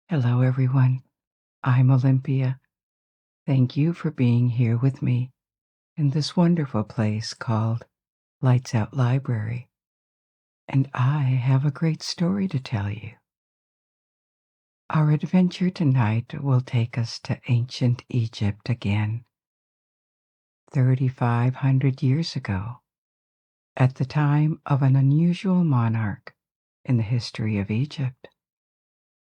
Hello, everyone. I'm Olympia. Thank you for being here with me in this wonderful place called Lights Out Library. And I have a great story to tell you. Our adventure tonight will take us to ancient Egypt again, 3,500 years ago, at the time of an unusual monarch in the history of Egypt,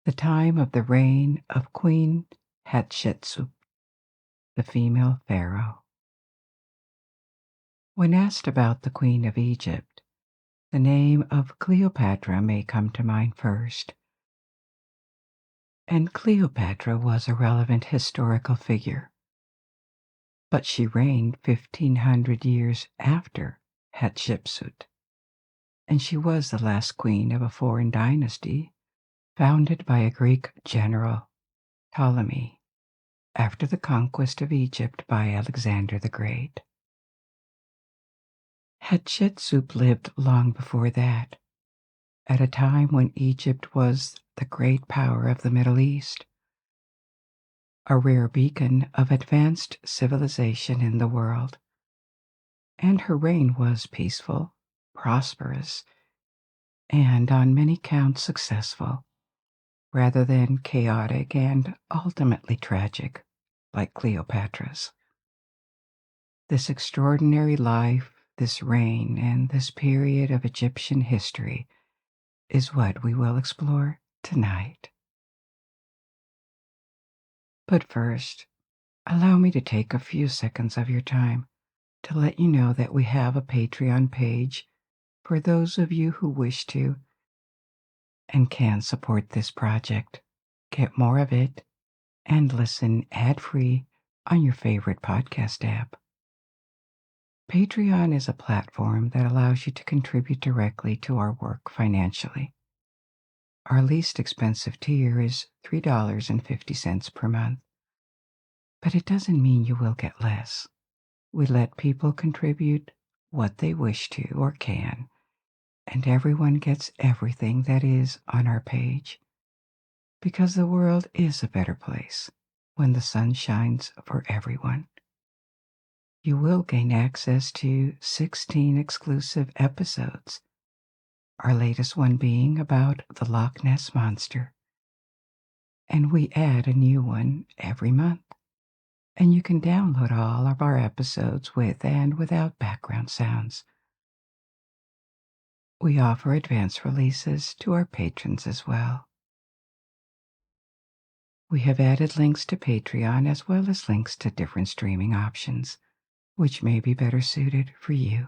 the time of the reign of Queen Hatshepsut, the female pharaoh. When asked about the Queen of Egypt, the name of Cleopatra may come to mind first. And Cleopatra was a relevant historical figure. But she reigned 1,500 years after Hatshepsut, and she was the last queen of a foreign dynasty founded by a Greek general, Ptolemy, after the conquest of Egypt by Alexander the Great. Hatshepsut lived long before that, at a time when Egypt was the great power of the Middle East, a rare beacon of advanced civilization in the world. And her reign was peaceful, prosperous, and on many counts successful, rather than chaotic and ultimately tragic, like Cleopatra's. This extraordinary life, this reign, and this period of Egyptian history is what we will explore tonight. But first, allow me to take a few seconds of your time to let you know that we have a Patreon page for those of you who wish to and can support this project, get more of it, and listen ad-free on your favorite podcast app. Patreon is a platform that allows you to contribute directly to our work financially. Our least expensive tier is $3.50 per month, but it doesn't mean you will get less. We let people contribute what they wish to or can, and everyone gets everything that is on our page, because the world is a better place when the sun shines for everyone. You will gain access to 16 exclusive episodes, our latest one being about the Loch Ness Monster. And we add a new one every month, and you can download all of our episodes with and without background sounds. We offer advance releases to our patrons as well. We have added links to Patreon as well as links to different streaming options, which may be better suited for you.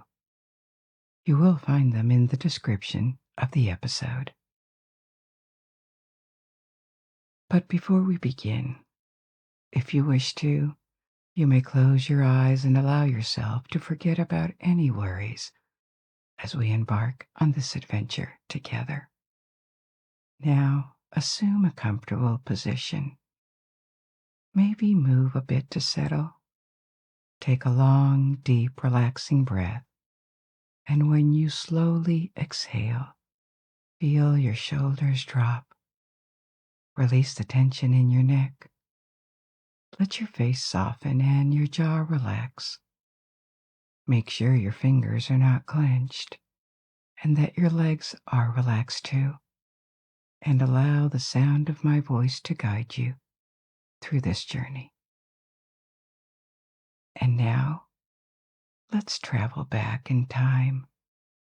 You will find them in the description of the episode. But before we begin, if you wish to, you may close your eyes and allow yourself to forget about any worries as we embark on this adventure together. Now, assume a comfortable position. Maybe move a bit to settle. Take a long, deep, relaxing breath, and when you slowly exhale, feel your shoulders drop. Release the tension in your neck. Let your face soften and your jaw relax. Make sure your fingers are not clenched and that your legs are relaxed too, and allow the sound of my voice to guide you through this journey. And now, let's travel back in time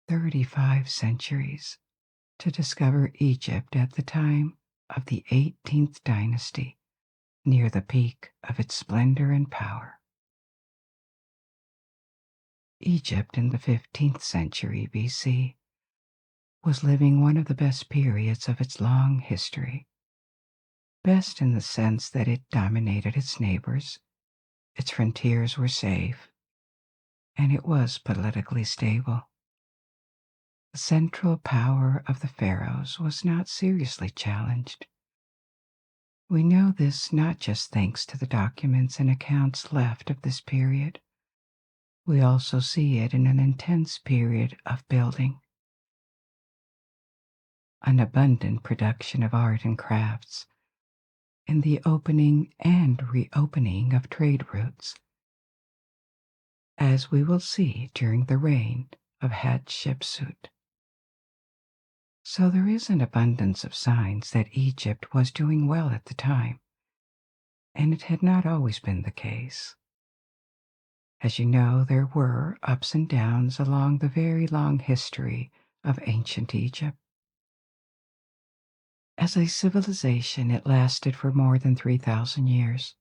35 centuries to discover Egypt at the time of the 18th dynasty, near the peak of its splendor and power. Egypt in the 15th century BC was living one of the best periods of its long history. Best in the sense that it dominated its neighbors, its frontiers were safe, and it was politically stable. The central power of the pharaohs was not seriously challenged. We know this not just thanks to the documents and accounts left of this period. We also see it in an intense period of building. An abundant production of art and crafts in the opening and reopening of trade routes, as we will see during the reign of Hatshepsut. So there is an abundance of signs that Egypt was doing well at the time, and it had not always been the case. As you know, there were ups and downs along the very long history of ancient Egypt. As a civilization, it lasted for more than 3,000 years.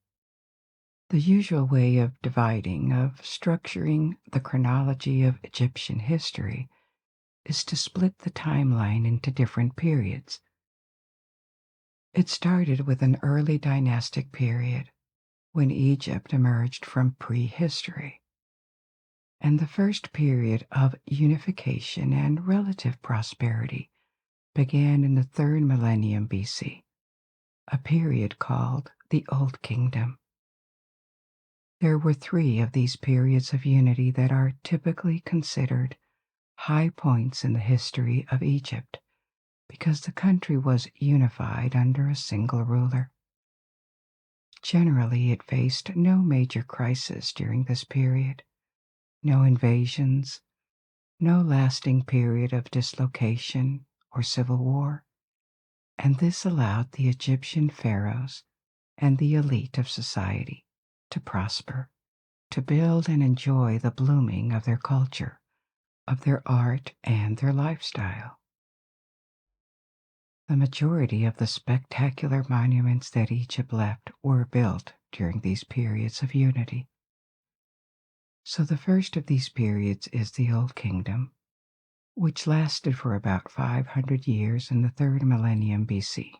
The usual way of structuring the chronology of Egyptian history is to split the timeline into different periods. It started with an early dynastic period when Egypt emerged from prehistory, and the first period of unification and relative prosperity began in the 3rd millennium BC, a period called the Old Kingdom. There were 3 of these periods of unity that are typically considered high points in the history of Egypt because the country was unified under a single ruler. Generally, it faced no major crisis during this period, no invasions, no lasting period of dislocation or civil war, and this allowed the Egyptian pharaohs and the elite of society to prosper, to build and enjoy the blooming of their culture, of their art, and their lifestyle. The majority of the spectacular monuments that Egypt left were built during these periods of unity. So the first of these periods is the Old Kingdom, which lasted for about 500 years in the 3rd millennium BC.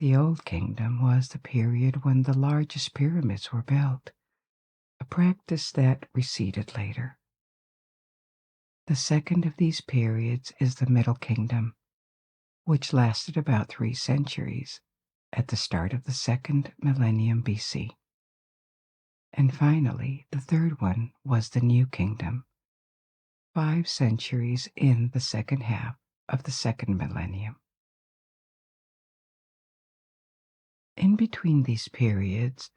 The Old Kingdom was the period when the largest pyramids were built, a practice that receded later. The second of these periods is the Middle Kingdom, which lasted about 3 centuries at the start of the 2nd millennium BC. And finally, the third one was the New Kingdom, 5 centuries in the second half of the 2nd millennium. In between these periods,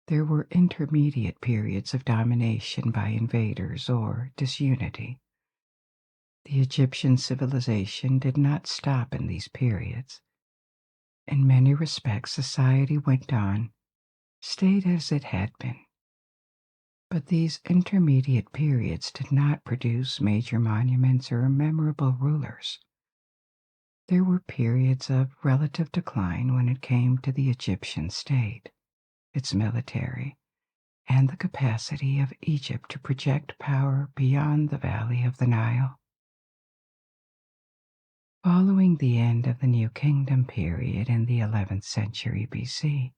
there were intermediate periods of domination by invaders or disunity. The Egyptian civilization did not stop in these periods. In many respects, society went on, stayed as it had been. But these intermediate periods did not produce major monuments or memorable rulers. There were periods of relative decline when it came to the Egyptian state, its military, and the capacity of Egypt to project power beyond the valley of the Nile. Following the end of the New Kingdom period in the 11th century BC,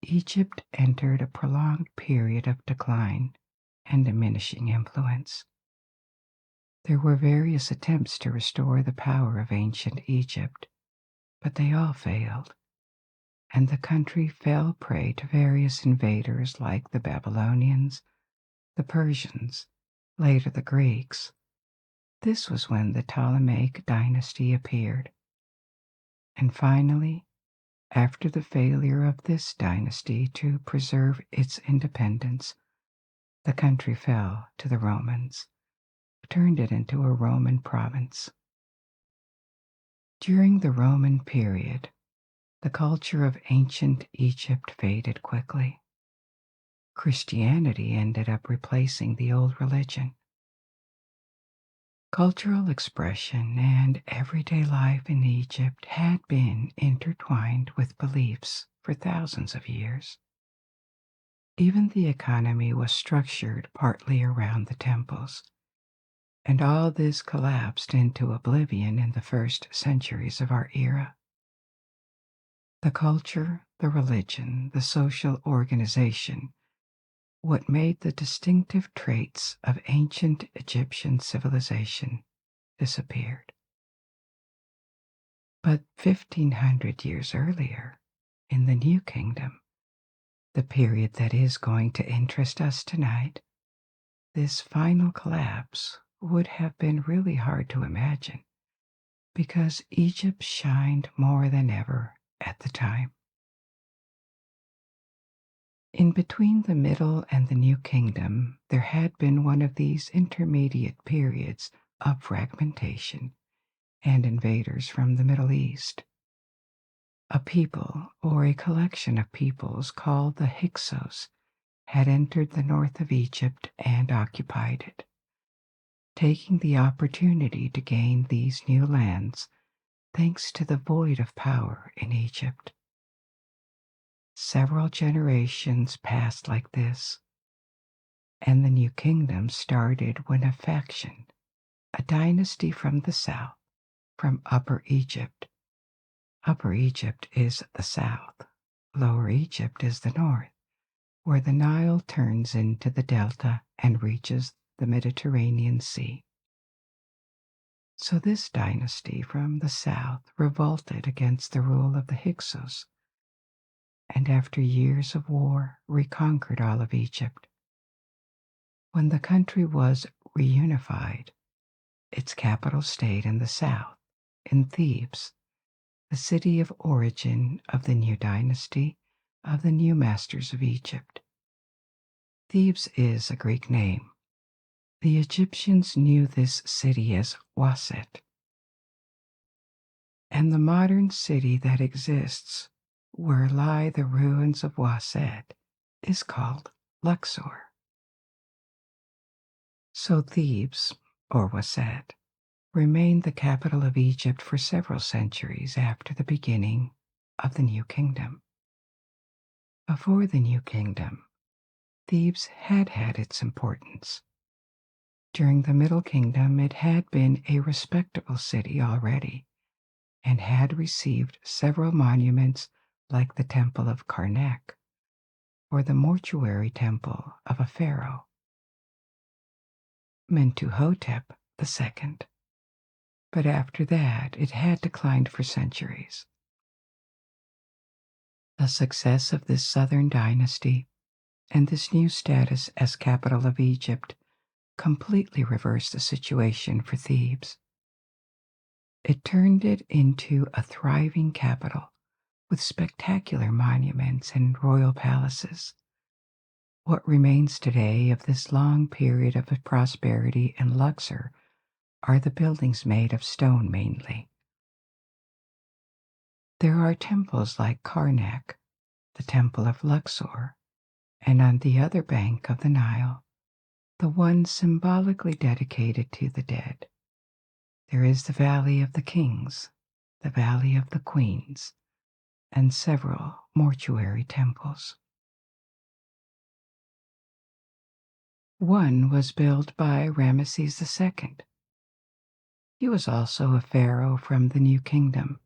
Egypt entered a prolonged period of decline and diminishing influence. There were various attempts to restore the power of ancient Egypt, but they all failed, and the country fell prey to various invaders like the Babylonians, the Persians, later the Greeks. This was when the Ptolemaic dynasty appeared. And finally, after the failure of this dynasty to preserve its independence, the country fell to the Romans, who turned it into a Roman province. During the Roman period, the culture of ancient Egypt faded quickly. Christianity ended up replacing the old religion. Cultural expression and everyday life in Egypt had been intertwined with beliefs for thousands of years. Even the economy was structured partly around the temples, and all this collapsed into oblivion in the first centuries of our era. The culture, the religion, the social organization, what made the distinctive traits of ancient Egyptian civilization disappeared. But 1,500 years earlier, in the New Kingdom, the period that is going to interest us tonight, this final collapse would have been really hard to imagine because Egypt shined more than ever at the time. In between the Middle and the New Kingdom, there had been one of these intermediate periods of fragmentation and invaders from the Middle East. A people, or a collection of peoples called the Hyksos, had entered the north of Egypt and occupied it, taking the opportunity to gain these new lands thanks to the void of power in Egypt. Several generations passed like this, and the new kingdom started when a faction, a dynasty from the south, from Upper Egypt. Upper Egypt is the south, Lower Egypt is the north, where the Nile turns into the delta and reaches the Mediterranean Sea. So this dynasty from the south revolted against the rule of the Hyksos, and after years of war reconquered all of Egypt. When the country was reunified, its capital stayed in the south, in Thebes, the city of origin of the new dynasty of the new masters of Egypt. Thebes is a Greek name. The Egyptians knew this city as Waset, and the modern city that exists, where lie the ruins of Waset, is called Luxor. So Thebes, or Waset, remained the capital of Egypt for several centuries after the beginning of the New Kingdom. Before the New Kingdom, Thebes had had its importance. During the Middle Kingdom, it had been a respectable city already and had received several monuments like the Temple of Karnak or the mortuary temple of a pharaoh, Mentuhotep II. But after that, it had declined for centuries. The success of this southern dynasty and this new status as capital of Egypt completely reversed the situation for Thebes. It turned it into a thriving capital with spectacular monuments and royal palaces. What remains today of this long period of prosperity and luxury are the buildings made of stone mainly. There are temples like Karnak, the Temple of Luxor, and on the other bank of the Nile, the one symbolically dedicated to the dead. There is the Valley of the Kings, the Valley of the Queens, and several mortuary temples. One was built by Ramesses II. He was also a pharaoh from the New Kingdom.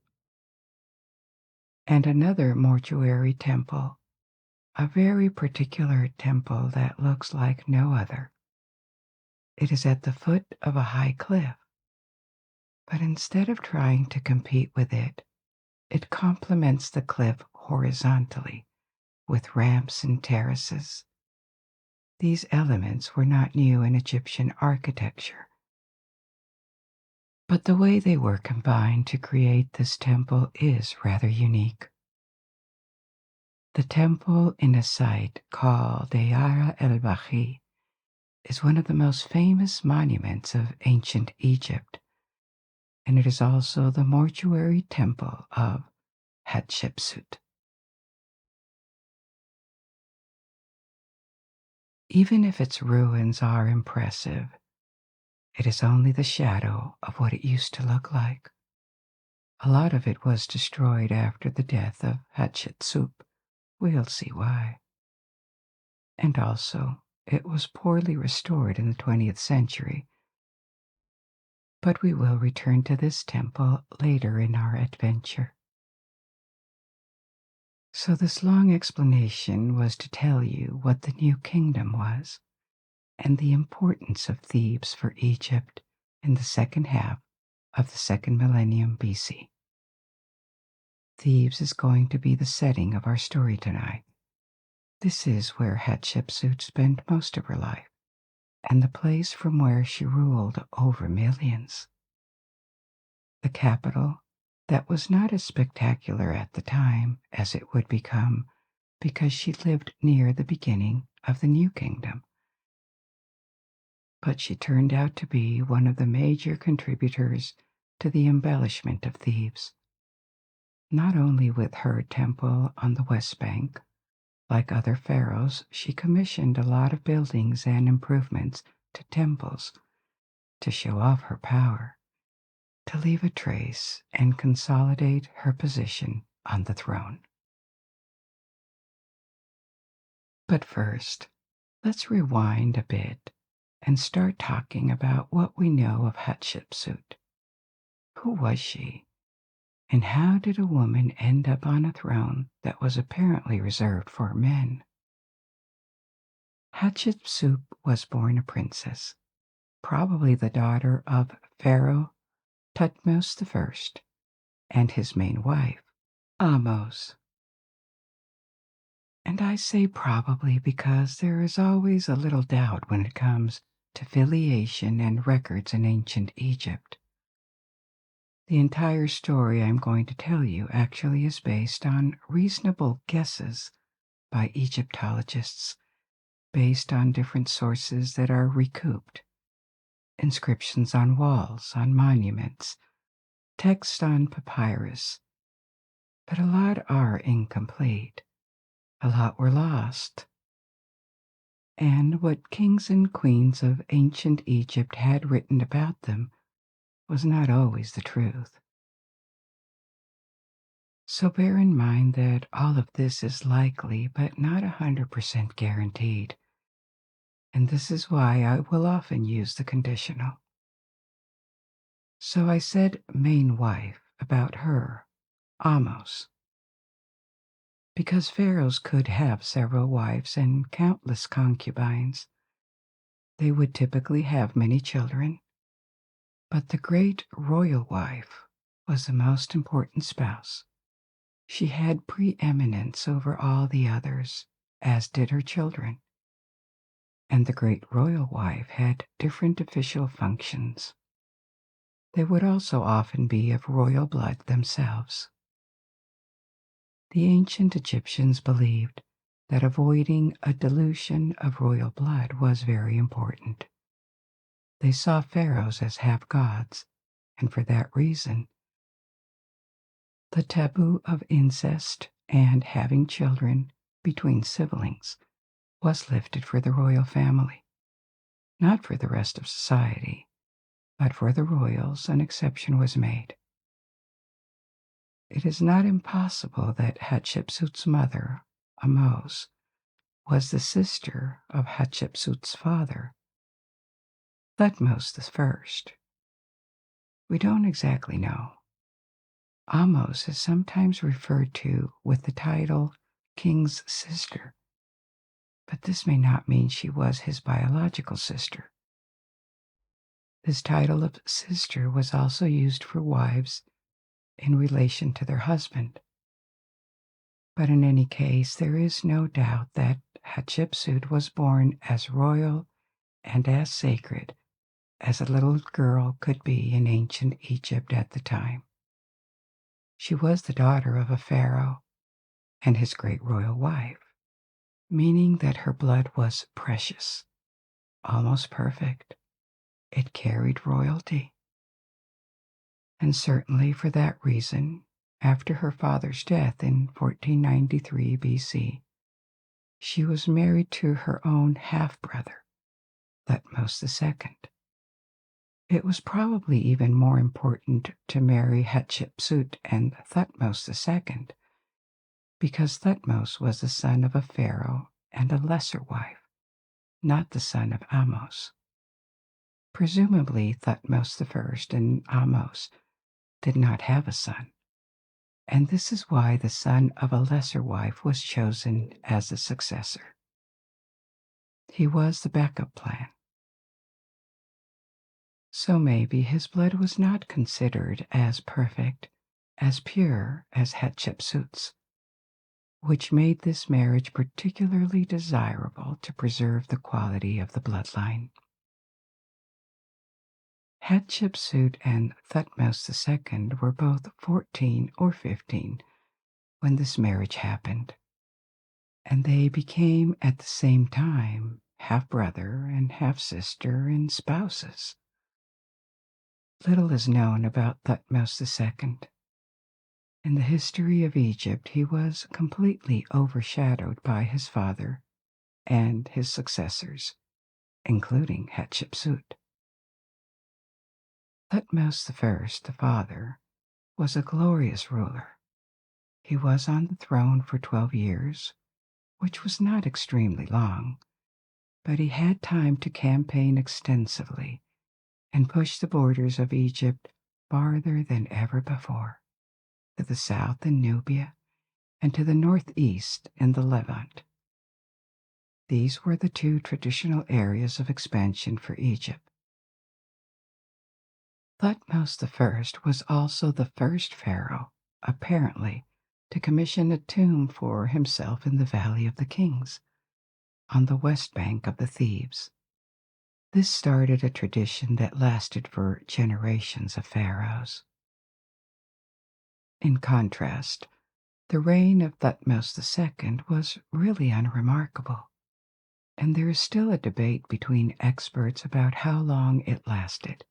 And another mortuary temple, a very particular temple that looks like no other. It is at the foot of a high cliff, but instead of trying to compete with it, it complements the cliff horizontally with ramps and terraces. These elements were not new in Egyptian architecture, but the way they were combined to create this temple is rather unique. The temple in a site called Deir el-Bahi is one of the most famous monuments of ancient Egypt, and it is also the mortuary temple of Hatshepsut. Even if its ruins are impressive, it is only the shadow of what it used to look like. A lot of it was destroyed after the death of Hatshepsut. We'll see why. And also, it was poorly restored in the 20th century. But we will return to this temple later in our adventure. So this long explanation was to tell you what the New Kingdom was and the importance of Thebes for Egypt in the second half of the second millennium BC. Thebes is going to be the setting of our story tonight. This is where Hatshepsut spent most of her life, and the place from where she ruled over millions. The capital That was not as spectacular at the time as it would become because she lived near the beginning of the New Kingdom. But she turned out to be one of the major contributors to the embellishment of Thebes, not only with her temple on the West Bank. Like other pharaohs, she commissioned a lot of buildings and improvements to temples to show off her power, to leave a trace and consolidate her position on the throne. But first, let's rewind a bit and start talking about what we know of Hatshepsut. Who was she? And how did a woman end up on a throne that was apparently reserved for men? Hatshepsut was born a princess, probably the daughter of Pharaoh Thutmose I and his main wife, Ahmose. And I say probably because there is always a little doubt when it comes to filiation and records in ancient Egypt. The entire story I'm going to tell you actually is based on reasonable guesses by Egyptologists, based on different sources that are recouped: inscriptions on walls, on monuments, text on papyrus. But a lot are incomplete. A lot were lost. And what kings and queens of ancient Egypt had written about them was not always the truth. So bear in mind that all of this is likely but not 100% guaranteed, and this is why I will often use the conditional. So I said main wife about her, Ahmose, because pharaohs could have several wives and countless concubines. They would typically have many children, but the great royal wife was the most important spouse. She had preeminence over all the others, as did her children. And the great royal wife had different official functions. They would also often be of royal blood themselves. The ancient Egyptians believed that avoiding a dilution of royal blood was very important. They saw pharaohs as half gods, and for that reason, the taboo of incest and having children between siblings was lifted for the royal family. Not for the rest of society, but for the royals an exception was made. It is not impossible that Hatshepsut's mother, Ahmose, was the sister of Hatshepsut's father, Thutmose I. We don't exactly know. Ahmose is sometimes referred to with the title king's sister, but this may not mean she was his biological sister. This title of sister was also used for wives in relation to their husband. But in any case, there is no doubt that Hatshepsut was born as royal and as sacred as a little girl could be in ancient Egypt at the time. She was the daughter of a pharaoh and his great royal wife, meaning that her blood was precious, almost perfect. It carried royalty. And certainly for that reason, after her father's death in 1493 BC, she was married to her own half-brother, Thutmose II. It was probably even more important to marry Hatshepsut and Thutmose II because Thutmose was the son of a pharaoh and a lesser wife, not the son of Ahmose. Presumably, Thutmose I and Ahmose did not have a son, and this is why the son of a lesser wife was chosen as the successor. He was the backup plan. So maybe his blood was not considered as perfect, as pure as Hatshepsut's, which made this marriage particularly desirable to preserve the quality of the bloodline. Hatshepsut and Thutmose II were both 14 or 15 when this marriage happened, and they became at the same time half-brother and half-sister and spouses. Little is known about Thutmose II. In the history of Egypt, he was completely overshadowed by his father and his successors, including Hatshepsut. Thutmose I, the father, was a glorious ruler. He was on the throne for 12 years, which was not extremely long, but he had time to campaign extensively and push the borders of Egypt farther than ever before, to the south in Nubia and to the northeast in the Levant. These were the two traditional areas of expansion for Egypt. Thutmose I was also the first pharaoh, apparently, to commission a tomb for himself in the Valley of the Kings, on the west bank of the Thebes. This started a tradition that lasted for generations of pharaohs. In contrast, the reign of Thutmose II was really unremarkable, and there is still a debate between experts about how long it lasted.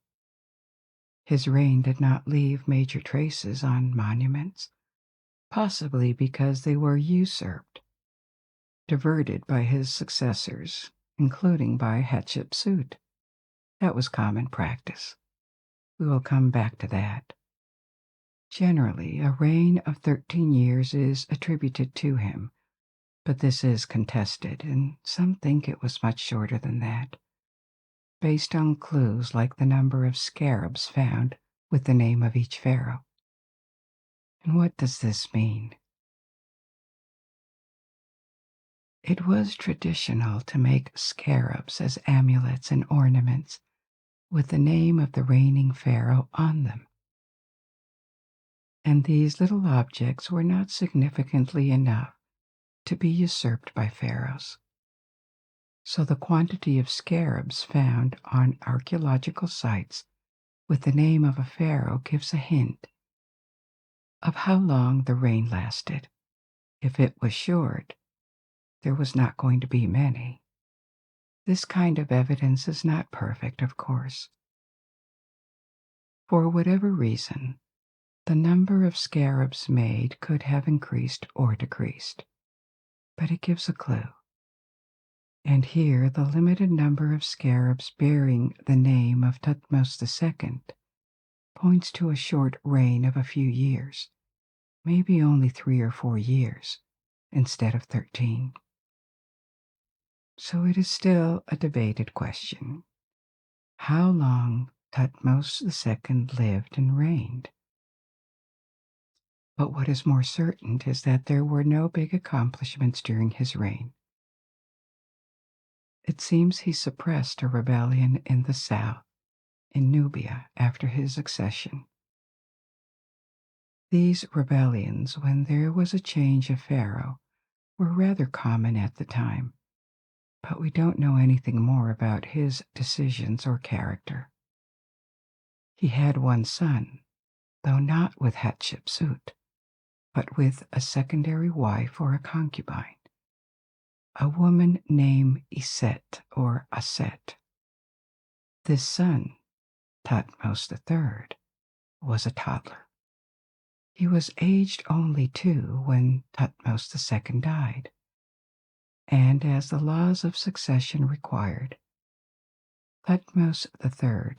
His reign did not leave major traces on monuments, possibly because they were usurped, diverted by his successors, including by Hatshepsut. That was common practice. We will come back to that. Generally, a reign of 13 years is attributed to him, but this is contested, and some think it was much shorter than that, based on clues like the number of scarabs found with the name of each pharaoh. And what does this mean? It was traditional to make scarabs as amulets and ornaments with the name of the reigning pharaoh on them. And these little objects were not significantly enough to be usurped by pharaohs. So the quantity of scarabs found on archaeological sites with the name of a pharaoh gives a hint of how long the reign lasted. If it was short, there was not going to be many. This kind of evidence is not perfect, of course. For whatever reason, the number of scarabs made could have increased or decreased, but it gives a clue. And here the limited number of scarabs bearing the name of Thutmose II points to a short reign of a few years, maybe only 3 or 4 years, instead of 13. So it is still a debated question. How long Thutmose II lived and reigned? But what is more certain is that there were no big accomplishments during his reign. It seems he suppressed a rebellion in the south, in Nubia, after his accession. These rebellions, when there was a change of pharaoh, were rather common at the time, but we don't know anything more about his decisions or character. He had one son, though not with Hatshepsut, but with a secondary wife or a concubine, a woman named Iset or Aset. This son, Thutmose III, was a toddler. He was aged only 2 when Thutmose II died, and as the laws of succession required, Thutmose III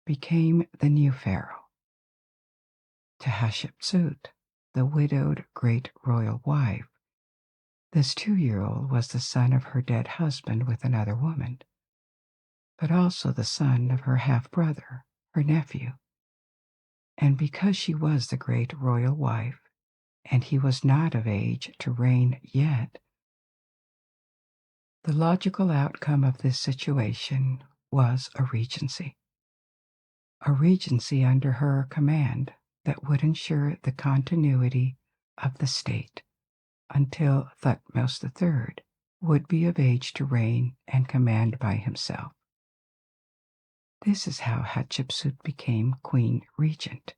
became the new pharaoh. To Hatshepsut, the widowed great royal wife, this 2-year-old was the son of her dead husband with another woman, but also the son of her half-brother, her nephew. And because she was the great royal wife, and he was not of age to reign yet, the logical outcome of this situation was a regency under her command that would ensure the continuity of the state until Thutmose III would be of age to reign and command by himself. This is how Hatshepsut became Queen Regent,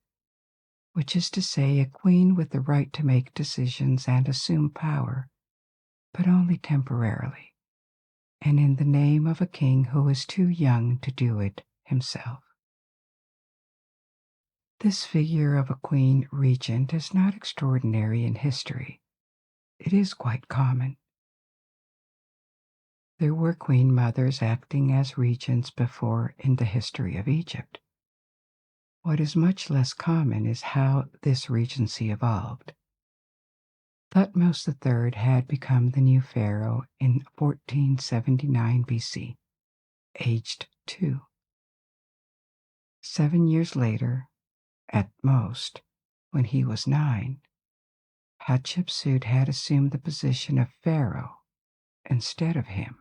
which is to say, a queen with the right to make decisions and assume power, but only temporarily, and in the name of a king who was too young to do it himself. This figure of a queen regent is not extraordinary in history. It is quite common. There were queen mothers acting as regents before in the history of Egypt. What is much less common is how this regency evolved. Thutmose III had become the new pharaoh in 1479 BC, aged 2. 7 years later, at most, when he was 9, Hatshepsut had assumed the position of pharaoh instead of him.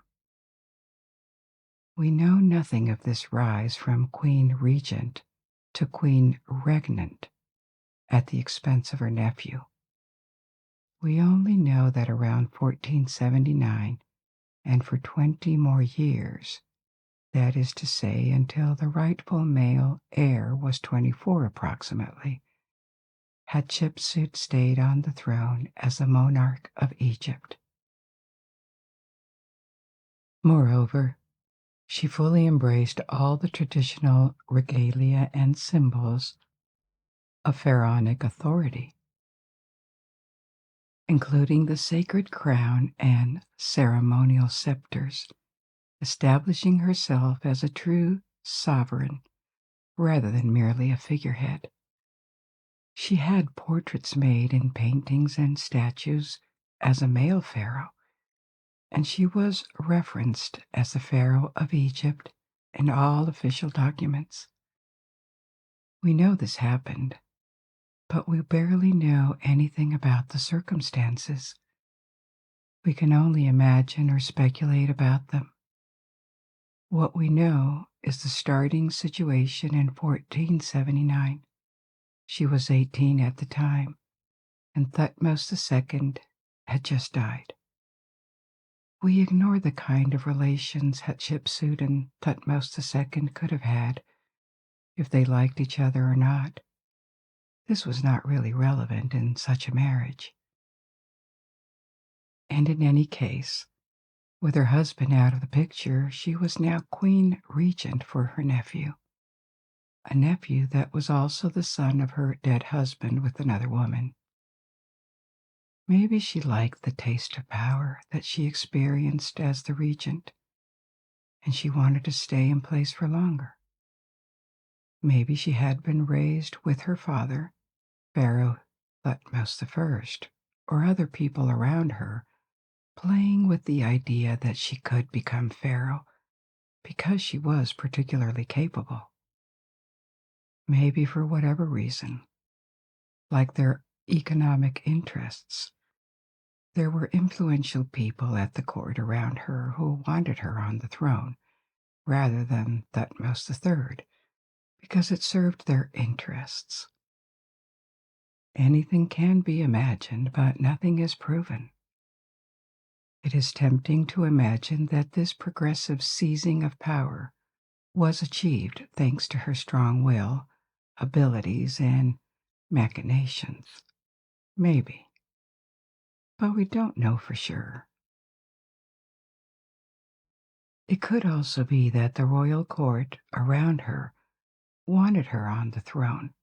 We know nothing of this rise from queen regent to queen regnant at the expense of her nephew. We only know that around 1479, and for 20 more years, that is to say, until the rightful male heir was 24 approximately, Hatshepsut stayed on the throne as a monarch of Egypt. Moreover, she fully embraced all the traditional regalia and symbols of pharaonic authority, including the sacred crown and ceremonial scepters, establishing herself as a true sovereign rather than merely a figurehead. She had portraits made in paintings and statues as a male pharaoh, and she was referenced as the Pharaoh of Egypt in all official documents. We know this happened, but we barely know anything about the circumstances. We can only imagine or speculate about them. What we know is the starting situation in 1479. She was 18 at the time, and Thutmose II had just died. We ignore the kind of relations Hatshepsut and Thutmose II could have had, if they liked each other or not. This was not really relevant in such a marriage. And in any case, with her husband out of the picture, she was now queen regent for her nephew, a nephew that was also the son of her dead husband with another woman. Maybe she liked the taste of power that she experienced as the regent, and she wanted to stay in place for longer. Maybe she had been raised with her father, Pharaoh Thutmose I, or other people around her, playing with the idea that she could become pharaoh because she was particularly capable. Maybe for whatever reason, like their economic interests, there were influential people at the court around her who wanted her on the throne rather than Thutmose III, because it served their interests. Anything can be imagined, but nothing is proven. It is tempting to imagine that this progressive seizing of power was achieved thanks to her strong will, abilities, and machinations. Maybe. But we don't know for sure. It could also be that the royal court around her wanted her on the throne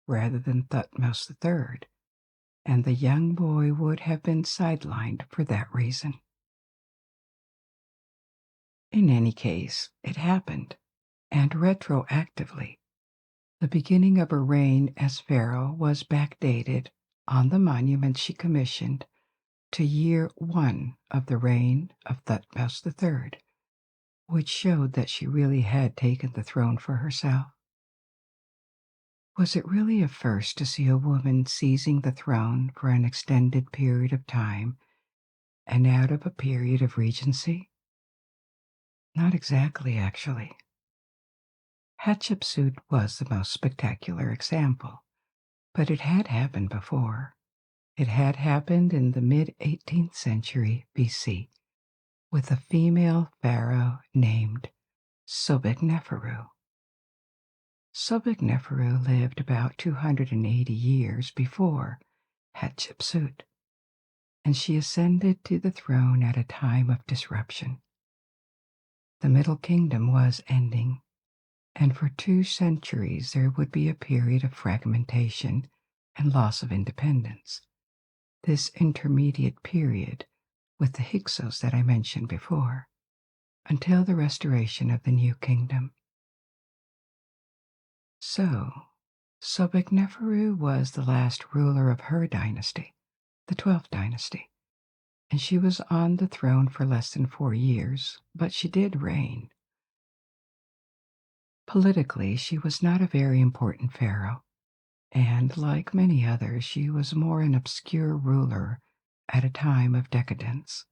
rather than Thutmose III, and the young boy would have been sidelined for that reason. In any case, it happened, and retroactively, the beginning of her reign as pharaoh was backdated on the monument she commissioned to year 1 of the reign of Thutmose III, which showed that she really had taken the throne for herself. Was it really a first to see a woman seizing the throne for an extended period of time and out of a period of regency? Not exactly, actually. Hatshepsut was the most spectacular example, but it had happened before. It had happened in the mid-18th century BC with a female pharaoh named Sobekneferu. Sobekneferu lived about 280 years before Hatshepsut, and she ascended to the throne at a time of disruption. The Middle Kingdom was ending, and for 2 centuries there would be a period of fragmentation and loss of independence. This intermediate period with the Hyksos that I mentioned before, until the restoration of the New Kingdom. So, Sobekneferu was the last ruler of her dynasty, the 12th dynasty, and she was on the throne for less than 4 years, but she did reign. Politically, she was not a very important pharaoh, and like many others, she was more an obscure ruler at a time of decadence.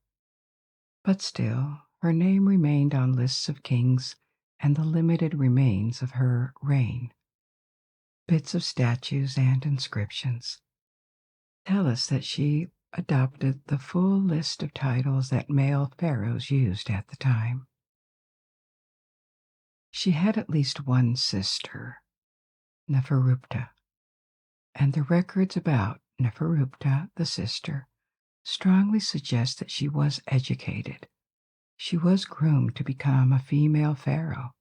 But still, her name remained on lists of kings and the limited remains of her reign. Bits of statues and inscriptions tell us that she adopted the full list of titles that male pharaohs used at the time. She had at least one sister, Neferupta, and the records about Neferupta, the sister, strongly suggest that she was educated. She was groomed to become a female pharaoh,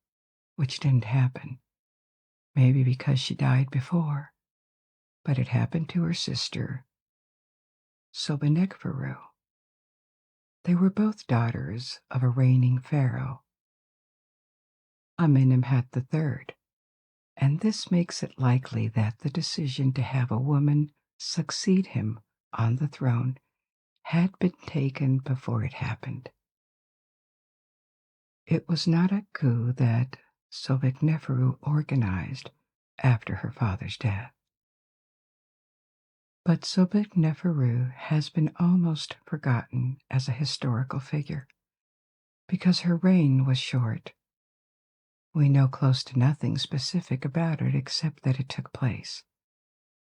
which didn't happen, maybe because she died before, but it happened to her sister, Sobekneferu. They were both daughters of a reigning pharaoh, Amenemhat III, and this makes it likely that the decision to have a woman succeed him on the throne had been taken before it happened. It was not a coup that Sobekneferu organized after her father's death. But Sobekneferu has been almost forgotten as a historical figure because her reign was short. We know close to nothing specific about it except that it took place.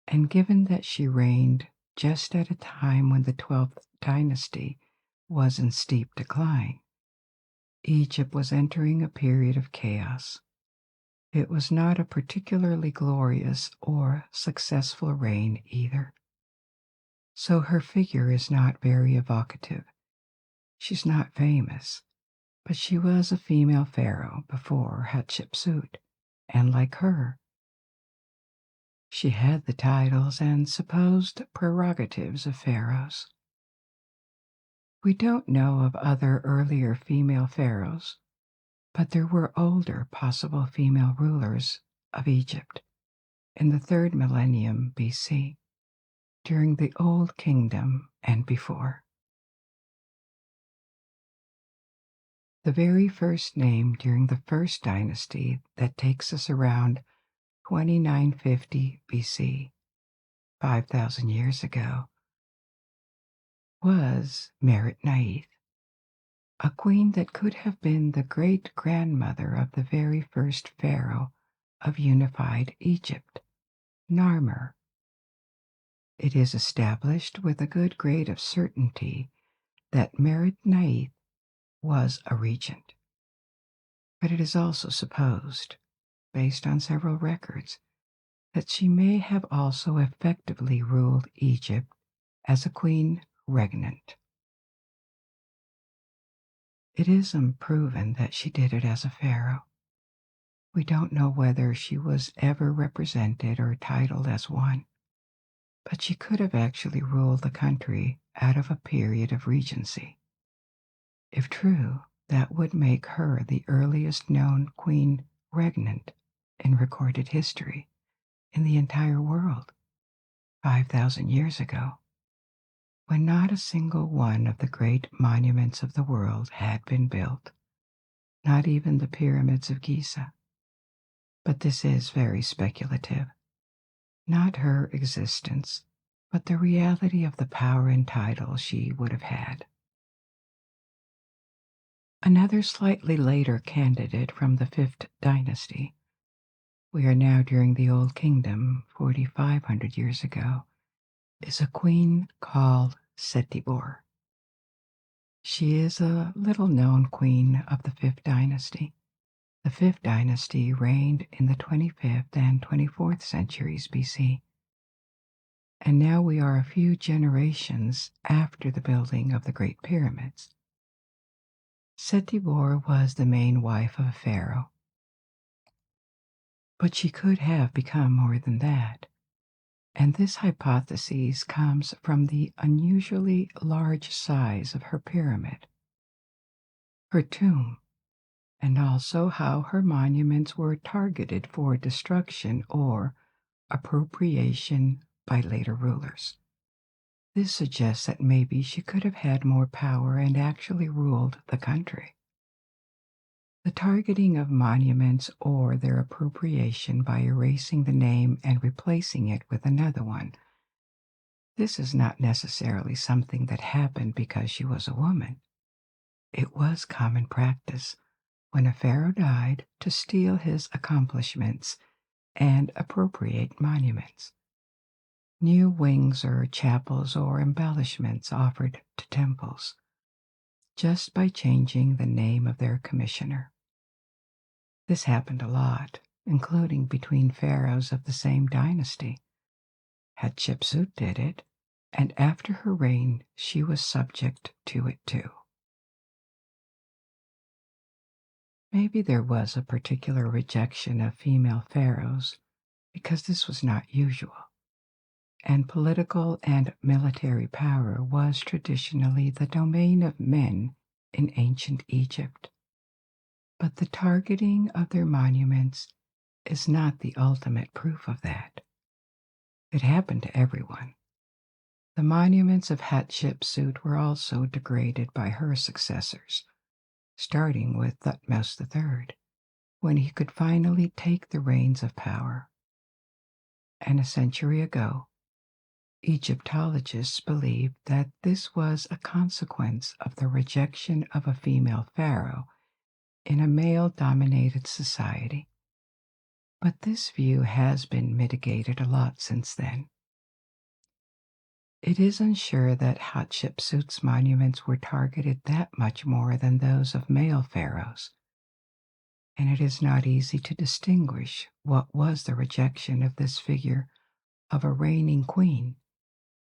And given that she reigned just at a time when the 12th dynasty was in steep decline, Egypt was entering a period of chaos. It was not a particularly glorious or successful reign either. So her figure is not very evocative. She's not famous, but she was a female pharaoh before Hatshepsut, and like her, she had the titles and supposed prerogatives of pharaohs. We don't know of other earlier female pharaohs, but there were older possible female rulers of Egypt in the 3rd millennium BC, during the Old Kingdom and before. The very first name during the 1st dynasty that takes us around 2950 BC, 5,000 years ago, was Merit-Naith, a queen that could have been the great-grandmother of the very first pharaoh of unified Egypt, Narmer. It is established with a good grade of certainty that Merit-Naith was a regent. But it is also supposed, based on several records, that she may have also effectively ruled Egypt as a queen regnant. It is unproven that she did it as a pharaoh. We don't know whether she was ever represented or titled as one, but she could have actually ruled the country out of a period of regency. If true, that would make her the earliest known queen regnant in recorded history in the entire world, 5,000 years ago, when not a single one of the great monuments of the world had been built, not even the pyramids of Giza. But this is very speculative. Not her existence, but the reality of the power and title she would have had. Another slightly later candidate from the 5th dynasty, we are now during the Old Kingdom 4,500 years ago, is a queen called Setibor. She is a little-known queen of the 5th dynasty, The fifth dynasty reigned in the 25th and 24th centuries BC, and now we are a few generations after the building of the Great Pyramids. Setibor was the main wife of a pharaoh, but she could have become more than that, and this hypothesis comes from the unusually large size of her pyramid, her tomb, and also how her monuments were targeted for destruction or appropriation by later rulers. This suggests that maybe she could have had more power and actually ruled the country. The targeting of monuments or their appropriation by erasing the name and replacing it with another one. This is not necessarily something that happened because she was a woman. It was common practice when a pharaoh died to steal his accomplishments and appropriate monuments. New wings or chapels or embellishments offered to temples, just by changing the name of their commissioner. This happened a lot, including between pharaohs of the same dynasty. Hatshepsut did it, and after her reign, she was subject to it too. Maybe there was a particular rejection of female pharaohs because this was not usual, and political and military power was traditionally the domain of men in ancient Egypt. But the targeting of their monuments is not the ultimate proof of that. It happened to everyone. The monuments of Hatshepsut were also degraded by her successors, starting with Thutmose III, when he could finally take the reins of power. And a century ago, Egyptologists believed that this was a consequence of the rejection of a female pharaoh in a male-dominated society. But this view has been mitigated a lot since then. It is unsure that Hatshepsut's monuments were targeted that much more than those of male pharaohs, and it is not easy to distinguish what was the rejection of this figure of a reigning queen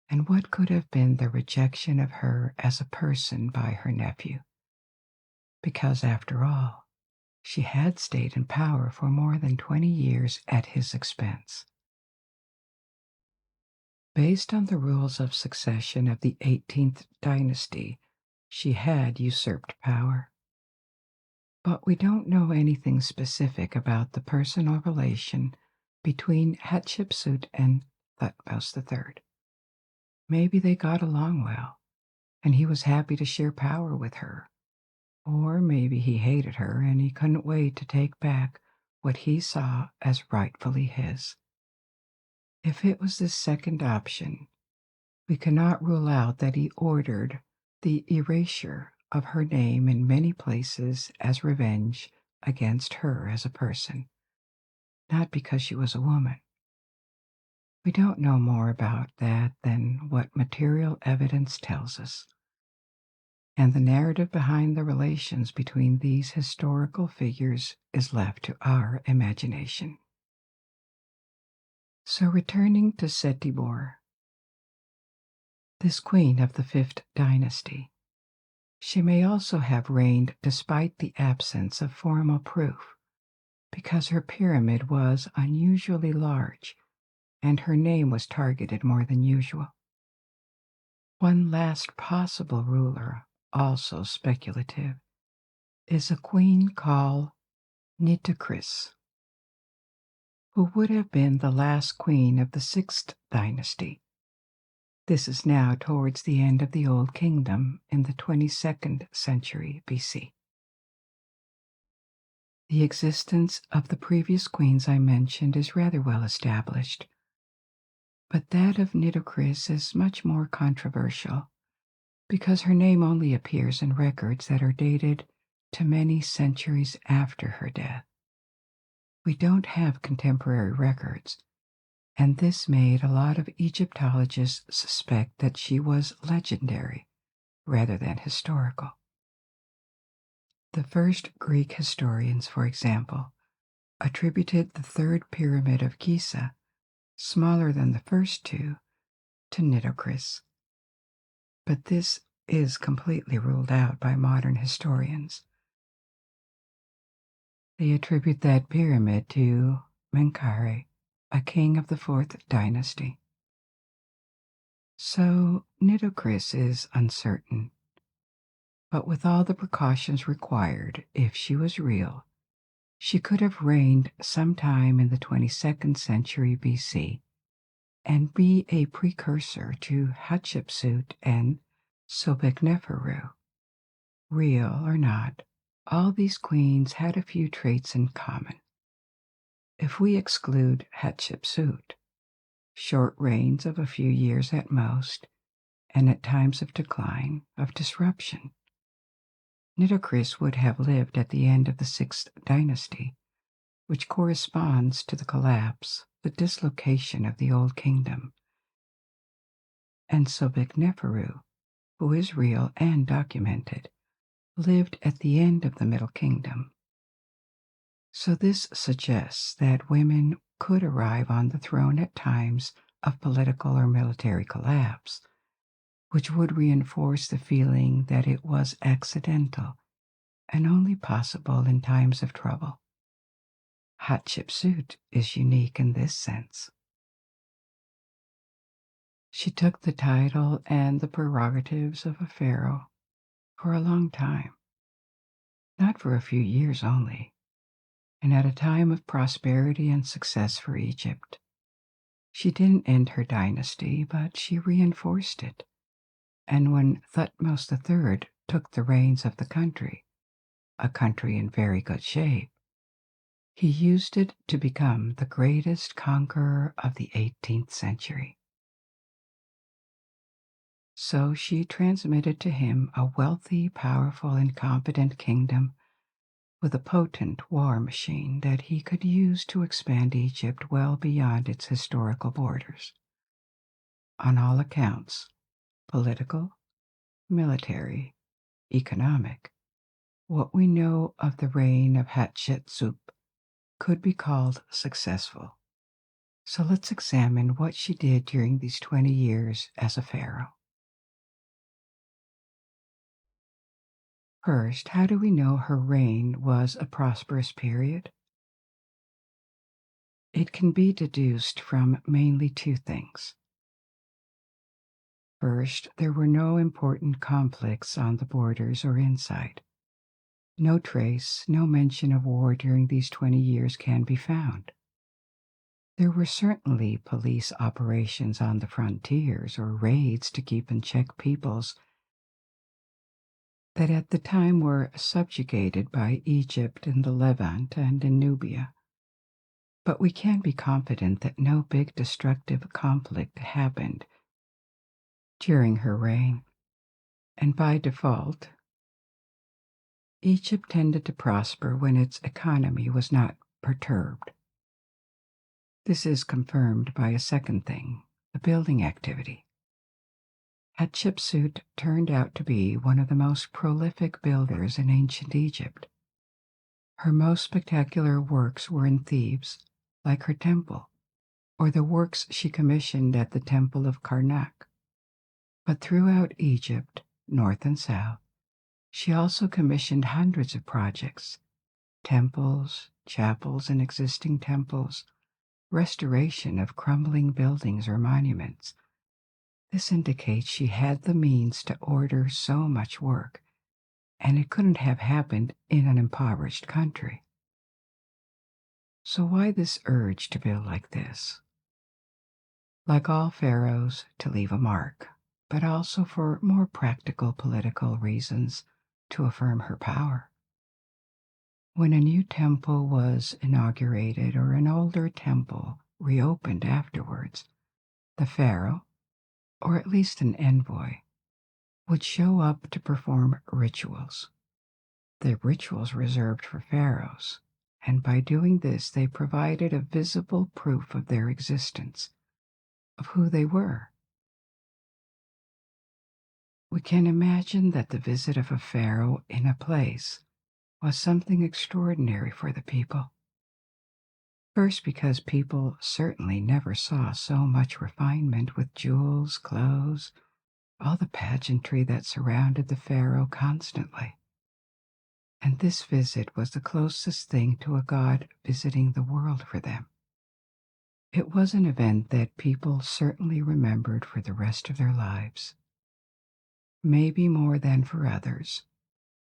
and what could have been the rejection of her as a person by her nephew. Because after all, she had stayed in power for more than 20 years at his expense. Based on the rules of succession of the 18th dynasty, she had usurped power. But we don't know anything specific about the personal relation between Hatshepsut and Thutmose III. Maybe they got along well, and he was happy to share power with her. Or maybe he hated her and he couldn't wait to take back what he saw as rightfully his. If it was this second option, we cannot rule out that he ordered the erasure of her name in many places as revenge against her as a person, not because she was a woman. We don't know more about that than what material evidence tells us, and the narrative behind the relations between these historical figures is left to our imagination. So returning to Setibor, this queen of the fifth dynasty, she may also have reigned despite the absence of formal proof, because her pyramid was unusually large and her name was targeted more than usual. One last possible ruler, also speculative, is a queen called Nitocris, who would have been the last queen of the sixth dynasty. This is now towards the end of the Old Kingdom in the 22nd century BC. The existence of the previous queens I mentioned is rather well established, but that of Nitocris is much more controversial because her name only appears in records that are dated to many centuries after her death. We don't have contemporary records, and this made a lot of Egyptologists suspect that she was legendary rather than historical. The first Greek historians, for example, attributed the third pyramid of Giza, smaller than the first two, to Nitocris. But this is completely ruled out by modern historians. They attribute that pyramid to Menkaure, a king of the 4th dynasty. So Nitocris is uncertain, but with all the precautions required, if she was real, she could have reigned sometime in the 22nd century BC and be a precursor to Hatshepsut and Sobekneferu. Real or not, all these queens had a few traits in common. If we exclude Hatshepsut, short reigns of a few years at most, and at times of decline, of disruption, Nitocris would have lived at the end of the 6th dynasty, which corresponds to the collapse, the dislocation of the Old Kingdom, and Sobekneferu, who is real and documented, lived at the end of the Middle Kingdom. So this suggests that women could arrive on the throne at times of political or military collapse, which would reinforce the feeling that it was accidental and only possible in times of trouble. Hatshepsut is unique in this sense. She took the title and the prerogatives of a pharaoh for a long time, not for a few years only, and at a time of prosperity and success for Egypt. She didn't end her dynasty, but she reinforced it. And when Thutmose III took the reins of the country, a country in very good shape, he used it to become the greatest conqueror of the 18th century. So she transmitted to him a wealthy, powerful, and competent kingdom with a potent war machine that he could use to expand Egypt well beyond its historical borders. On all accounts, political, military, economic, what we know of the reign of Hatshepsut could be called successful. So let's examine what she did during these 20 years as a pharaoh. First, how do we know her reign was a prosperous period? It can be deduced from mainly two things. First, there were no important conflicts on the borders or inside. No trace, no mention of war during these 20 years can be found. There were certainly police operations on the frontiers or raids to keep in check peoples that at the time were subjugated by Egypt in the Levant and in Nubia. But we can be confident that no big destructive conflict happened during her reign, and by default, Egypt tended to prosper when its economy was not perturbed. This is confirmed by a second thing, the building activity. Hatshepsut turned out to be one of the most prolific builders in ancient Egypt. Her most spectacular works were in Thebes, like her temple, or the works she commissioned at the Temple of Karnak. But throughout Egypt, north and south, she also commissioned hundreds of projects, temples, chapels in existing temples, restoration of crumbling buildings or monuments. This indicates she had the means to order so much work, and it couldn't have happened in an impoverished country. So why this urge to build like this? Like all pharaohs, to leave a mark, but also for more practical political reasons to affirm her power. When a new temple was inaugurated or an older temple reopened afterwards, the pharaoh, or at least an envoy, would show up to perform rituals. The rituals reserved for pharaohs, and by doing this they provided a visible proof of their existence, of who they were. We can imagine that the visit of a pharaoh in a place was something extraordinary for the people. First, because people certainly never saw so much refinement with jewels, clothes, all the pageantry that surrounded the pharaoh constantly. And this visit was the closest thing to a god visiting the world for them. It was an event that people certainly remembered for the rest of their lives, maybe more than for others,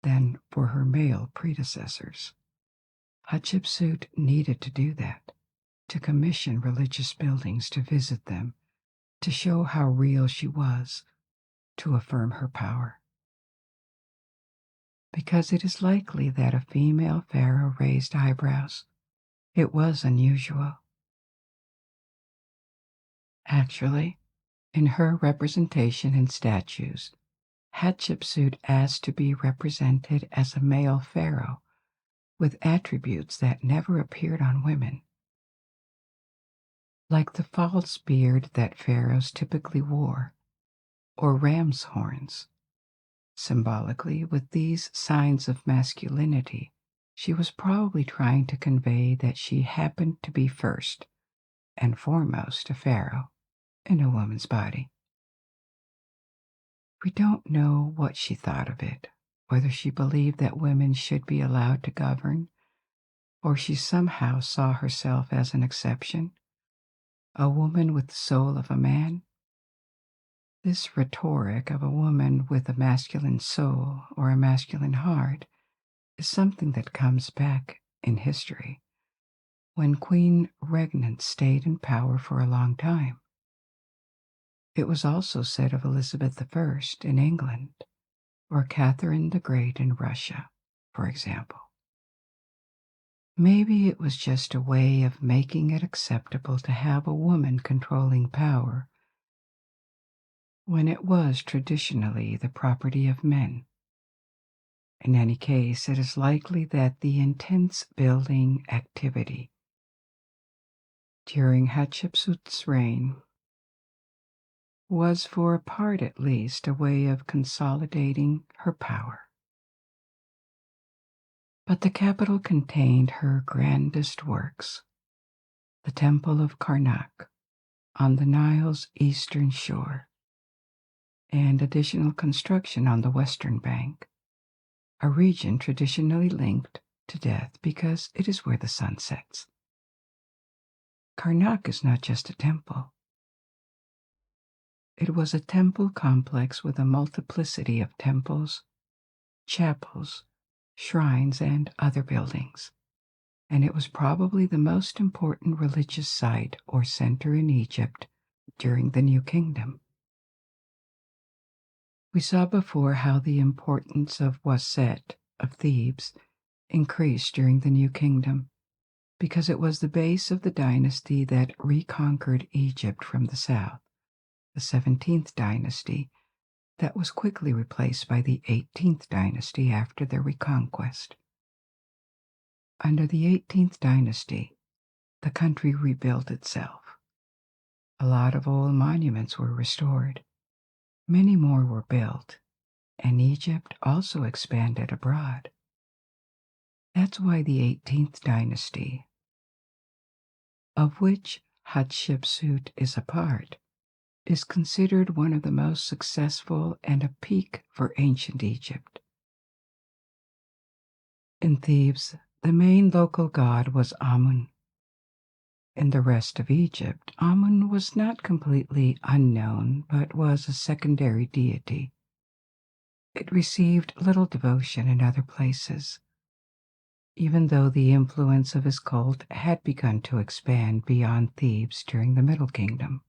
than for her male predecessors. Hatshepsut needed to do that, to commission religious buildings to visit them, to show how real she was, to affirm her power. Because it is likely that a female pharaoh raised eyebrows. It was unusual. Actually, in her representation in statues, Hatshepsut asked to be represented as a male pharaoh with attributes that never appeared on women, like the false beard that pharaohs typically wore, or ram's horns. Symbolically, with these signs of masculinity, she was probably trying to convey that she happened to be first and foremost a pharaoh in a woman's body. We don't know what she thought of it, whether she believed that women should be allowed to govern, or she somehow saw herself as an exception, a woman with the soul of a man. This rhetoric of a woman with a masculine soul or a masculine heart is something that comes back in history, when Queen Regnant stayed in power for a long time. It was also said of Elizabeth I in England, or Catherine the Great in Russia, for example. Maybe it was just a way of making it acceptable to have a woman controlling power when it was traditionally the property of men. In any case, it is likely that the intense building activity during Hatshepsut's reign was, for a part at least, a way of consolidating her power. But the capital contained her grandest works, the Temple of Karnak on the Nile's eastern shore, and additional construction on the western bank, a region traditionally linked to death because it is where the sun sets. Karnak is not just a temple. It was a temple complex with a multiplicity of temples, chapels, shrines, and other buildings, and it was probably the most important religious site or center in Egypt during the New Kingdom. We saw before how the importance of Waset of Thebes increased during the New Kingdom, because it was the base of the dynasty that reconquered Egypt from the south, the 17th dynasty, that was quickly replaced by the 18th dynasty after the reconquest. Under the 18th dynasty, the country rebuilt itself. A lot of old monuments were restored. Many more were built, and Egypt also expanded abroad. That's why the 18th dynasty, of which Hatshepsut is a part, is considered one of the most successful and a peak for ancient Egypt. In Thebes, the main local god was Amun. In the rest of Egypt, Amun was not completely unknown, but was a secondary deity. It received little devotion in other places, even though the influence of his cult had begun to expand beyond Thebes during the Middle Kingdom.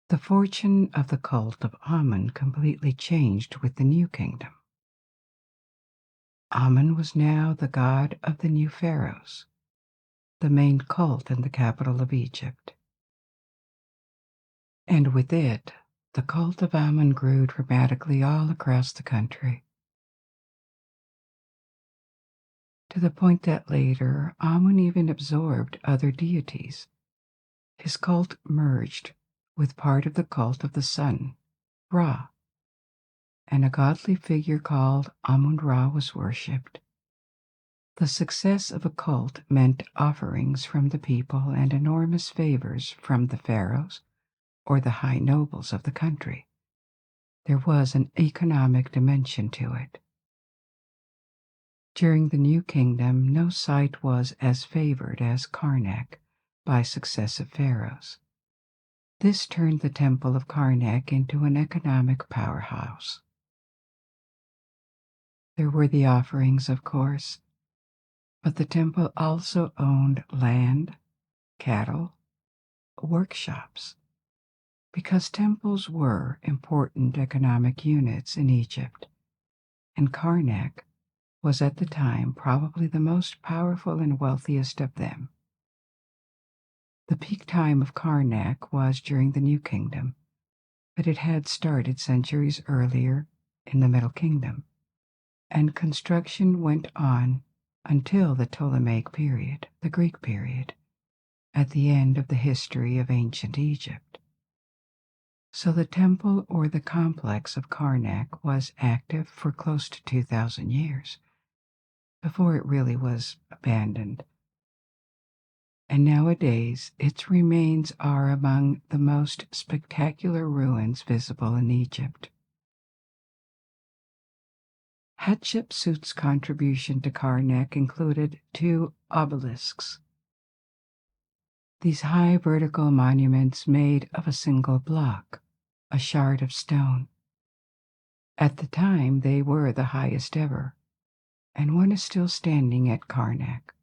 The fortune of the cult of Amun completely changed with the New Kingdom. Amun was now the god of the new pharaohs, the main cult in the capital of Egypt. And with it, the cult of Amun grew dramatically all across the country, to the point that later Amun even absorbed other deities. His cult merged with part of the cult of the sun, Ra. and a godly figure called Amun-Ra was worshipped. The success of a cult meant offerings from the people and enormous favors from the pharaohs or the high nobles of the country. There was an economic dimension to it. During the New Kingdom, no site was as favored as Karnak by successive pharaohs. This turned the Temple of Karnak into an economic powerhouse. There were the offerings, of course, but the temple also owned land, cattle, workshops, because temples were important economic units in Egypt, and Karnak was at the time probably the most powerful and wealthiest of them. The peak time of Karnak was during the New Kingdom, but it had started centuries earlier in the Middle Kingdom, and construction went on until the Ptolemaic period, the Greek period, at the end of the history of ancient Egypt. So the temple or the complex of Karnak was active for close to 2,000 years before it really was abandoned. And nowadays its remains are among the most spectacular ruins visible in Egypt. Hatshepsut's contribution to Karnak included 2 obelisks. These high vertical monuments made of a single block, a shard of stone. At the time, they were the highest ever, and one is still standing at Karnak.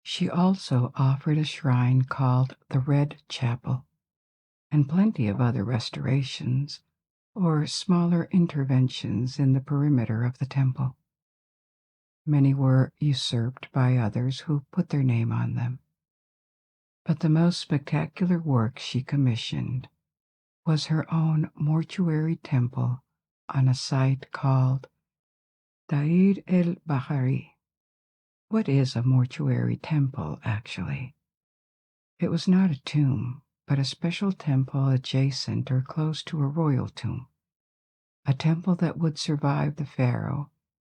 She also offered a shrine called the Red Chapel, and plenty of other restorations or smaller interventions in the perimeter of the temple. Many were usurped by others who put their name on them. But the most spectacular work she commissioned was her own mortuary temple on a site called Dair el-Bahari. What is a mortuary temple, actually? It was not a tomb, but a special temple adjacent or close to a royal tomb, a temple that would survive the pharaoh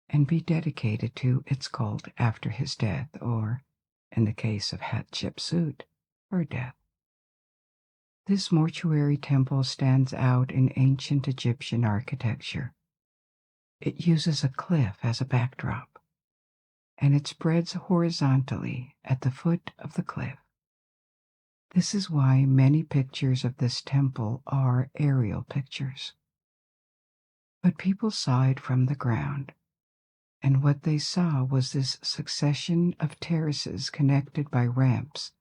and be dedicated to its cult after his death, or, in the case of Hatshepsut, her death. This mortuary temple stands out in ancient Egyptian architecture. It uses a cliff as a backdrop, and it spreads horizontally at the foot of the cliff. This is why many pictures of this temple are aerial pictures. But people saw it from the ground, and what they saw was this succession of terraces connected by ramps,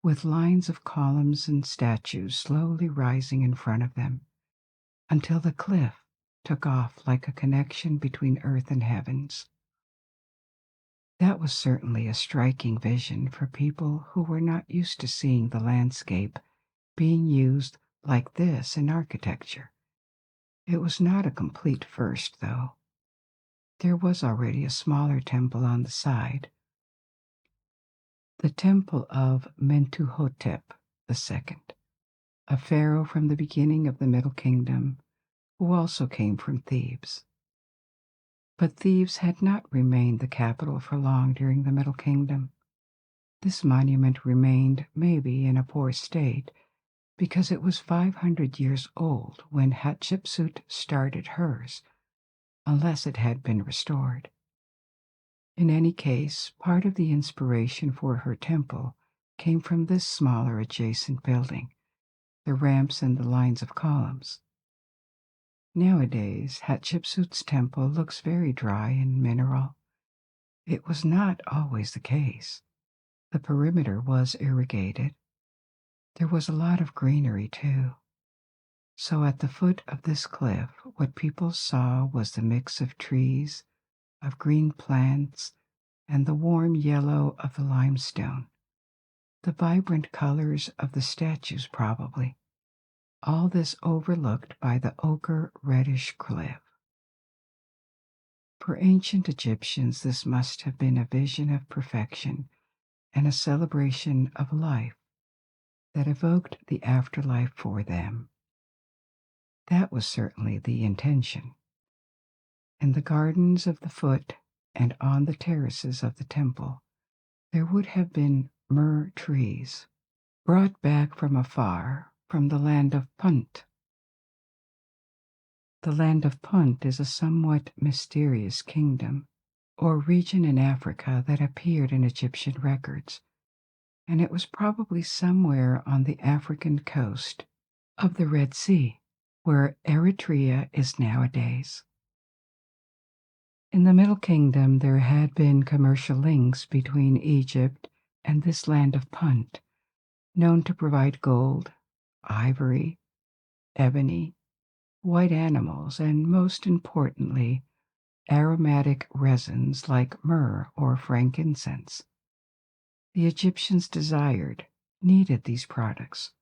with lines of columns and statues slowly rising in front of them, until the cliff took off like a connection between earth and heavens. That was certainly a striking vision for people who were not used to seeing the landscape being used like this in architecture. It was not a complete first, though. There was already a smaller temple on the side, the temple of Mentuhotep II, a pharaoh from the beginning of the Middle Kingdom, who also came from Thebes. But Thebes had not remained the capital for long during the Middle Kingdom. This monument remained maybe in a poor state because it was 500 years old when Hatshepsut started hers, unless it had been restored. In any case, part of the inspiration for her temple came from this smaller adjacent building, the ramps and the lines of columns. Nowadays, Hatshepsut's temple looks very dry and mineral. It was not always the case. The perimeter was irrigated. There was a lot of greenery, too. So at the foot of this cliff, what people saw was the mix of trees, of green plants, and the warm yellow of the limestone, the vibrant colors of the statues probably, all this overlooked by the ochre reddish cliff. For ancient Egyptians, this must have been a vision of perfection and a celebration of life that evoked the afterlife for them. That was certainly the intention. In the gardens of the foot and on the terraces of the temple, there would have been myrrh trees, brought back from afar from the land of Punt. The land of Punt is a somewhat mysterious kingdom or region in Africa that appeared in Egyptian records, and it was probably somewhere on the African coast of the Red Sea, where Eritrea is nowadays. In the Middle Kingdom, there had been commercial links between Egypt and this land of Punt, known to provide gold, ivory, ebony, white animals, and most importantly, aromatic resins like myrrh or frankincense. The Egyptians needed these products.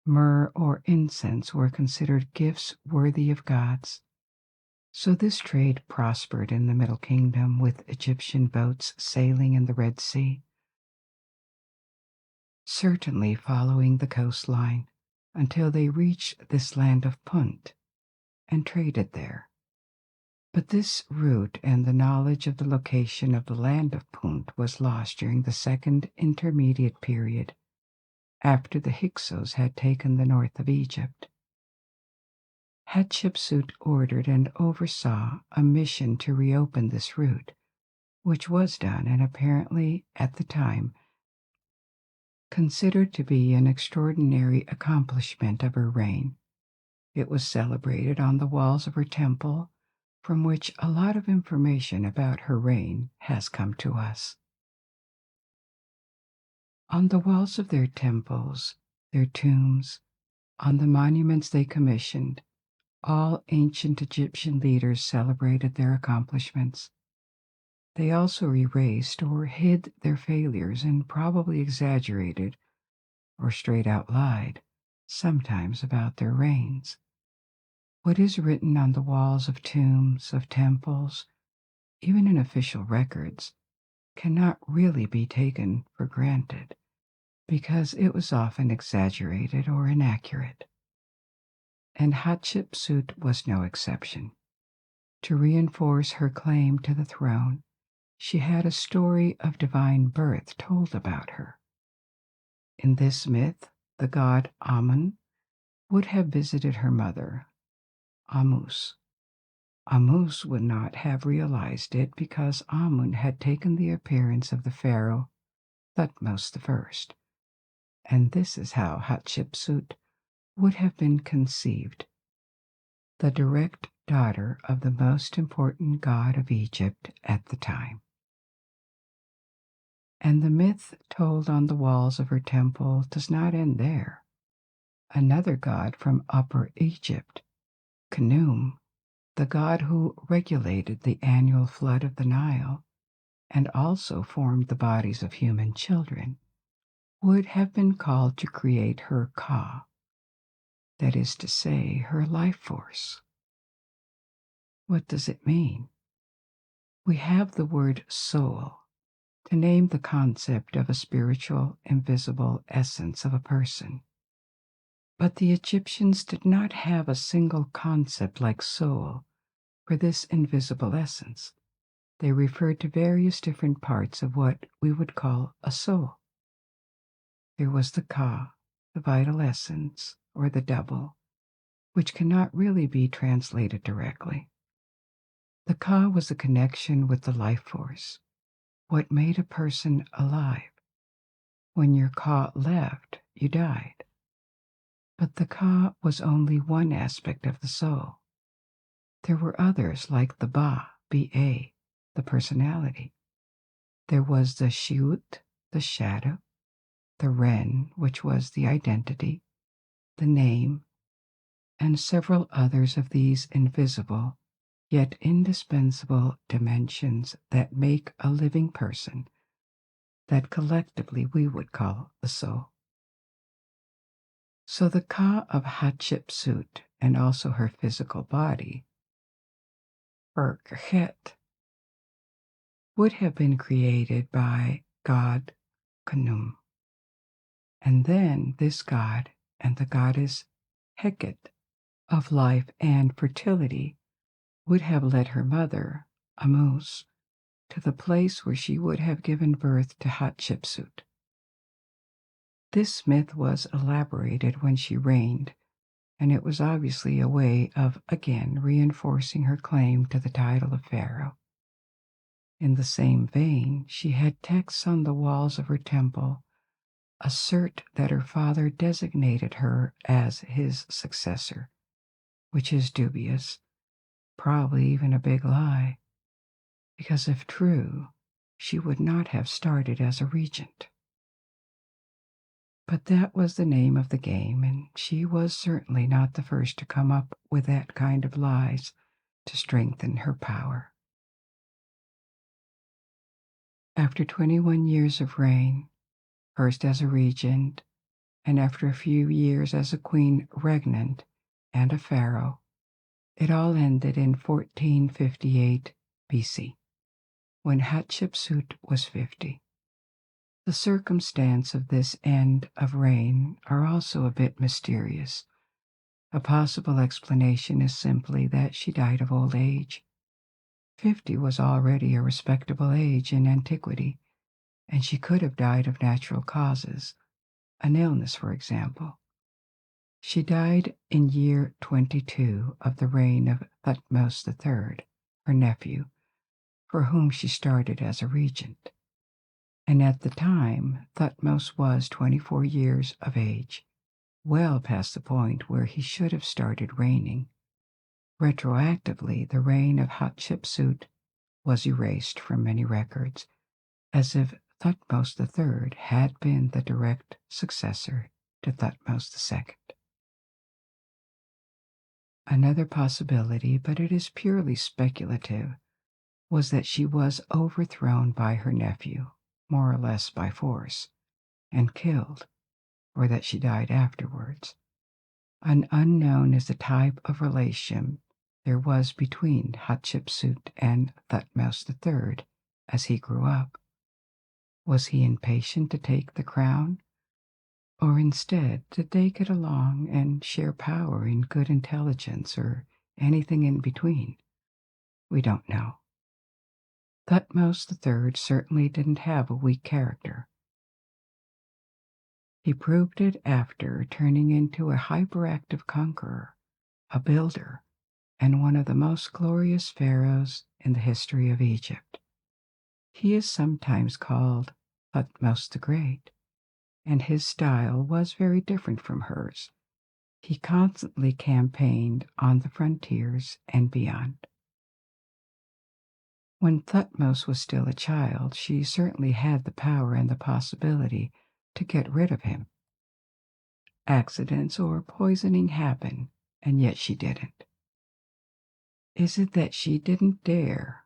Myrrh or incense were considered gifts worthy of gods. So this trade prospered in the Middle Kingdom with Egyptian boats sailing in the Red Sea, certainly following the coastline until they reached this land of Punt and traded there. But this route and the knowledge of the location of the land of Punt was lost during the Second Intermediate Period, after the Hyksos had taken the north of Egypt. Hatshepsut ordered and oversaw a mission to reopen this route, which was done and apparently, at the time, considered to be an extraordinary accomplishment of her reign. It was celebrated on the walls of her temple, from which a lot of information about her reign has come to us. On the walls of their temples, their tombs, on the monuments they commissioned, all ancient Egyptian leaders celebrated their accomplishments. They also erased or hid their failures and probably exaggerated or straight out lied, sometimes about their reigns. What is written on the walls of tombs, of temples, even in official records, cannot really be taken for granted, because it was often exaggerated or inaccurate. And Hatshepsut was no exception. To reinforce her claim to the throne, she had a story of divine birth told about her. In this myth, the god Amun would have visited her mother, Amus. Amus would not have realized it because Amun had taken the appearance of the pharaoh Thutmose I, and this is how Hatshepsut would have been conceived, the direct daughter of the most important god of Egypt at the time. And the myth told on the walls of her temple does not end there. Another god from Upper Egypt, Khnum, the god who regulated the annual flood of the Nile and also formed the bodies of human children, would have been called to create her Ka, that is to say, her life force. What does it mean? We have the word soul to name the concept of a spiritual, invisible essence of a person. But the Egyptians did not have a single concept like soul for this invisible essence. They referred to various different parts of what we would call a soul. There was the Ka, the vital essence, or the double, which cannot really be translated directly. The Ka was a connection with the life force, what made a person alive. When your Ka left, you died. But the Ka was only one aspect of the soul. There were others like the Ba, B-A, the personality. There was the Shiut, the shadow, the Ren, which was the identity, the name, and several others of these invisible yet indispensable dimensions that make a living person, that collectively we would call the soul. So the Ka of Hatshepsut and also her physical body, or Khet, would have been created by God Khnum. And then this god and the goddess Heket of life and fertility would have led her mother, Amus, to the place where she would have given birth to Hatshepsut. This myth was elaborated when she reigned, and it was obviously a way of again reinforcing her claim to the title of pharaoh. In the same vein, she had texts on the walls of her temple assert that her father designated her as his successor, which is dubious, probably even a big lie, because if true, she would not have started as a regent. But that was the name of the game, and she was certainly not the first to come up with that kind of lies to strengthen her power. After 21 years of reign, first as a regent, and after a few years as a queen regnant and a pharaoh, it all ended in 1458 BC, when Hatshepsut was 50. The circumstance of this end of reign are also a bit mysterious. A possible explanation is simply that she died of old age. 50 was already a respectable age in antiquity, and she could have died of natural causes, an illness, for example. She died in year 22 of the reign of Thutmose III, her nephew, for whom she started as a regent. And at the time, Thutmose was 24 years of age, well past the point where he should have started reigning. Retroactively, the reign of Hatshepsut was erased from many records, as if Thutmose III had been the direct successor to Thutmose II. Another possibility, but it is purely speculative, was that she was overthrown by her nephew, more or less by force, and killed, or that she died afterwards. An unknown is the type of relation there was between Hatshepsut and Thutmose III as he grew up. Was he impatient to take the crown, or instead did they get along and share power in good intelligence, or anything in between? We don't know. Thutmose III certainly didn't have a weak character. He proved it after turning into a hyperactive conqueror, a builder, and one of the most glorious pharaohs in the history of Egypt. He is sometimes called Thutmose the Great, and his style was very different from hers. He constantly campaigned on the frontiers and beyond. When Thutmose was still a child, she certainly had the power and the possibility to get rid of him. Accidents or poisoning happen, and yet she didn't. Is it that she didn't dare,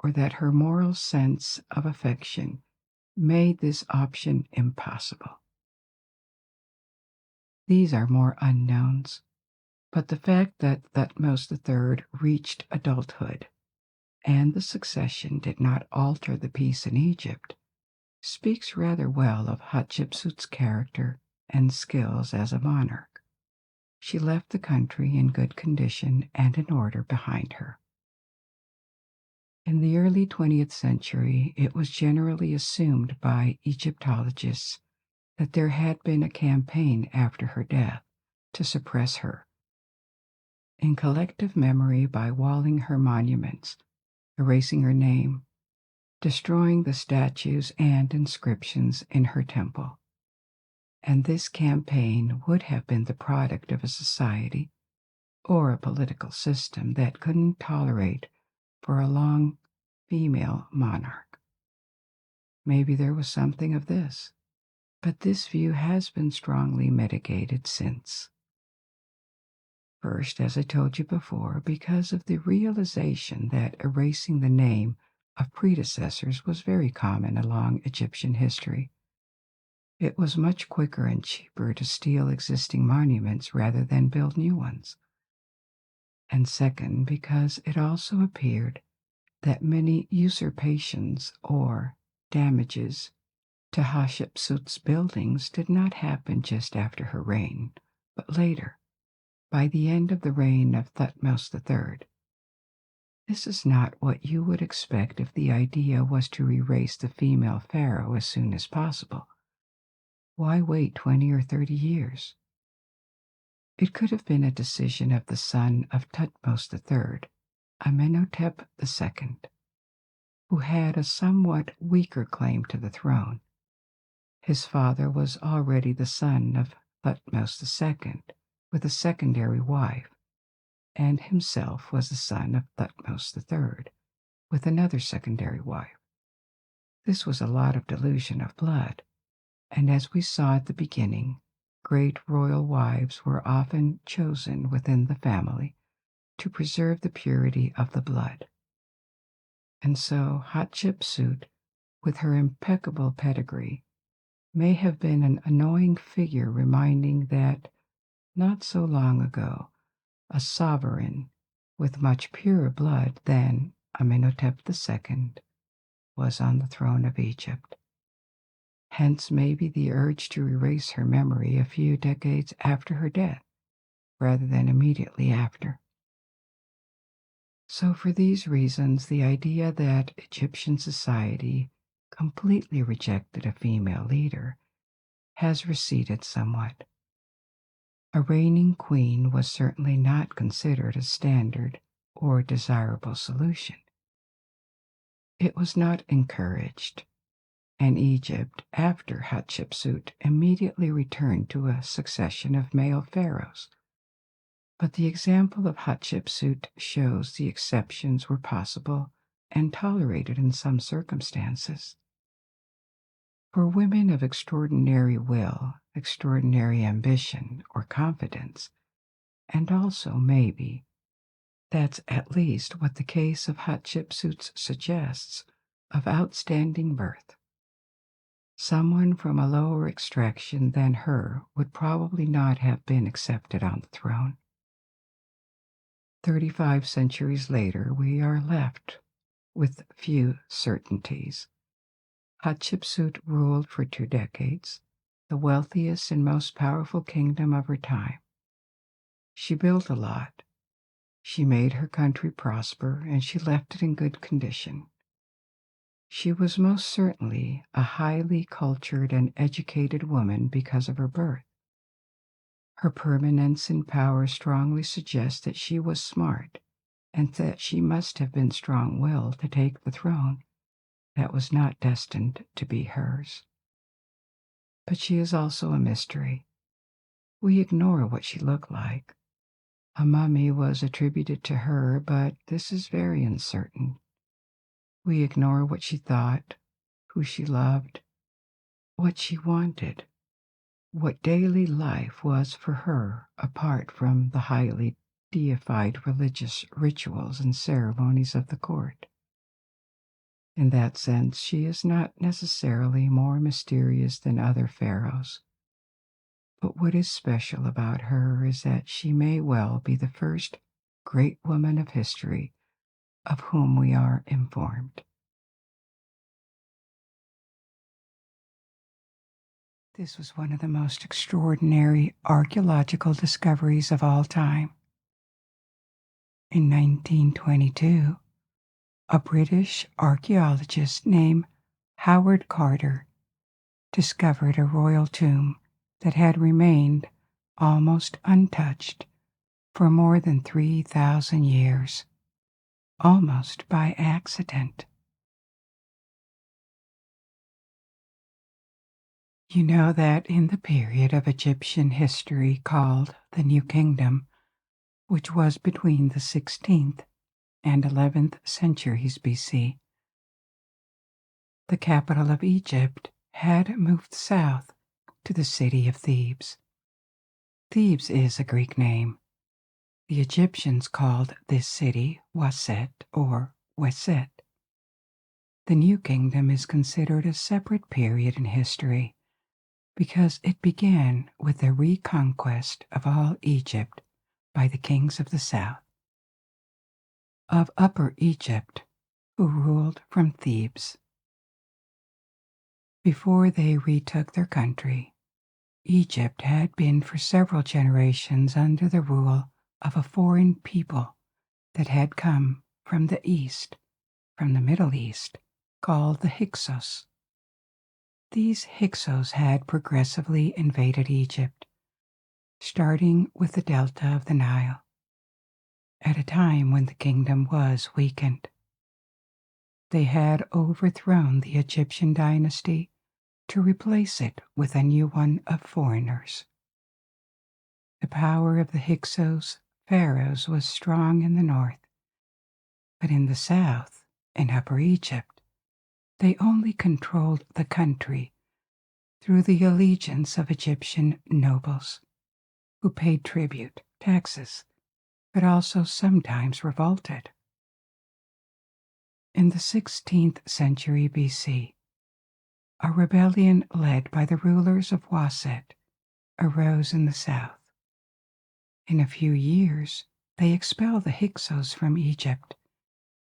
or that her moral sense of affection made this option impossible? These are more unknowns, but the fact that Thutmose III reached adulthood and the succession did not alter the peace in Egypt speaks rather well of Hatshepsut's character and skills as a monarch. She left the country in good condition and in order behind her. In the early 20th century, it was generally assumed by Egyptologists that there had been a campaign after her death to suppress her. In collective memory, by walling her monuments, erasing her name, destroying the statues and inscriptions in her temple. And this campaign would have been the product of a society or a political system that couldn't tolerate for a long female monarch. Maybe there was something of this, but this view has been strongly mitigated since. First, as I told you before, because of the realization that erasing the name of predecessors was very common along Egyptian history. It was much quicker and cheaper to steal existing monuments rather than build new ones. And second, because it also appeared that many usurpations or damages to Hatshepsut's buildings did not happen just after her reign, but later, by the end of the reign of Thutmose III. This is not what you would expect if the idea was to erase the female pharaoh as soon as possible. Why wait 20 or 30 years? It could have been a decision of the son of Thutmose III, Amenhotep II, who had a somewhat weaker claim to the throne. His father was already the son of Thutmose II, with a secondary wife, and himself was the son of Thutmose III, with another secondary wife. This was a lot of dilution of blood, and as we saw at the beginning, great royal wives were often chosen within the family to preserve the purity of the blood. And so Hatshepsut, with her impeccable pedigree, may have been an annoying figure reminding that, not so long ago, a sovereign with much purer blood than Amenhotep II was on the throne of Egypt. Hence maybe the urge to erase her memory a few decades after her death, rather than immediately after. So for these reasons, the idea that Egyptian society completely rejected a female leader has receded somewhat. A reigning queen was certainly not considered a standard or desirable solution. It was not encouraged, and Egypt, after Hatshepsut, immediately returned to a succession of male pharaohs. But the example of Hatshepsut shows the exceptions were possible and tolerated in some circumstances. For women of extraordinary will, extraordinary ambition, or confidence, and also, maybe, that's at least what the case of Hatshepsut suggests, of outstanding birth. Someone from a lower extraction than her would probably not have been accepted on the throne. 35 centuries later, we are left with few certainties. Hatshepsut ruled for 2 decades, the wealthiest and most powerful kingdom of her time. She built a lot. She made her country prosper, and she left it in good condition. She was most certainly a highly cultured and educated woman because of her birth. Her permanence in power strongly suggests that she was smart, and that she must have been strong-willed to take the throne that was not destined to be hers. But she is also a mystery. We ignore what she looked like. A mummy was attributed to her, but this is very uncertain. We ignore what she thought, who she loved, what she wanted, what daily life was for her apart from the highly deified religious rituals and ceremonies of the court. In that sense, she is not necessarily more mysterious than other pharaohs. But what is special about her is that she may well be the first great woman of history of whom we are informed. This was one of the most extraordinary archaeological discoveries of all time. In 1922, a British archaeologist named Howard Carter discovered a royal tomb that had remained almost untouched for more than 3,000 years, almost by accident. You know that in the period of Egyptian history called the New Kingdom, which was between the 16th and 11th centuries BC, the capital of Egypt had moved south to the city of Thebes. Thebes is a Greek name. The Egyptians called this city Waset or Weset. The New Kingdom is considered a separate period in history because it began with the reconquest of all Egypt by the kings of the south, of Upper Egypt, who ruled from Thebes. Before they retook their country, Egypt had been for several generations under the rule of a foreign people that had come from the East, from the Middle East, called the Hyksos. These Hyksos had progressively invaded Egypt, starting with the delta of the Nile, at a time when the kingdom was weakened. They had overthrown the Egyptian dynasty to replace it with a new one of foreigners. The power of the Hyksos pharaohs was strong in the north, but in the south, in Upper Egypt, they only controlled the country through the allegiance of Egyptian nobles, who paid tribute, taxes, but also sometimes revolted. In the 16th century BC, a rebellion led by the rulers of Waset arose in the south. In a few years, they expelled the Hyksos from Egypt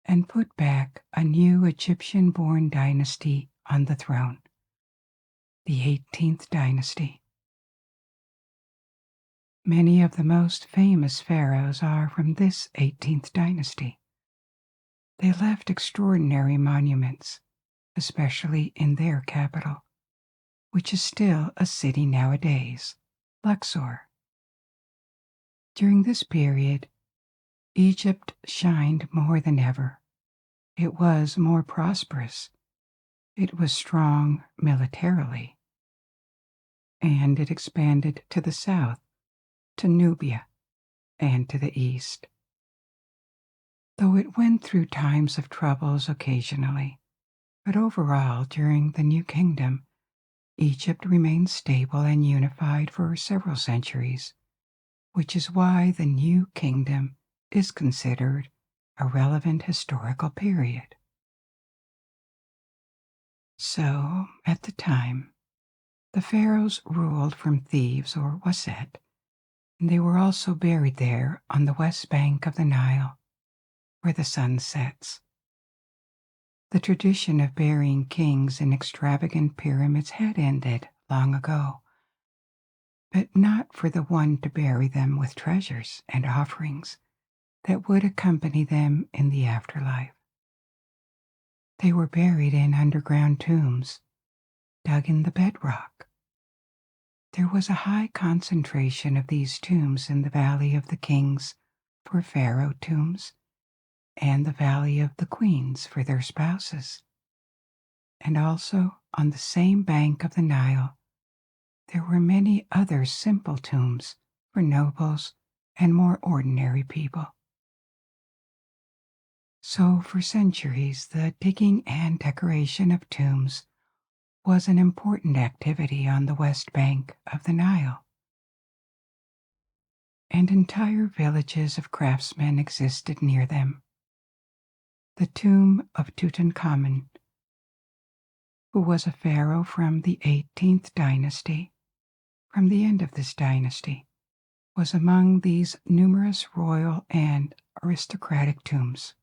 and put back a new Egyptian-born dynasty on the throne, the 18th dynasty. Many of the most famous pharaohs are from this 18th dynasty. They left extraordinary monuments, especially in their capital, which is still a city nowadays, Luxor. During this period, Egypt shined more than ever. It was more prosperous. It was strong militarily. And it expanded to the south, to Nubia, and to the east. Though it went through times of troubles occasionally, but overall, during the New Kingdom, Egypt remained stable and unified for several centuries, which is why the New Kingdom is considered a relevant historical period. So, at the time, the pharaohs ruled from Thebes or Waset, and they were also buried there on the west bank of the Nile, where the sun sets. The tradition of burying kings in extravagant pyramids had ended long ago, but not for the one to bury them with treasures and offerings that would accompany them in the afterlife. They were buried in underground tombs, dug in the bedrock. There was a high concentration of these tombs in the Valley of the Kings for pharaoh tombs, and the Valley of the Queens for their spouses. And also on the same bank of the Nile, there were many other simple tombs for nobles and more ordinary people. So for centuries, the digging and decoration of tombs was an important activity on the west bank of the Nile. And entire villages of craftsmen existed near them. The tomb of Tutankhamun, who was a pharaoh from the 18th dynasty, from the end of this dynasty, was among these numerous royal and aristocratic tombs.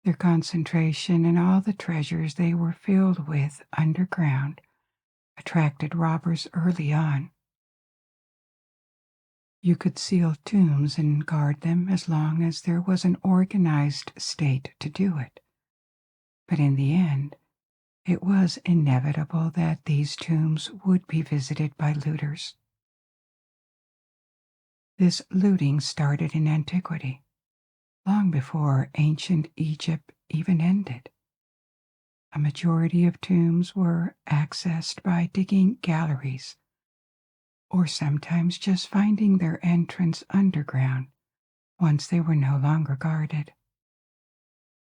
Their concentration and all the treasures they were filled with underground attracted robbers early on. You could seal tombs and guard them as long as there was an organized state to do it. But in the end, it was inevitable that these tombs would be visited by looters. This looting started in antiquity, long before ancient Egypt even ended. A majority of tombs were accessed by digging galleries, or sometimes just finding their entrance underground once they were no longer guarded.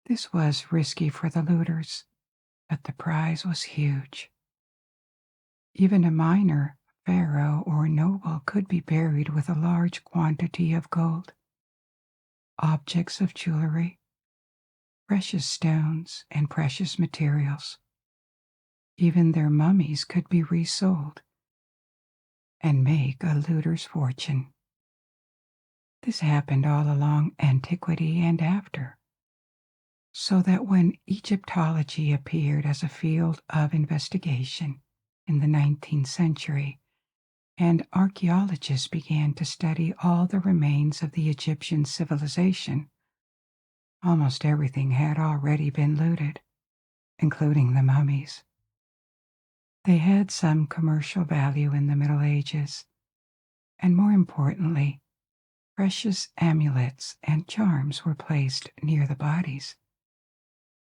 This was risky for the looters, but the prize was huge. Even a minor pharaoh or noble could be buried with a large quantity of gold, objects of jewelry, precious stones, and precious materials. Even their mummies could be resold and make a looter's fortune. This happened all along antiquity and after, so that when Egyptology appeared as a field of investigation, in the 19th century, and archaeologists began to study all the remains of the Egyptian civilization. Almost everything had already been looted, including the mummies. They had some commercial value in the Middle Ages, and more importantly, precious amulets and charms were placed near the bodies,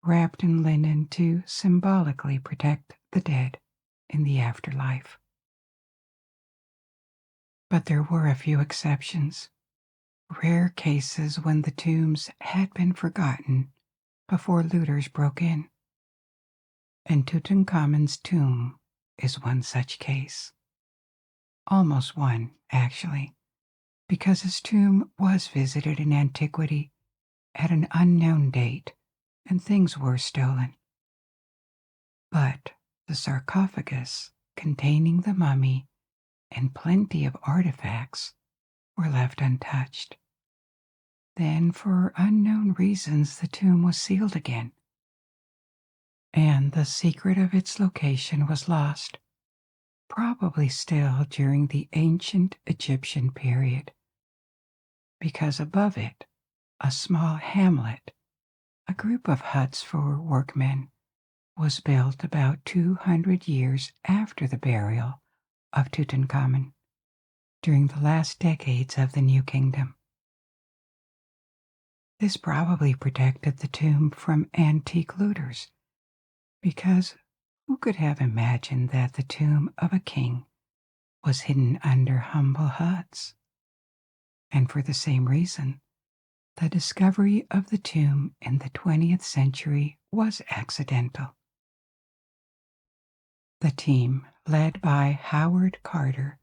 wrapped in linen to symbolically protect the dead in the afterlife. But there were a few exceptions, rare cases when the tombs had been forgotten before looters broke in. And Tutankhamun's tomb is one such case. Almost one, actually, because his tomb was visited in antiquity at an unknown date and things were stolen. But the sarcophagus containing the mummy and plenty of artifacts were left untouched. Then, for unknown reasons, the tomb was sealed again, and the secret of its location was lost, probably still during the ancient Egyptian period, because above it, a small hamlet, a group of huts for workmen, was built about 200 years after the burial of Tutankhamun, during the last decades of the New Kingdom. This probably protected the tomb from antique looters, because who could have imagined that the tomb of a king was hidden under humble huts? And for the same reason, the discovery of the tomb in the 20th century was accidental. The team, led by Howard Carter,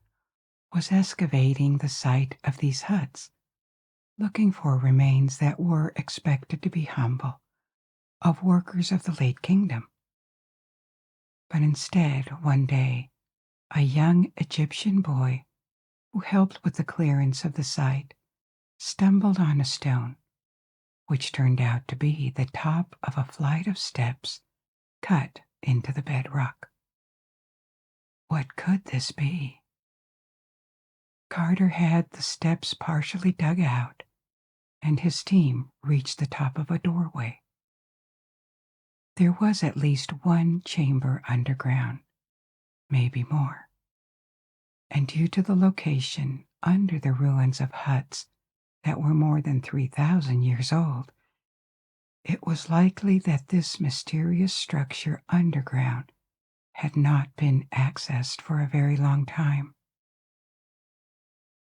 was excavating the site of these huts, looking for remains that were expected to be humble, of workers of the late kingdom. But instead, one day, a young Egyptian boy who helped with the clearance of the site stumbled on a stone, which turned out to be the top of a flight of steps cut into the bedrock. What could this be? Carter had the steps partially dug out, and his team reached the top of a doorway. There was at least one chamber underground, maybe more. And due to the location under the ruins of huts that were more than 3,000 years old, it was likely that this mysterious structure underground had not been accessed for a very long time.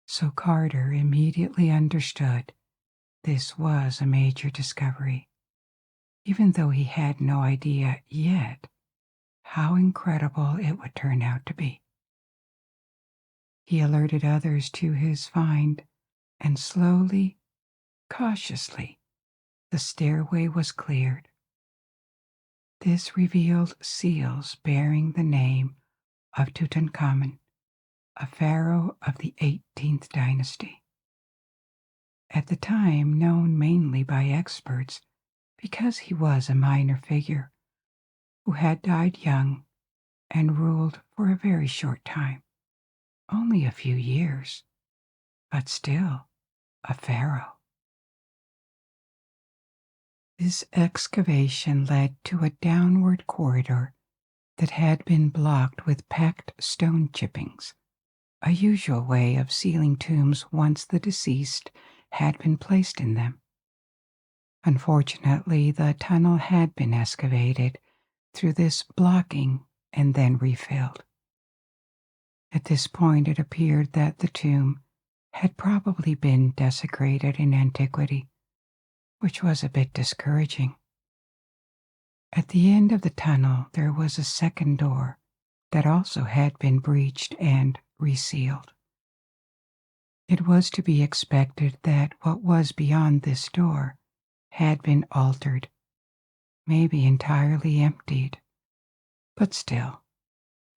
So Carter immediately understood this was a major discovery, even though he had no idea yet how incredible it would turn out to be. He alerted others to his find, and slowly, cautiously, the stairway was cleared. This revealed seals bearing the name of Tutankhamun, a pharaoh of the 18th dynasty. At the time known mainly by experts because he was a minor figure who had died young and ruled for a very short time, only a few years, but still a pharaoh. This excavation led to a downward corridor that had been blocked with packed stone chippings, a usual way of sealing tombs once the deceased had been placed in them. Unfortunately, the tunnel had been excavated through this blocking and then refilled. At this point, it appeared that the tomb had probably been desecrated in antiquity, which was a bit discouraging. At the end of the tunnel, there was a second door that also had been breached and resealed. It was to be expected that what was beyond this door had been altered, maybe entirely emptied, but still,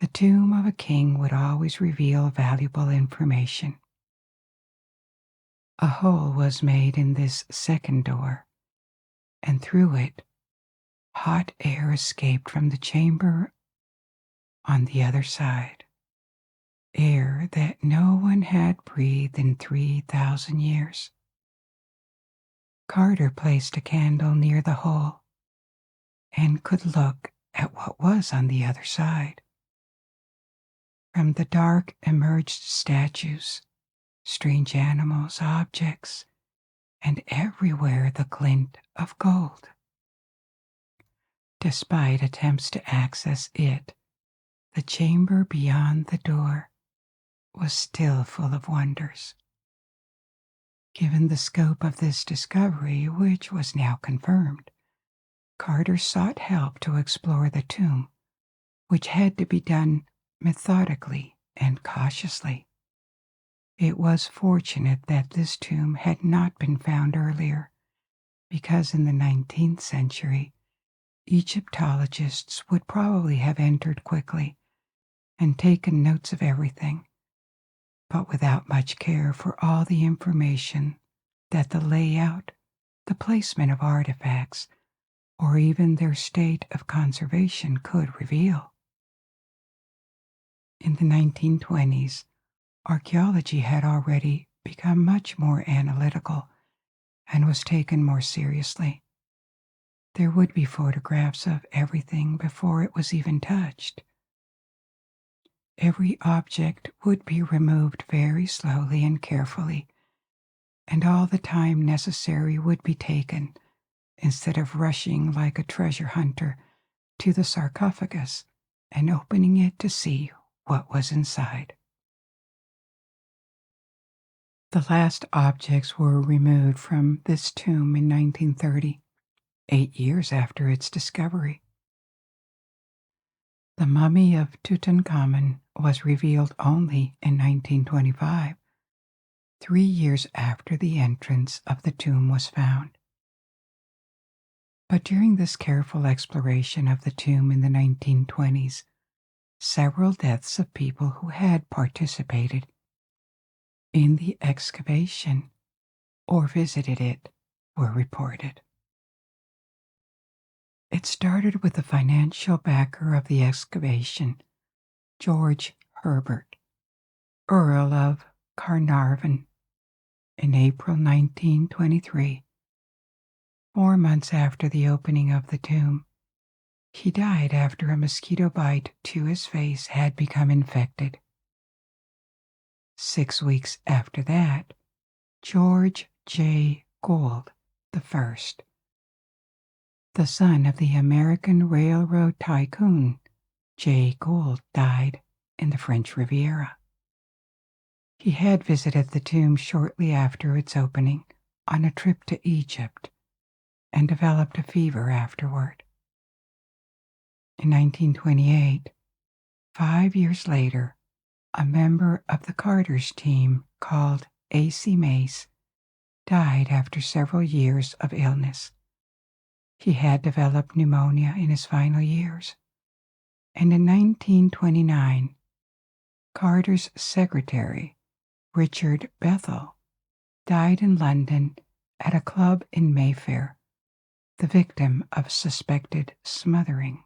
the tomb of a king would always reveal valuable information. A hole was made in this second door, and through it, hot air escaped from the chamber on the other side, air that no one had breathed in 3,000 years. Carter placed a candle near the hole and could look at what was on the other side. From the dark emerged statues, strange animals, objects, and everywhere the glint of gold. Despite attempts to access it, the chamber beyond the door was still full of wonders. Given the scope of this discovery, which was now confirmed, Carter sought help to explore the tomb, which had to be done methodically and cautiously. It was fortunate that this tomb had not been found earlier, because in the 19th century, Egyptologists would probably have entered quickly and taken notes of everything, but without much care for all the information that the layout, the placement of artifacts, or even their state of conservation could reveal. In the 1920s, archaeology had already become much more analytical and was taken more seriously. There would be photographs of everything before it was even touched. Every object would be removed very slowly and carefully, and all the time necessary would be taken, instead of rushing like a treasure hunter to the sarcophagus and opening it to see what was inside. The last objects were removed from this tomb in 1930, 8 years after its discovery. The mummy of Tutankhamun was revealed only in 1925, 3 years after the entrance of the tomb was found. But during this careful exploration of the tomb in the 1920s, several deaths of people who had participated in the excavation or visited it were reported. It started with the financial backer of the excavation, George Herbert, Earl of Carnarvon, in April 1923. 4 months after the opening of the tomb, he died after a mosquito bite to his face had become infected. 6 weeks after that, George J. Gould I, the son of the American railroad tycoon Jay Gould, died in the French Riviera. He had visited the tomb shortly after its opening on a trip to Egypt and developed a fever afterward. In 1928, 5 years later, a member of the Carter's team called A.C. Mace died after several years of illness. He had developed pneumonia in his final years, and in 1929, Carter's secretary, Richard Bethel, died in London at a club in Mayfair, the victim of suspected smothering.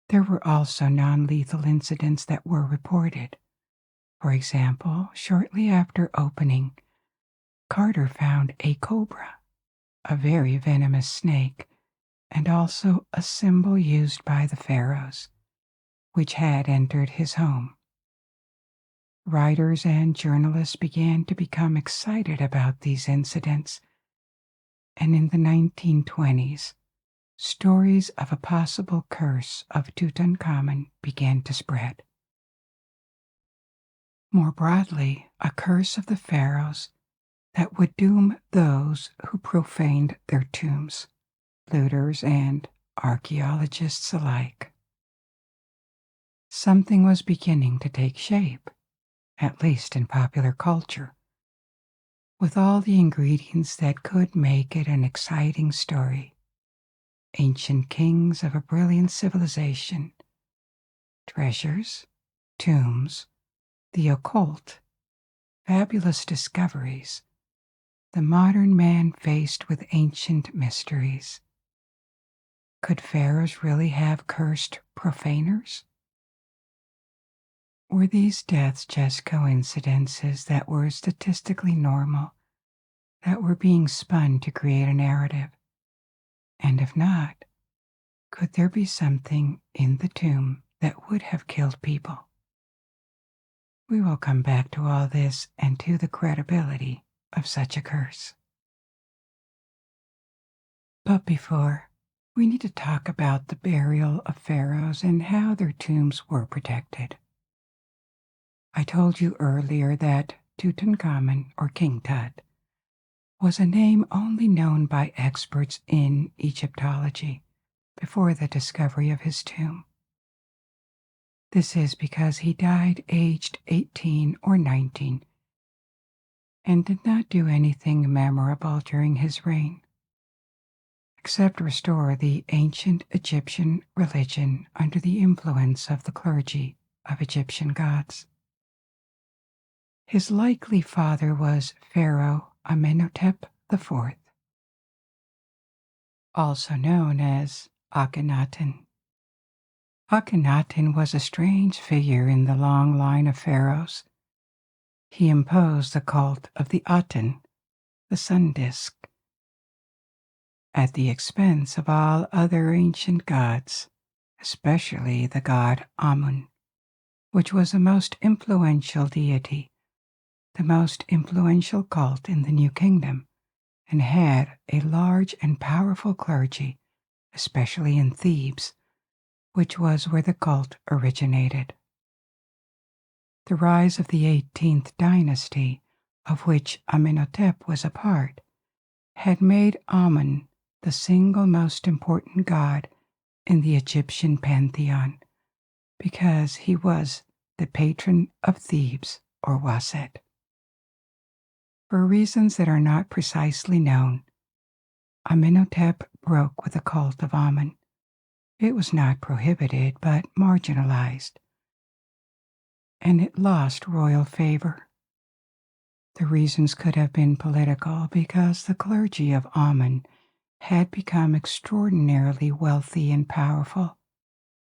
There were also non-lethal incidents that were reported. For example, shortly after opening, Carter found a cobra, a very venomous snake, and also a symbol used by the pharaohs, which had entered his home. Writers and journalists began to become excited about these incidents, and in the 1920s, stories of a possible curse of Tutankhamun began to spread. More broadly, a curse of the pharaohs that would doom those who profaned their tombs, looters and archaeologists alike. Something was beginning to take shape, at least in popular culture, with all the ingredients that could make it an exciting story. Ancient kings of a brilliant civilization, treasures, tombs, the occult, fabulous discoveries, the modern man faced with ancient mysteries. Could pharaohs really have cursed profaners? Were these deaths just coincidences that were statistically normal, that were being spun to create a narrative? And if not, could there be something in the tomb that would have killed people? We will come back to all this and to the credibility of such a curse. But before, we need to talk about the burial of pharaohs and how their tombs were protected. I told you earlier that Tutankhamun, or King Tut, was a name only known by experts in Egyptology before the discovery of his tomb. This is because he died aged 18 or 19 and did not do anything memorable during his reign, except restore the ancient Egyptian religion under the influence of the clergy of Egyptian gods. His likely father was Pharaoh Amenhotep IV, also known as Akhenaten. Akhenaten was a strange figure in the long line of pharaohs. He imposed the cult of the Aten, the sun disk, at the expense of all other ancient gods, especially the god Amun, which was the most influential deity, the most influential cult in the New Kingdom, and had a large and powerful clergy, especially in Thebes, which was where the cult originated. The rise of the 18th dynasty, of which Amenhotep was a part, had made Amun the single most important god in the Egyptian pantheon, because he was the patron of Thebes or Waset. For reasons that are not precisely known, Amenhotep broke with the cult of Amun. It was not prohibited, but marginalized, and it lost royal favor. The reasons could have been political, because the clergy of Amun had become extraordinarily wealthy and powerful,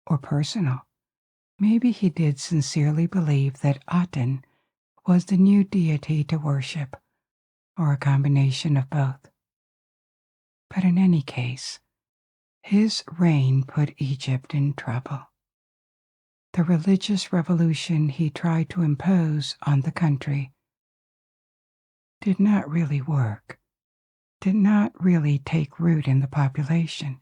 or personal. Maybe he did sincerely believe that Aten was the new deity to worship, or a combination of both. But in any case, his reign put Egypt in trouble. The religious revolution he tried to impose on the country did not really work, did not really take root in the population,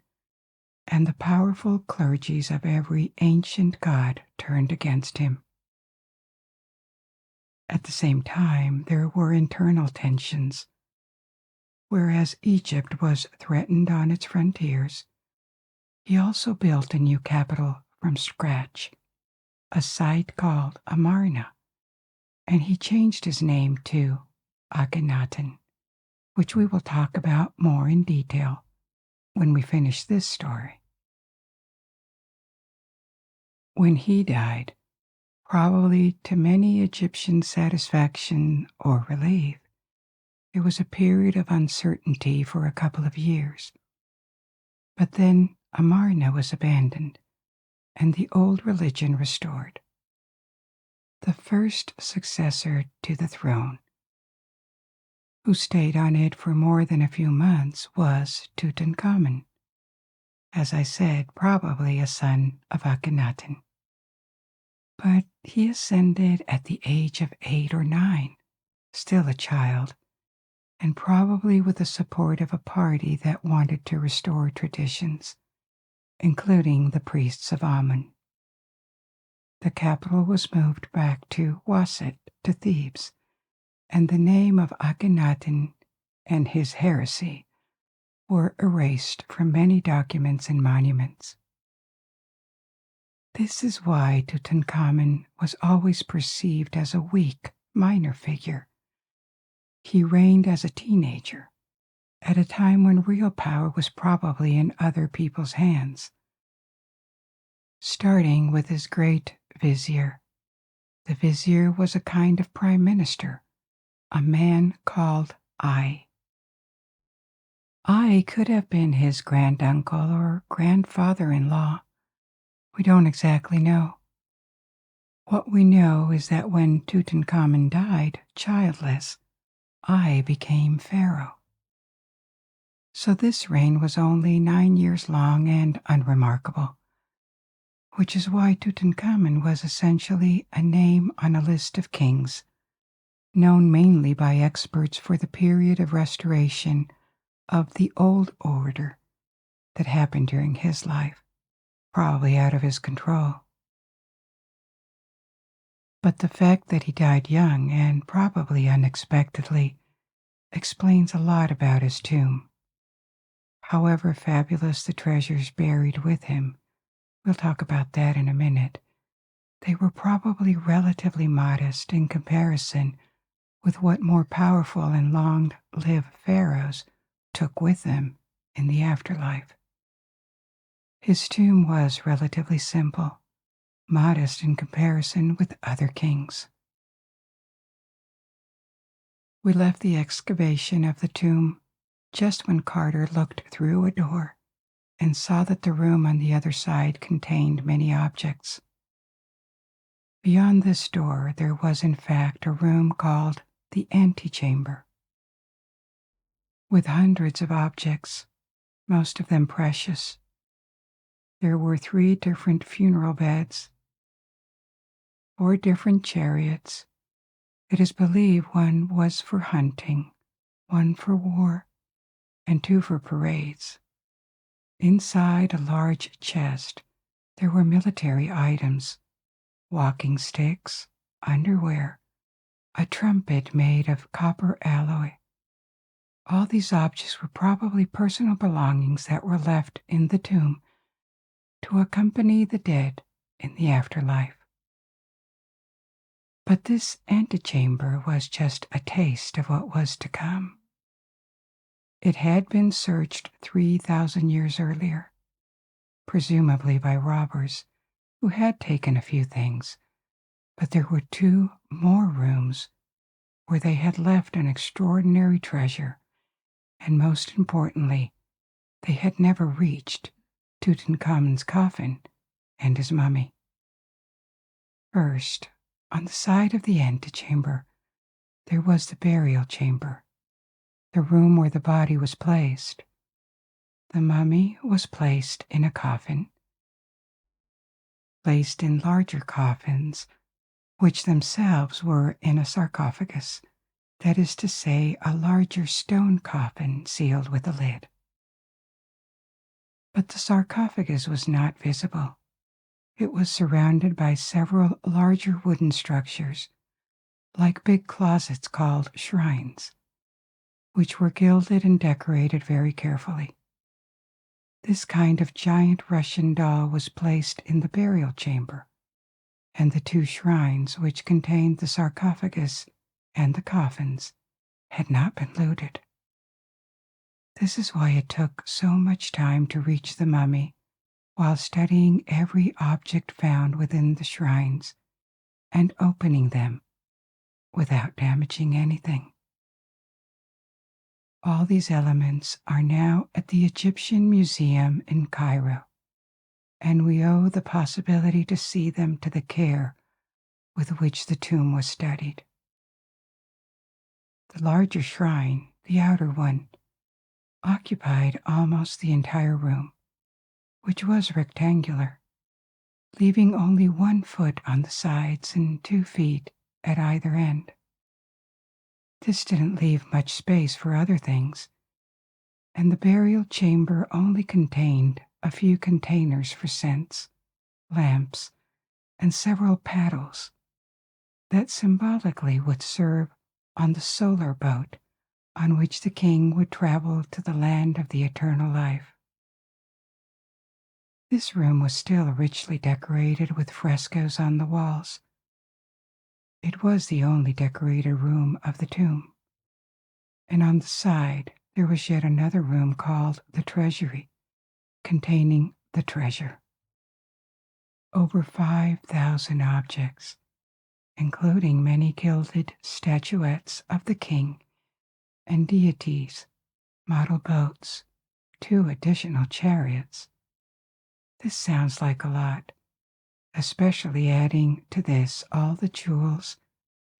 and the powerful clergies of every ancient god turned against him. At the same time, there were internal tensions. Whereas Egypt was threatened on its frontiers, he also built a new capital from scratch, a site called Amarna, and he changed his name to Akhenaten, which we will talk about more in detail when we finish this story. When he died, probably to many Egyptians' satisfaction or relief, it was a period of uncertainty for a couple of years. But then Amarna was abandoned, and the old religion restored. The first successor to the throne, who stayed on it for more than a few months, was Tutankhamun, as I said, probably a son of Akhenaten. But he ascended at the age of 8 or 9, still a child, and probably with the support of a party that wanted to restore traditions, including the priests of Amun. The capital was moved back to Waset, to Thebes, and the name of Akhenaten and his heresy were erased from many documents and monuments. This is why Tutankhamun was always perceived as a weak, minor figure. He reigned as a teenager, at a time when real power was probably in other people's hands. Starting with his great vizier. The vizier was a kind of prime minister, a man called I. I could have been his granduncle or grandfather-in-law. We don't exactly know. What we know is that when Tutankhamun died, childless, I became pharaoh. So this reign was only 9 years long and unremarkable, which is why Tutankhamun was essentially a name on a list of kings, known mainly by experts for the period of restoration of the old order that happened during his life, probably out of his control. But the fact that he died young and probably unexpectedly explains a lot about his tomb. However fabulous the treasures buried with him, we'll talk about that in a minute, they were probably relatively modest in comparison with what more powerful and long-lived pharaohs took with them in the afterlife. His tomb was relatively simple, modest in comparison with other kings. We left the excavation of the tomb just when Carter looked through a door and saw that the room on the other side contained many objects. Beyond this door there was in fact a room called the antechamber, with hundreds of objects, most of them precious. There were 3 different funeral beds, 4 different chariots. It is believed one was for hunting, 1 for war, and 2 for parades. Inside a large chest, there were military items, walking sticks, underwear, a trumpet made of copper alloy. All these objects were probably personal belongings that were left in the tomb to accompany the dead in the afterlife. But this antechamber was just a taste of what was to come. It had been searched 3,000 years earlier, presumably by robbers who had taken a few things, but there were 2 more rooms where they had left an extraordinary treasure, and most importantly, they had never reached Tutankhamun's coffin and his mummy. First, on the side of the antechamber, there was the burial chamber, the room where the body was placed. The mummy was placed in a coffin, placed in larger coffins, which themselves were in a sarcophagus, that is to say, a larger stone coffin sealed with a lid. But the sarcophagus was not visible. It was surrounded by several larger wooden structures, like big closets called shrines, which were gilded and decorated very carefully. This kind of giant Russian doll was placed in the burial chamber, and the 2 shrines which contained the sarcophagus and the coffins had not been looted. This is why it took so much time to reach the mummy while studying every object found within the shrines and opening them without damaging anything. All these elements are now at the Egyptian Museum in Cairo, and we owe the possibility to see them to the care with which the tomb was studied. The larger shrine, the outer one, occupied almost the entire room, which was rectangular, leaving only 1 foot on the sides and 2 feet at either end. This didn't leave much space for other things, and the burial chamber only contained a few containers for scents, lamps, and several paddles that symbolically would serve on the solar boat on which the king would travel to the land of the eternal life. This room was still richly decorated with frescoes on the walls. It was the only decorated room of the tomb, and on the side there was yet another room called the treasury, containing the treasure. Over 5,000 objects, including many gilded statuettes of the king and deities, model boats, 2 additional chariots. This sounds like a lot, especially adding to this all the jewels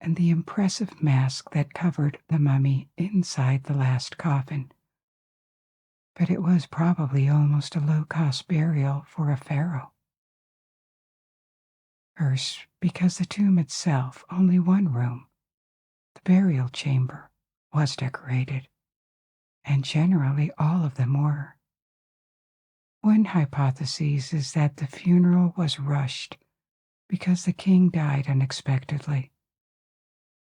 and the impressive mask that covered the mummy inside the last coffin. But it was probably almost a low-cost burial for a pharaoh. First, because the tomb itself, only one room, the burial chamber, was decorated, and generally all of them were. One hypothesis is that the funeral was rushed because the king died unexpectedly.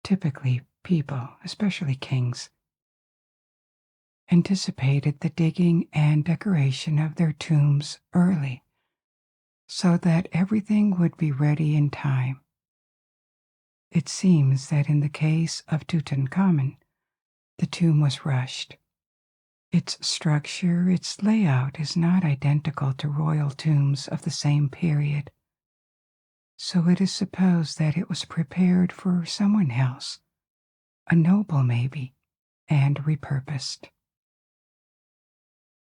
Typically, people, especially kings, anticipated the digging and decoration of their tombs early, so that everything would be ready in time. It seems that in the case of Tutankhamun, the tomb was rushed. Its structure, its layout is not identical to royal tombs of the same period, so it is supposed that it was prepared for someone else, a noble maybe, and repurposed.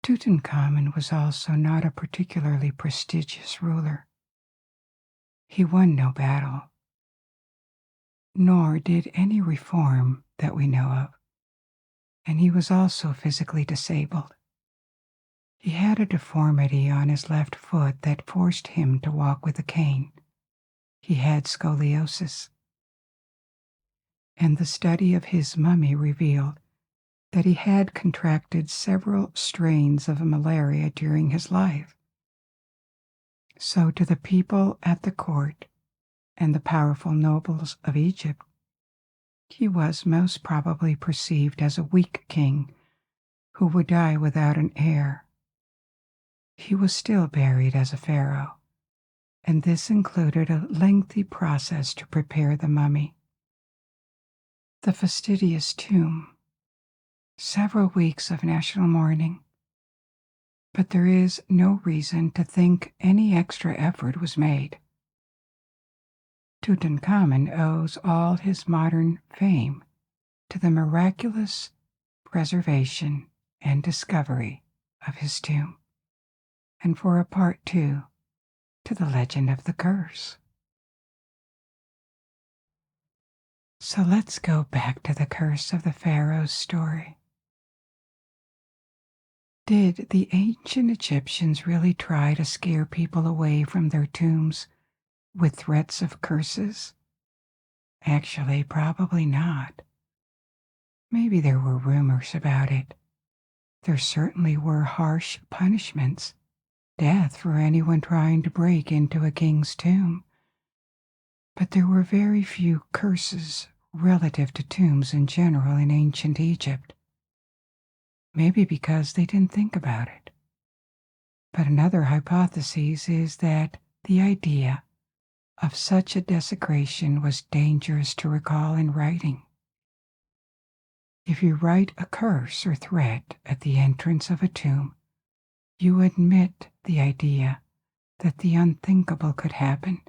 Tutankhamun was also not a particularly prestigious ruler. He won no battle, nor did any reform that we know of, and he was also physically disabled. He had a deformity on his left foot that forced him to walk with a cane. He had scoliosis, and the study of his mummy revealed that he had contracted several strains of malaria during his life. So to the people at the court and the powerful nobles of Egypt, he was most probably perceived as a weak king who would die without an heir. He was still buried as a pharaoh, and this included a lengthy process to prepare the mummy. The fastidious tomb, several weeks of national mourning, but there is no reason to think any extra effort was made. Tutankhamun owes all his modern fame to the miraculous preservation and discovery of his tomb, and for a part 2, to the legend of the curse. So let's go back to the curse of the pharaoh's story. Did the ancient Egyptians really try to scare people away from their tombs with threats of curses? Actually, probably not. Maybe there were rumors about it. There certainly were harsh punishments, death for anyone trying to break into a king's tomb. But there were very few curses relative to tombs in general in ancient Egypt. Maybe because they didn't think about it. But another hypothesis is that the idea of such a desecration was dangerous to recall in writing. If you write a curse or threat at the entrance of a tomb, you admit the idea that the unthinkable could happen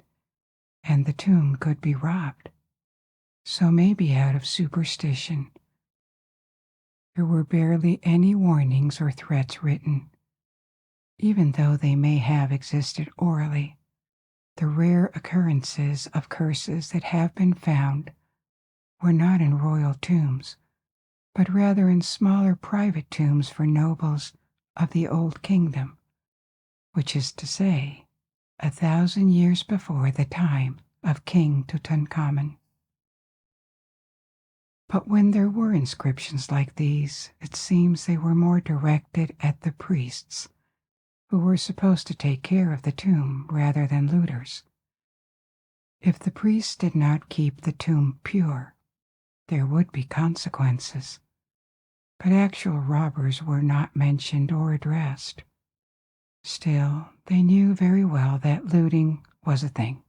and the tomb could be robbed. So maybe out of superstition, there were barely any warnings or threats written. Even though they may have existed orally, the rare occurrences of curses that have been found were not in royal tombs, but rather in smaller private tombs for nobles of the Old Kingdom, which is to say, 1,000 years before the time of King Tutankhamun. But when there were inscriptions like these, it seems they were more directed at the priests, who were supposed to take care of the tomb rather than looters. If the priests did not keep the tomb pure, there would be consequences, but actual robbers were not mentioned or addressed. Still, they knew very well that looting was a thing,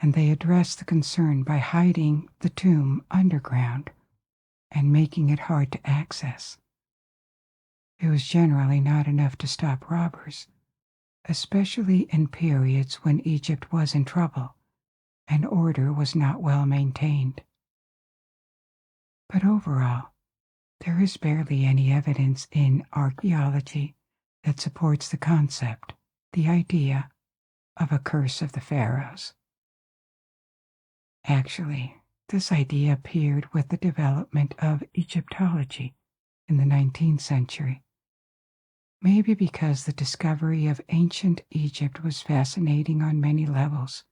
and they addressed the concern by hiding the tomb underground and making it hard to access. It was generally not enough to stop robbers, especially in periods when Egypt was in trouble and order was not well maintained. But overall, There is barely any evidence in archaeology that supports the concept, the idea, of a curse of the pharaohs. Actually, this idea appeared with the development of Egyptology in the 19th century. Maybe because the discovery of ancient Egypt was fascinating on many levels.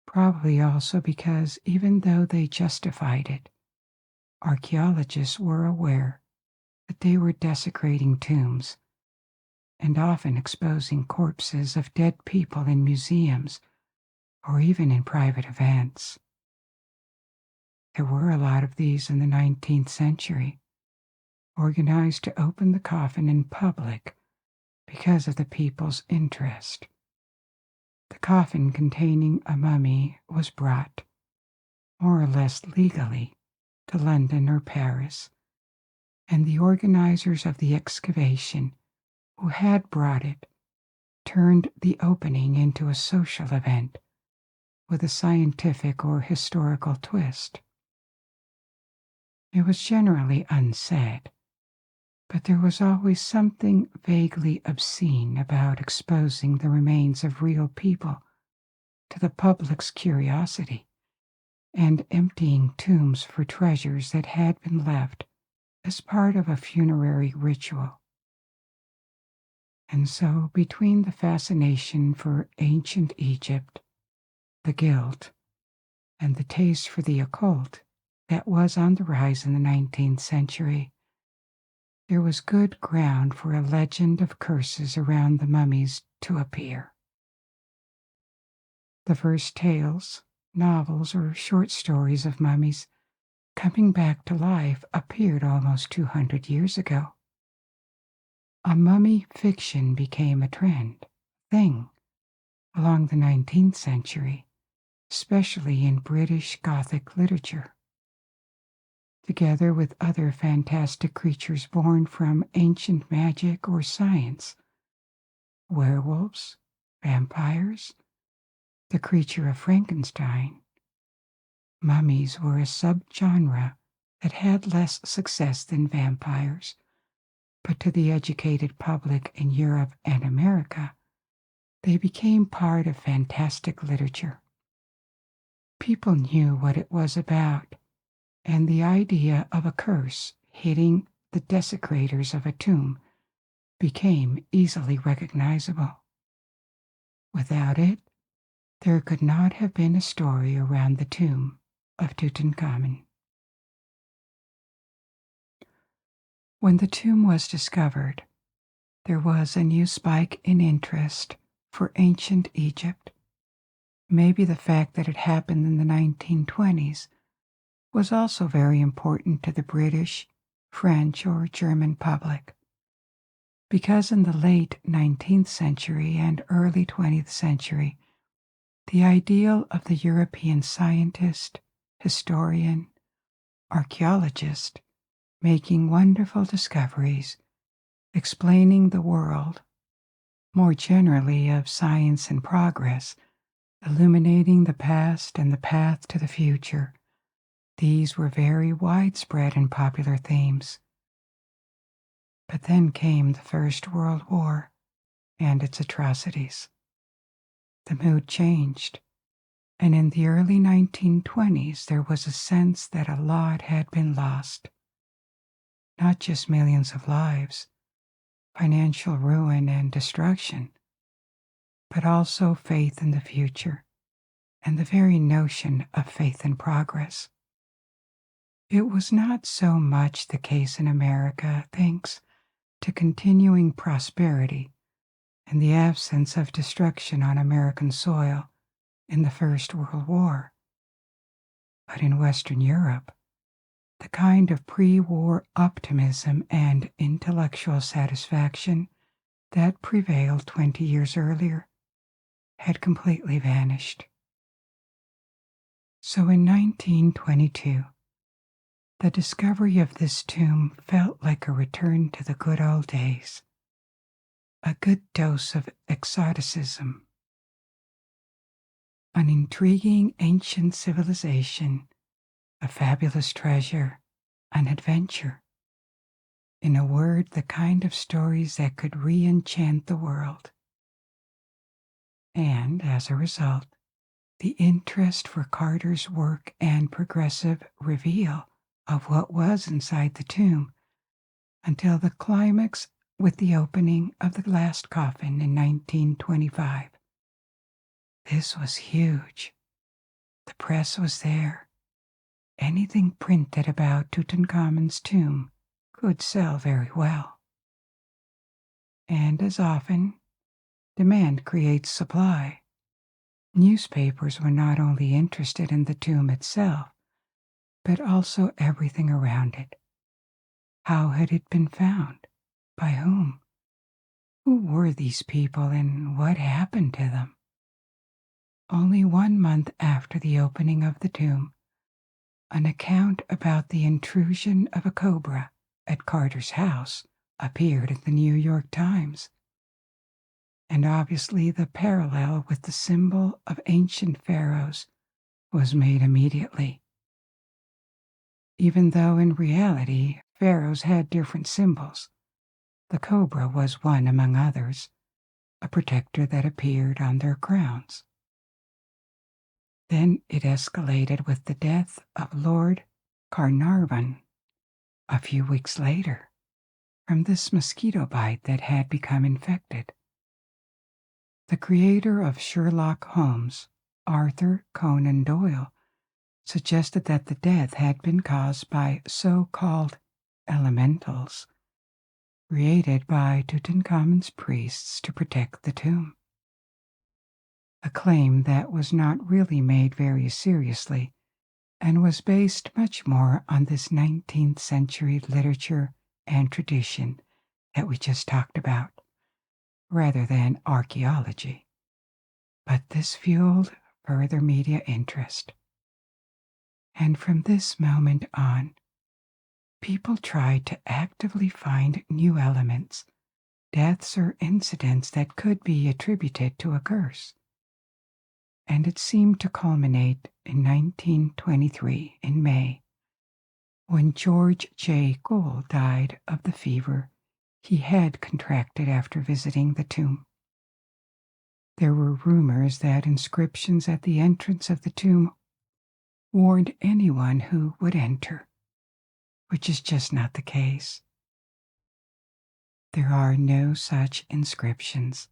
Probably also because even though they justified it, archaeologists were aware that they were desecrating tombs and often exposing corpses of dead people in museums or even in private events. There were a lot of these in the 19th century, organized to open the coffin in public because of the people's interest. The coffin containing a mummy was brought, more or less legally, to London or Paris, and the organizers of the excavation who had brought it turned the opening into a social event with a scientific or historical twist. It was generally unsaid, but there was always something vaguely obscene about exposing the remains of real people to the public's curiosity and emptying tombs for treasures that had been left as part of a funerary ritual. And so, between the fascination for ancient Egypt, the guilt, and the taste for the occult that was on the rise in the 19th century, there was good ground for a legend of curses around the mummies to appear. The first tales, novels, or short stories of mummies coming back to life appeared almost 200 years ago. A mummy fiction became a thing, along the 19th century, especially in British Gothic literature. Together with other fantastic creatures born from ancient magic or science, werewolves, vampires, the creature of Frankenstein, mummies were a subgenre that had less success than vampires, but to the educated public in Europe and America, they became part of fantastic literature. People knew what it was about, and the idea of a curse hitting the desecrators of a tomb became easily recognizable. Without it, there could not have been a story around the tomb of Tutankhamun. When the tomb was discovered, there was a new spike in interest for ancient Egypt. Maybe the fact that it happened in the 1920s was also very important to the British, French, or German public, because in the late 19th century and early 20th century, the ideal of the European scientist, historian, archaeologist making wonderful discoveries, explaining the world, more generally of science and progress, illuminating the past and the path to the future. These were very widespread and popular themes. But then came the First World War and its atrocities. The mood changed, and in the early 1920s there was a sense that a lot had been lost. Not just millions of lives, financial ruin and destruction, but also faith in the future and the very notion of faith and progress. It was not so much the case in America, thanks to continuing prosperity and the absence of destruction on American soil in the First World War. But in Western Europe, the kind of pre-war optimism and intellectual satisfaction that prevailed 20 years earlier had completely vanished. So in 1922, the discovery of this tomb felt like a return to the good old days, a good dose of exoticism, an intriguing ancient civilization, a fabulous treasure, an adventure. In a word, the kind of stories that could re-enchant the world. And, as a result, the interest for Carter's work and progressive reveal of what was inside the tomb until the climax with the opening of the last coffin in 1925. This was huge. The press was there. Anything printed about Tutankhamun's tomb could sell very well. And as often, demand creates supply. Newspapers were not only interested in the tomb itself, but also everything around it. How had it been found? By whom? Who were these people and what happened to them? Only 1 month after the opening of the tomb, an account about the intrusion of a cobra at Carter's house appeared in the New York Times. And obviously the parallel with the symbol of ancient pharaohs was made immediately. Even though in reality pharaohs had different symbols, the cobra was one among others, a protector that appeared on their crowns. Then it escalated with the death of Lord Carnarvon a few weeks later from this mosquito bite that had become infected. The creator of Sherlock Holmes, Arthur Conan Doyle, suggested that the death had been caused by so-called elementals created by Tutankhamun's priests to protect the tomb. A claim that was not really made very seriously and was based much more on this 19th century literature and tradition that we just talked about, rather than archaeology. But this fueled further media interest. And from this moment on, people tried to actively find new elements, deaths or incidents that could be attributed to a curse. And it seemed to culminate in 1923 in May, when George J. Gould died of the fever he had contracted after visiting the tomb. There were rumors that inscriptions at the entrance of the tomb warned anyone who would enter, which is just not the case. There are no such inscriptions.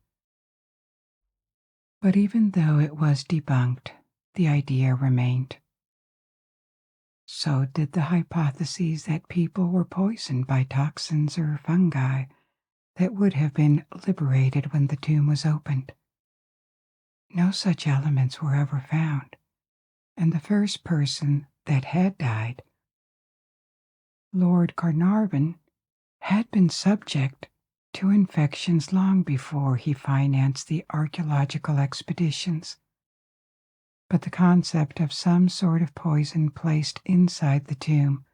But even though it was debunked, the idea remained. So did the hypotheses that people were poisoned by toxins or fungi that would have been liberated when the tomb was opened. No such elements were ever found, and the first person that had died, Lord Carnarvon, had been subject to infections long before he financed the archaeological expeditions. But the concept of some sort of poison placed inside the tomb,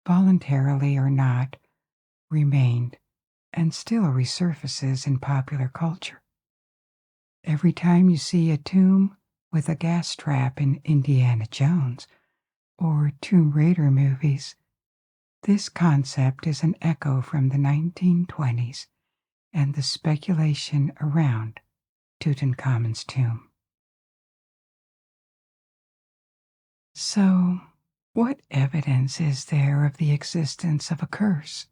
voluntarily or not, remained and still resurfaces in popular culture. Every time you see a tomb with a gas trap in Indiana Jones or Tomb Raider movies, this concept is an echo from the 1920s and the speculation around Tutankhamun's tomb. So, what evidence is there of the existence of a curse?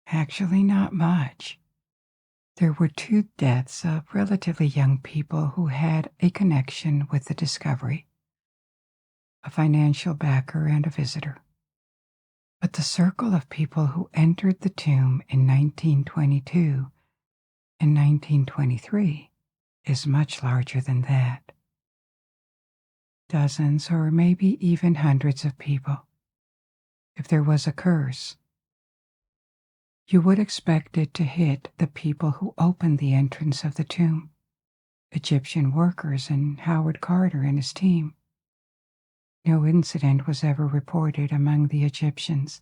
Actually, not much. There were 2 deaths of relatively young people who had a connection with the discovery, a financial backer and a visitor. But the circle of people who entered the tomb in 1922 and 1923 is much larger than that. Dozens or maybe even hundreds of people. If there was a curse, you would expect it to hit the people who opened the entrance of the tomb, Egyptian workers and Howard Carter and his team. No incident was ever reported among the Egyptians,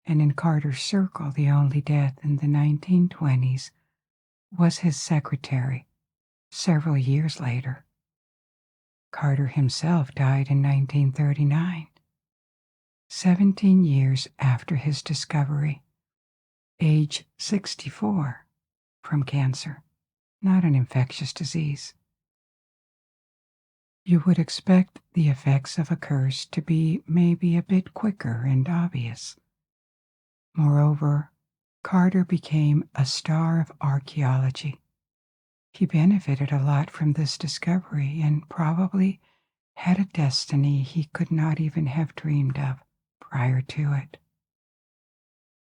and in Carter's circle the only death in the 1920s was his secretary, several years later. Carter himself died in 1939. 17 years after his discovery, age 64, from cancer, not an infectious disease. You would expect the effects of a curse to be maybe a bit quicker and obvious. Moreover, Carter became a star of archaeology. He benefited a lot from this discovery and probably had a destiny he could not even have dreamed of prior to it.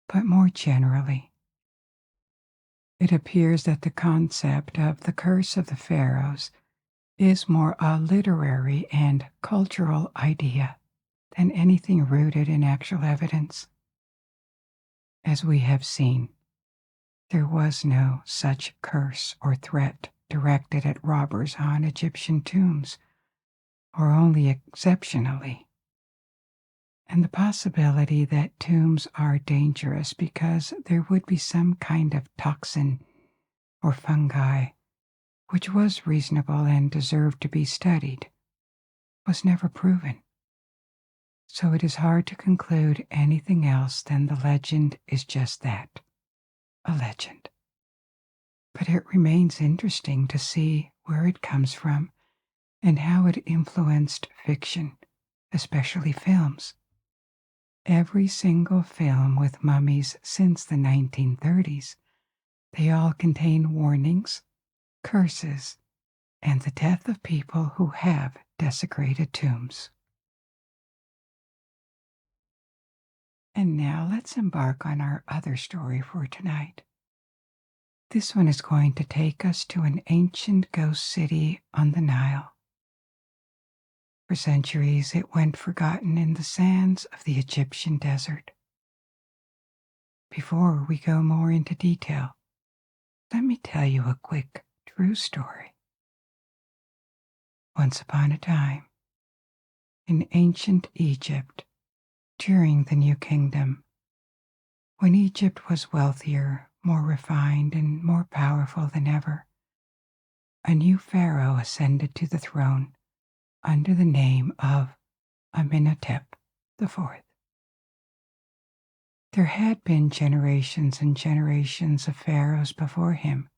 But more generally, it appears that the concept of the curse of the pharaohs is more a literary and cultural idea than anything rooted in actual evidence. As we have seen, there was no such curse or threat directed at robbers on Egyptian tombs, or only exceptionally. And the possibility that tombs are dangerous because there would be some kind of toxin or fungi, which was reasonable and deserved to be studied, was never proven. So it is hard to conclude anything else than the legend is just that, a legend. But it remains interesting to see where it comes from and how it influenced fiction, especially films. Every single film with mummies since the 1930s, they all contain warnings, curses, and the death of people who have desecrated tombs. And now let's embark on our other story for tonight. This one is going to take us to an ancient ghost city on the Nile. For centuries, it went forgotten in the sands of the Egyptian desert. Before we go more into detail, let me tell you a quick, true story. Once upon a time, in ancient Egypt, during the New Kingdom, when Egypt was wealthier, more refined, and more powerful than ever, a new pharaoh ascended to the throne under the name of Amenhotep IV. There had been generations and generations of pharaohs before him,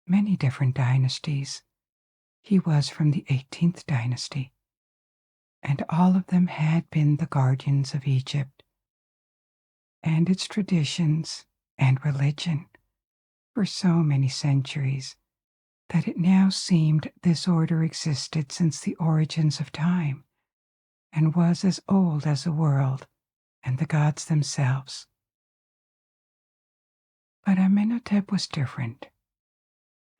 many different dynasties. He was from the 18th dynasty, and all of them had been the guardians of Egypt and its traditions and religion for so many centuries that it now seemed this order existed since the origins of time and was as old as the world and the gods themselves. But Amenhotep was different.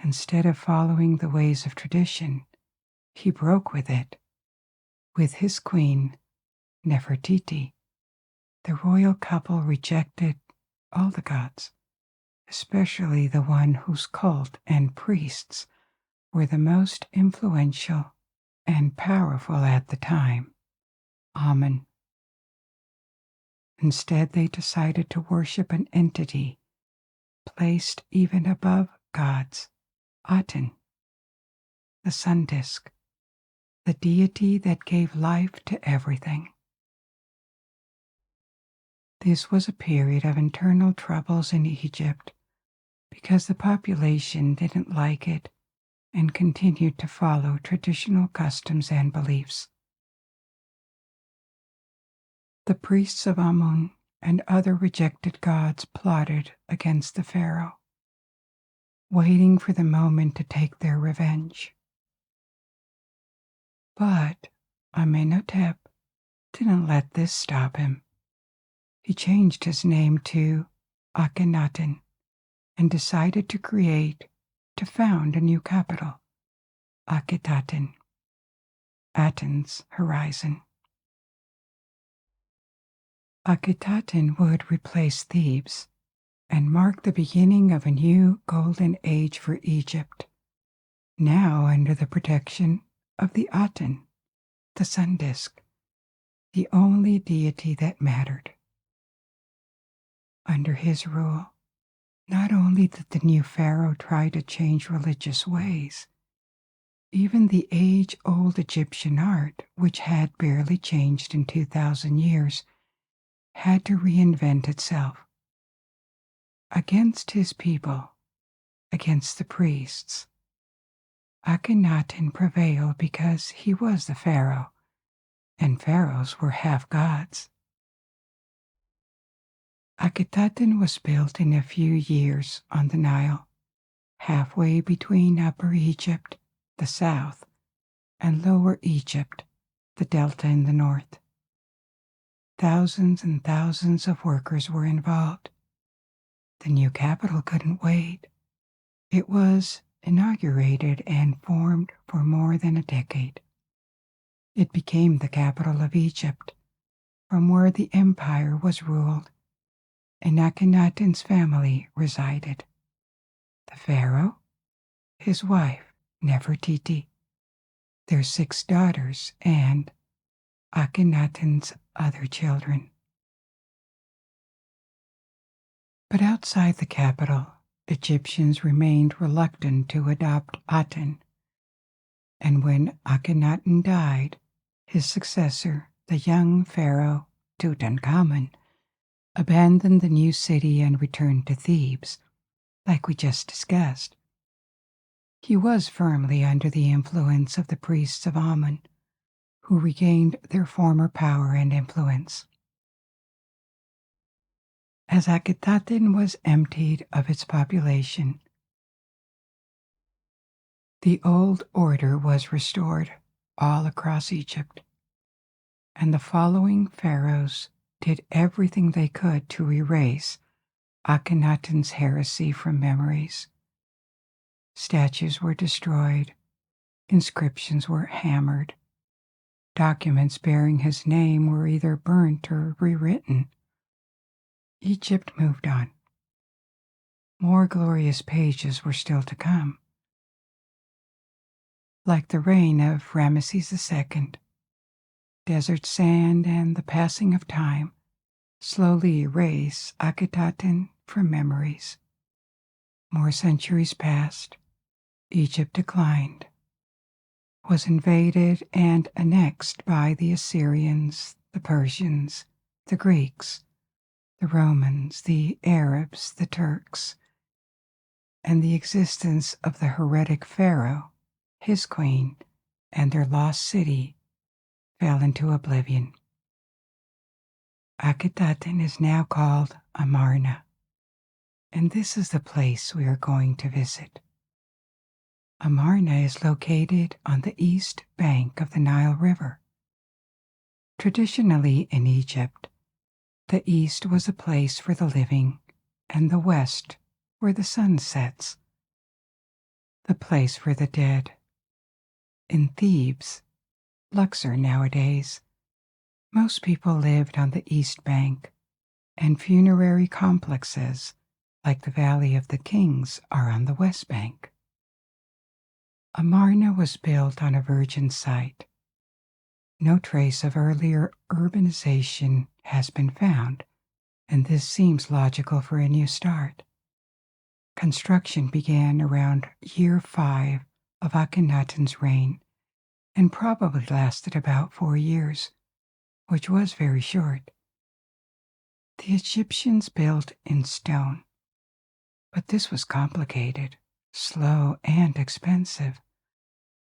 Instead of following the ways of tradition, he broke with it. With his queen, Nefertiti, the royal couple rejected all the gods, especially the one whose cult and priests were the most influential and powerful at the time, Amun. Instead, they decided to worship an entity placed even above gods, Aten, the sun disk, the deity that gave life to everything. This was a period of internal troubles in Egypt because the population didn't like it and continued to follow traditional customs and beliefs. The priests of Amun and other rejected gods plotted against the pharaoh, waiting for the moment to take their revenge. But Amenhotep didn't let this stop him. He changed his name to Akhenaten and decided to found a new capital, Akhenaten, Aten's horizon. Akhenaten would replace Thebes and mark the beginning of a new golden age for Egypt, now under the protection of the Aten, the sun disk, the only deity that mattered. Under his rule, not only did the new pharaoh try to change religious ways, even the age-old Egyptian art, which had barely changed in 2,000 years, had to reinvent itself. Against his people, against the priests, Akhenaten prevailed because he was the pharaoh, and pharaohs were half gods. Akhenaten was built in a few years on the Nile, halfway between Upper Egypt, the south, and Lower Egypt, the delta in the north. Thousands and thousands of workers were involved. The new capital couldn't wait. It was inaugurated and formed for more than a decade. It became the capital of Egypt, from where the empire was ruled, and Akhenaten's family resided. The pharaoh, his wife Nefertiti, their 6 daughters, and Akhenaten's other children. But outside the capital, Egyptians remained reluctant to adopt Aten, and when Akhenaten died, his successor, the young pharaoh Tutankhamun, abandoned the new city and returned to Thebes, like we just discussed. He was firmly under the influence of the priests of Amun, who regained their former power and influence. As Akhenaten was emptied of its population, the old order was restored all across Egypt, and the following pharaohs did everything they could to erase Akhenaten's heresy from memories. Statues were destroyed, inscriptions were hammered, documents bearing his name were either burnt or rewritten. Egypt moved on. More glorious pages were still to come. Like the reign of Ramesses II, desert sand and the passing of time slowly erase Akhenaten from memories. More centuries passed. Egypt declined, was invaded and annexed by the Assyrians, the Persians, the Greeks, the Romans, the Arabs, the Turks, and the existence of the heretic pharaoh, his queen, and their lost city fell into oblivion. Akhenaten is now called Amarna, and this is the place we are going to visit. Amarna is located on the east bank of the Nile River. Traditionally in Egypt, the east was a place for the living, and the west, where the sun sets, the place for the dead. In Thebes, Luxor nowadays, most people lived on the east bank, and funerary complexes, like the Valley of the Kings, are on the west bank. Amarna was built on a virgin site. No trace of earlier urbanization has been found, and this seems logical for a new start. Construction began around year 5 of Akhenaten's reign and probably lasted about 4 years, which was very short. The Egyptians built in stone, but this was complicated, slow, and expensive,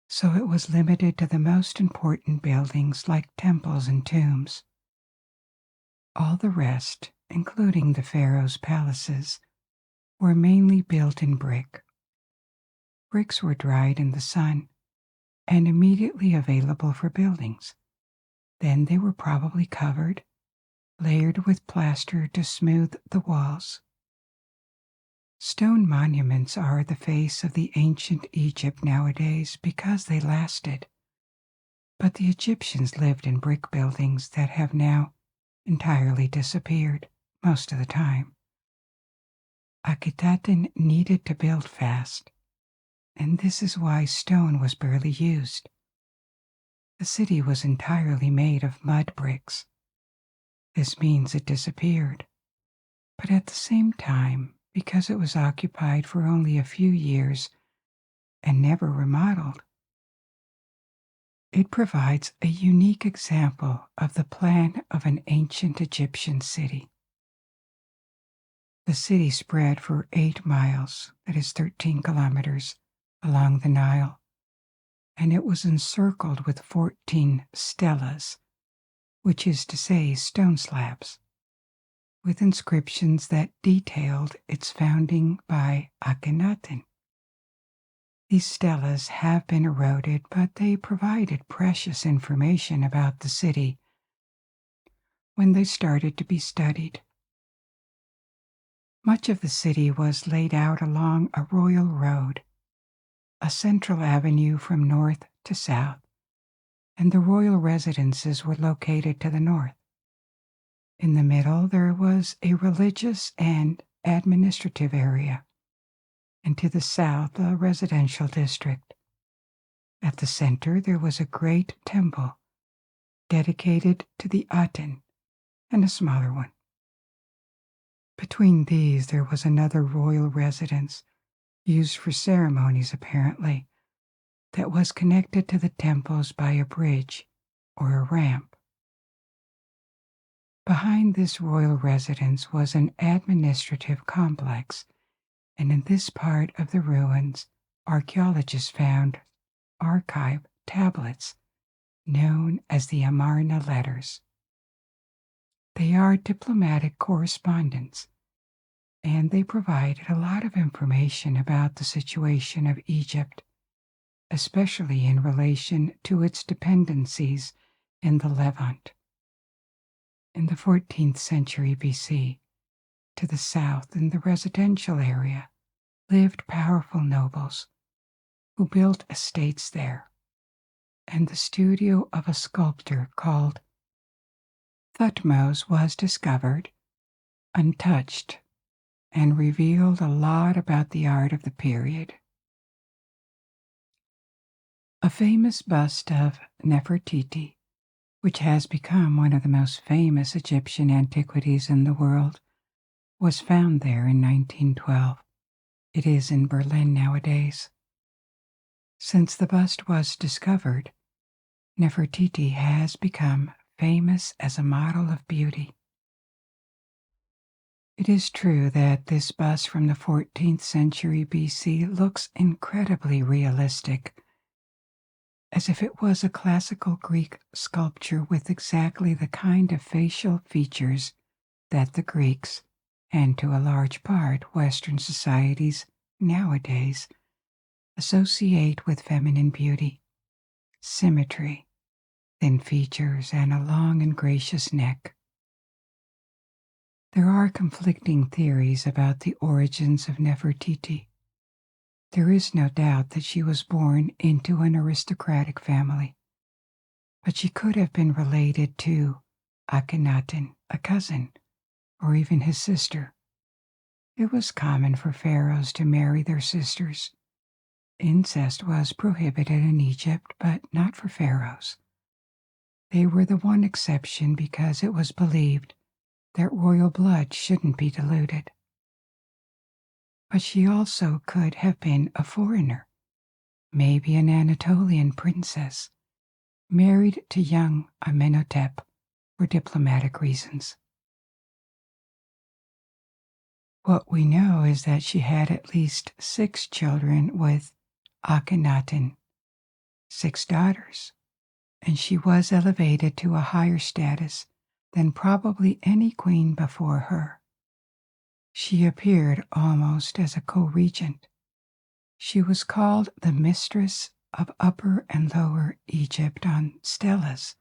so it was limited to the most important buildings like temples and tombs. All the rest, including the pharaoh's palaces, were mainly built in brick. Bricks were dried in the sun and immediately available for buildings. Then they were probably covered, layered with plaster to smooth the walls. Stone monuments are the face of the ancient Egypt nowadays because they lasted. But the Egyptians lived in brick buildings that have now entirely disappeared most of the time. Akhenaten needed to build fast, and this is why stone was barely used. The city was entirely made of mud bricks. This means it disappeared, but at the same time, because it was occupied for only a few years and never remodeled, It provides a unique example of the plan of an ancient Egyptian city. The city spread for 8 miles, that is 13 kilometers, along the Nile, and it was encircled with 14 stelas, which is to say stone slabs, with inscriptions that detailed its founding by Akhenaten. These stelas have been eroded, but they provided precious information about the city when they started to be studied. Much of the city was laid out along a royal road, a central avenue from north to south, and the royal residences were located to the north. In the middle, there was a religious and administrative area, and to the south, a residential district. At the center, there was a great temple dedicated to the Aten, and a smaller one. Between these, there was another royal residence, used for ceremonies apparently, that was connected to the temples by a bridge or a ramp. Behind this royal residence was an administrative complex, and in this part of the ruins, archaeologists found archive tablets known as the Amarna letters. They are diplomatic correspondence, and they provided a lot of information about the situation of Egypt, especially in relation to its dependencies in the Levant. In the 14th century BC, to the south in the residential area, lived powerful nobles who built estates there, and the studio of a sculptor called Thutmose was discovered, untouched, and revealed a lot about the art of the period. A famous bust of Nefertiti, which has become one of the most famous Egyptian antiquities in the world, was found there in 1912. It is in Berlin nowadays. Since the bust was discovered, Nefertiti has become famous as a model of beauty. It is true that this bust from the 14th century BC looks incredibly realistic, as if it was a classical Greek sculpture with exactly the kind of facial features that the Greeks, and to a large part Western societies nowadays, associate with feminine beauty: symmetry, thin features, and a long and gracious neck. There are conflicting theories about the origins of Nefertiti. There is no doubt that she was born into an aristocratic family, but she could have been related to Akhenaten, a cousin, or even his sister. It was common for pharaohs to marry their sisters. Incest was prohibited in Egypt, but not for pharaohs. They were the one exception because it was believed that royal blood shouldn't be diluted. But she also could have been a foreigner, maybe an Anatolian princess, married to young Amenhotep for diplomatic reasons. What we know is that she had at least 6 children with Akhenaten, 6 daughters, and she was elevated to a higher status than probably any queen before her. She appeared almost as a co-regent. She was called the Mistress of Upper and Lower Egypt on stelas,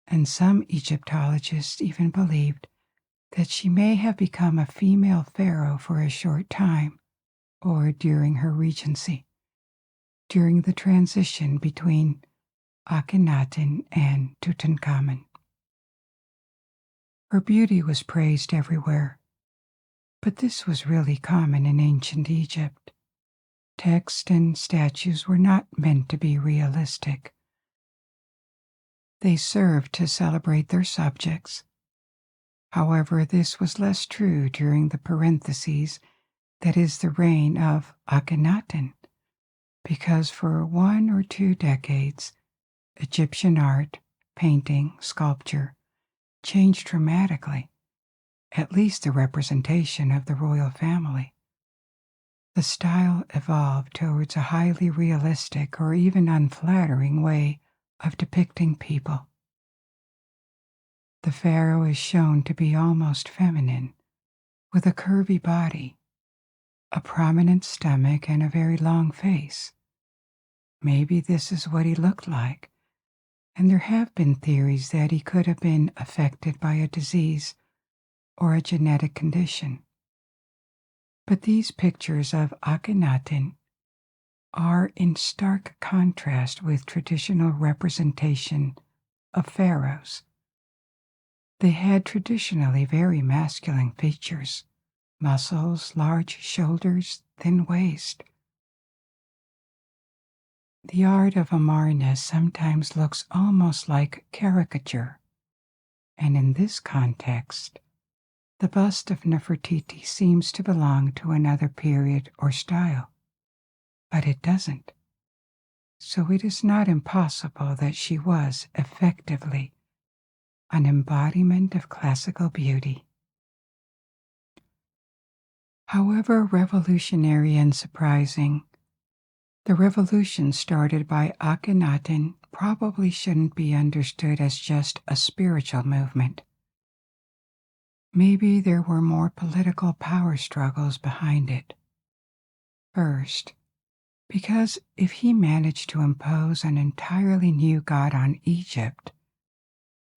and some Egyptologists even believed that she may have become a female pharaoh for a short time, or during her regency, during the transition between Akhenaten and Tutankhamun. Her beauty was praised everywhere, but this was really common in ancient Egypt. Texts and statues were not meant to be realistic. They served to celebrate their subjects. However, this was less true during the parentheses, that is the reign of Akhenaten, because for 1 or 2 decades, Egyptian art, painting, sculpture changed dramatically, at least the representation of the royal family. The style evolved towards a highly realistic or even unflattering way of depicting people. The pharaoh is shown to be almost feminine, with a curvy body, a prominent stomach, and a very long face. Maybe this is what he looked like, and there have been theories that he could have been affected by a disease or a genetic condition. But these pictures of Akhenaten are in stark contrast with traditional representation of pharaohs. They had traditionally very masculine features, muscles, large shoulders, thin waist. The art of Amarna sometimes looks almost like caricature, and in this context, the bust of Nefertiti seems to belong to another period or style, but it doesn't. So it is not impossible that she was effectively an embodiment of classical beauty. However revolutionary and surprising, the revolution started by Akhenaten probably shouldn't be understood as just a spiritual movement. Maybe there were more political power struggles behind it. First, because if he managed to impose an entirely new god on Egypt,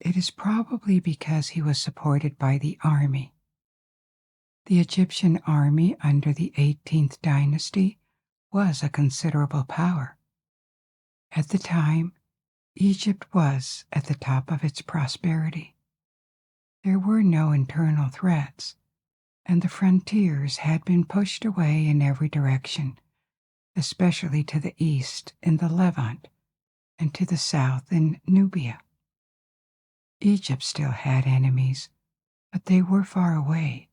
it is probably because he was supported by the army. The Egyptian army under the 18th dynasty was a considerable power. At the time, Egypt was at the top of its prosperity. There were no internal threats, and the frontiers had been pushed away in every direction, especially to the east in the Levant and to the south in Nubia. Egypt still had enemies, but they were far away,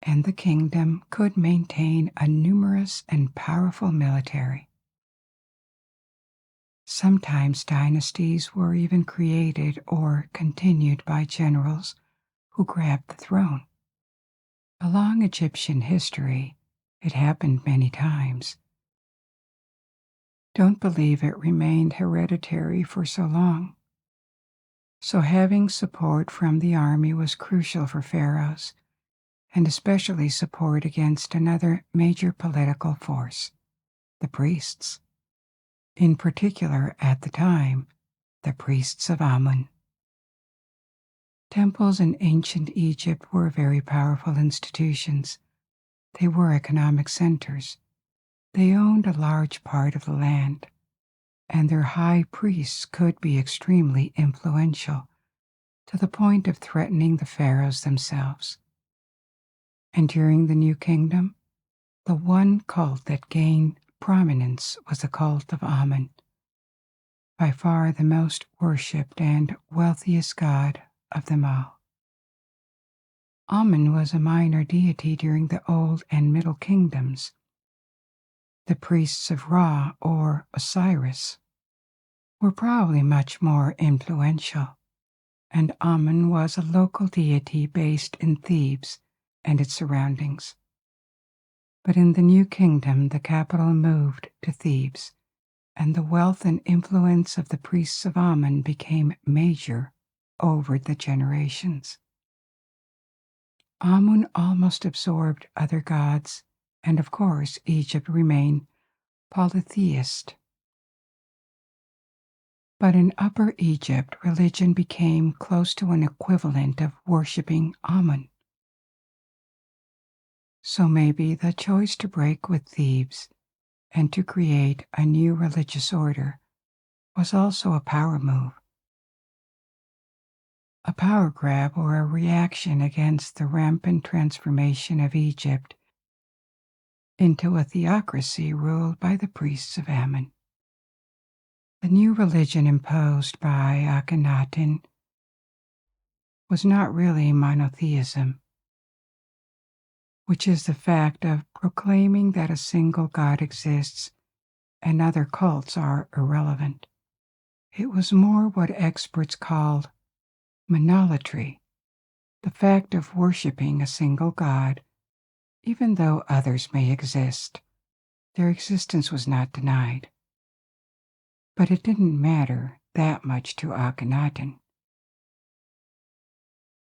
and the kingdom could maintain a numerous and powerful military. Sometimes dynasties were even created or continued by generals who grabbed the throne. Along Egyptian history, it happened many times. Don't believe it remained hereditary for so long. So having support from the army was crucial for pharaohs, and especially support against another major political force, the priests. In particular, at the time, the priests of Amun. Temples in ancient Egypt were very powerful institutions. They were economic centers. They owned a large part of the land, and their high priests could be extremely influential, to the point of threatening the pharaohs themselves. And during the New Kingdom, the one cult that gained prominence was the cult of Amun, by far the most worshipped and wealthiest god of them all. Amun was a minor deity during the Old and Middle Kingdoms. The priests of Ra, or Osiris, were probably much more influential, and Amun was a local deity based in Thebes and its surroundings. But in the New Kingdom, the capital moved to Thebes, and the wealth and influence of the priests of Amun became major over the generations. Amun almost absorbed other gods, and of course Egypt remained polytheist. But in Upper Egypt, religion became close to an equivalent of worshipping Amun. So maybe the choice to break with Thebes and to create a new religious order was also a power move. A power grab or a reaction against the rampant transformation of Egypt into a theocracy ruled by the priests of Amun. The new religion imposed by Akhenaten was not really monotheism, which is the fact of proclaiming that a single god exists and other cults are irrelevant. It was more what experts called monolatry, the fact of worshiping a single god, even though others may exist. Their existence was not denied. But it didn't matter that much to Akhenaten.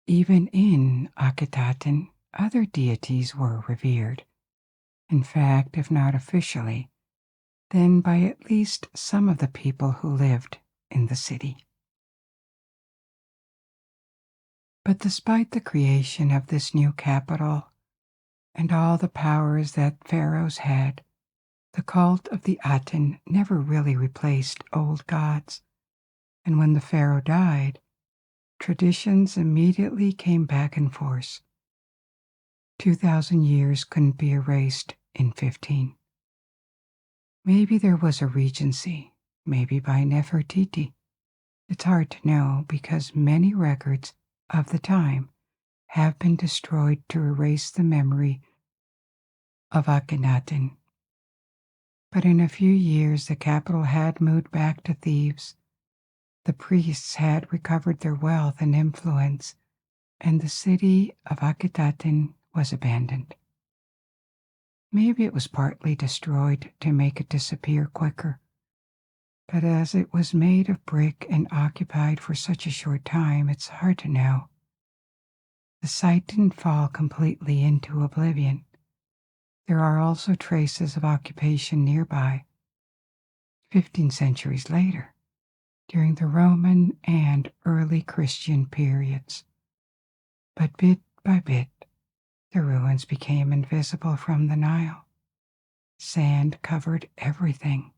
Even in Akhenaten, other deities were revered. In fact, if not officially, then by at least some of the people who lived in the city. But despite the creation of this new capital and all the powers that pharaohs had, the cult of the Aten never really replaced old gods. And when the pharaoh died, traditions immediately came back in force. 2,000 years couldn't be erased in 15. Maybe there was a regency, maybe by Nefertiti. It's hard to know because many records of the time have been destroyed to erase the memory of Akhenaten. But in a few years, the capital had moved back to Thebes. The priests had recovered their wealth and influence, and the city of Akhenaten was abandoned. Maybe it was partly destroyed to make it disappear quicker. But as it was made of brick and occupied for such a short time, it's hard to know. The site didn't fall completely into oblivion. There are also traces of occupation nearby, 15 centuries later, during the Roman and early Christian periods. But bit by bit, the ruins became invisible from the Nile. Sand covered everything,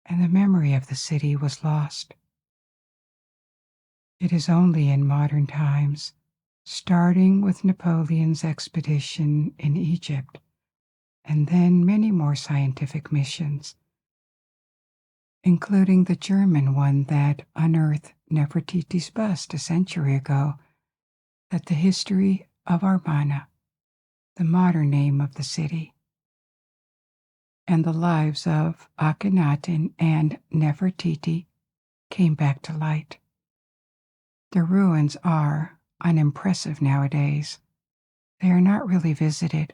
and the memory of the city was lost. It is only in modern times, starting with Napoleon's expedition in Egypt, and then many more scientific missions, including the German one that unearthed Nefertiti's bust a century ago, that the history of Amarna, the modern name of the city, and the lives of Akhenaten and Nefertiti came back to light. The ruins are unimpressive nowadays. They are not really visited.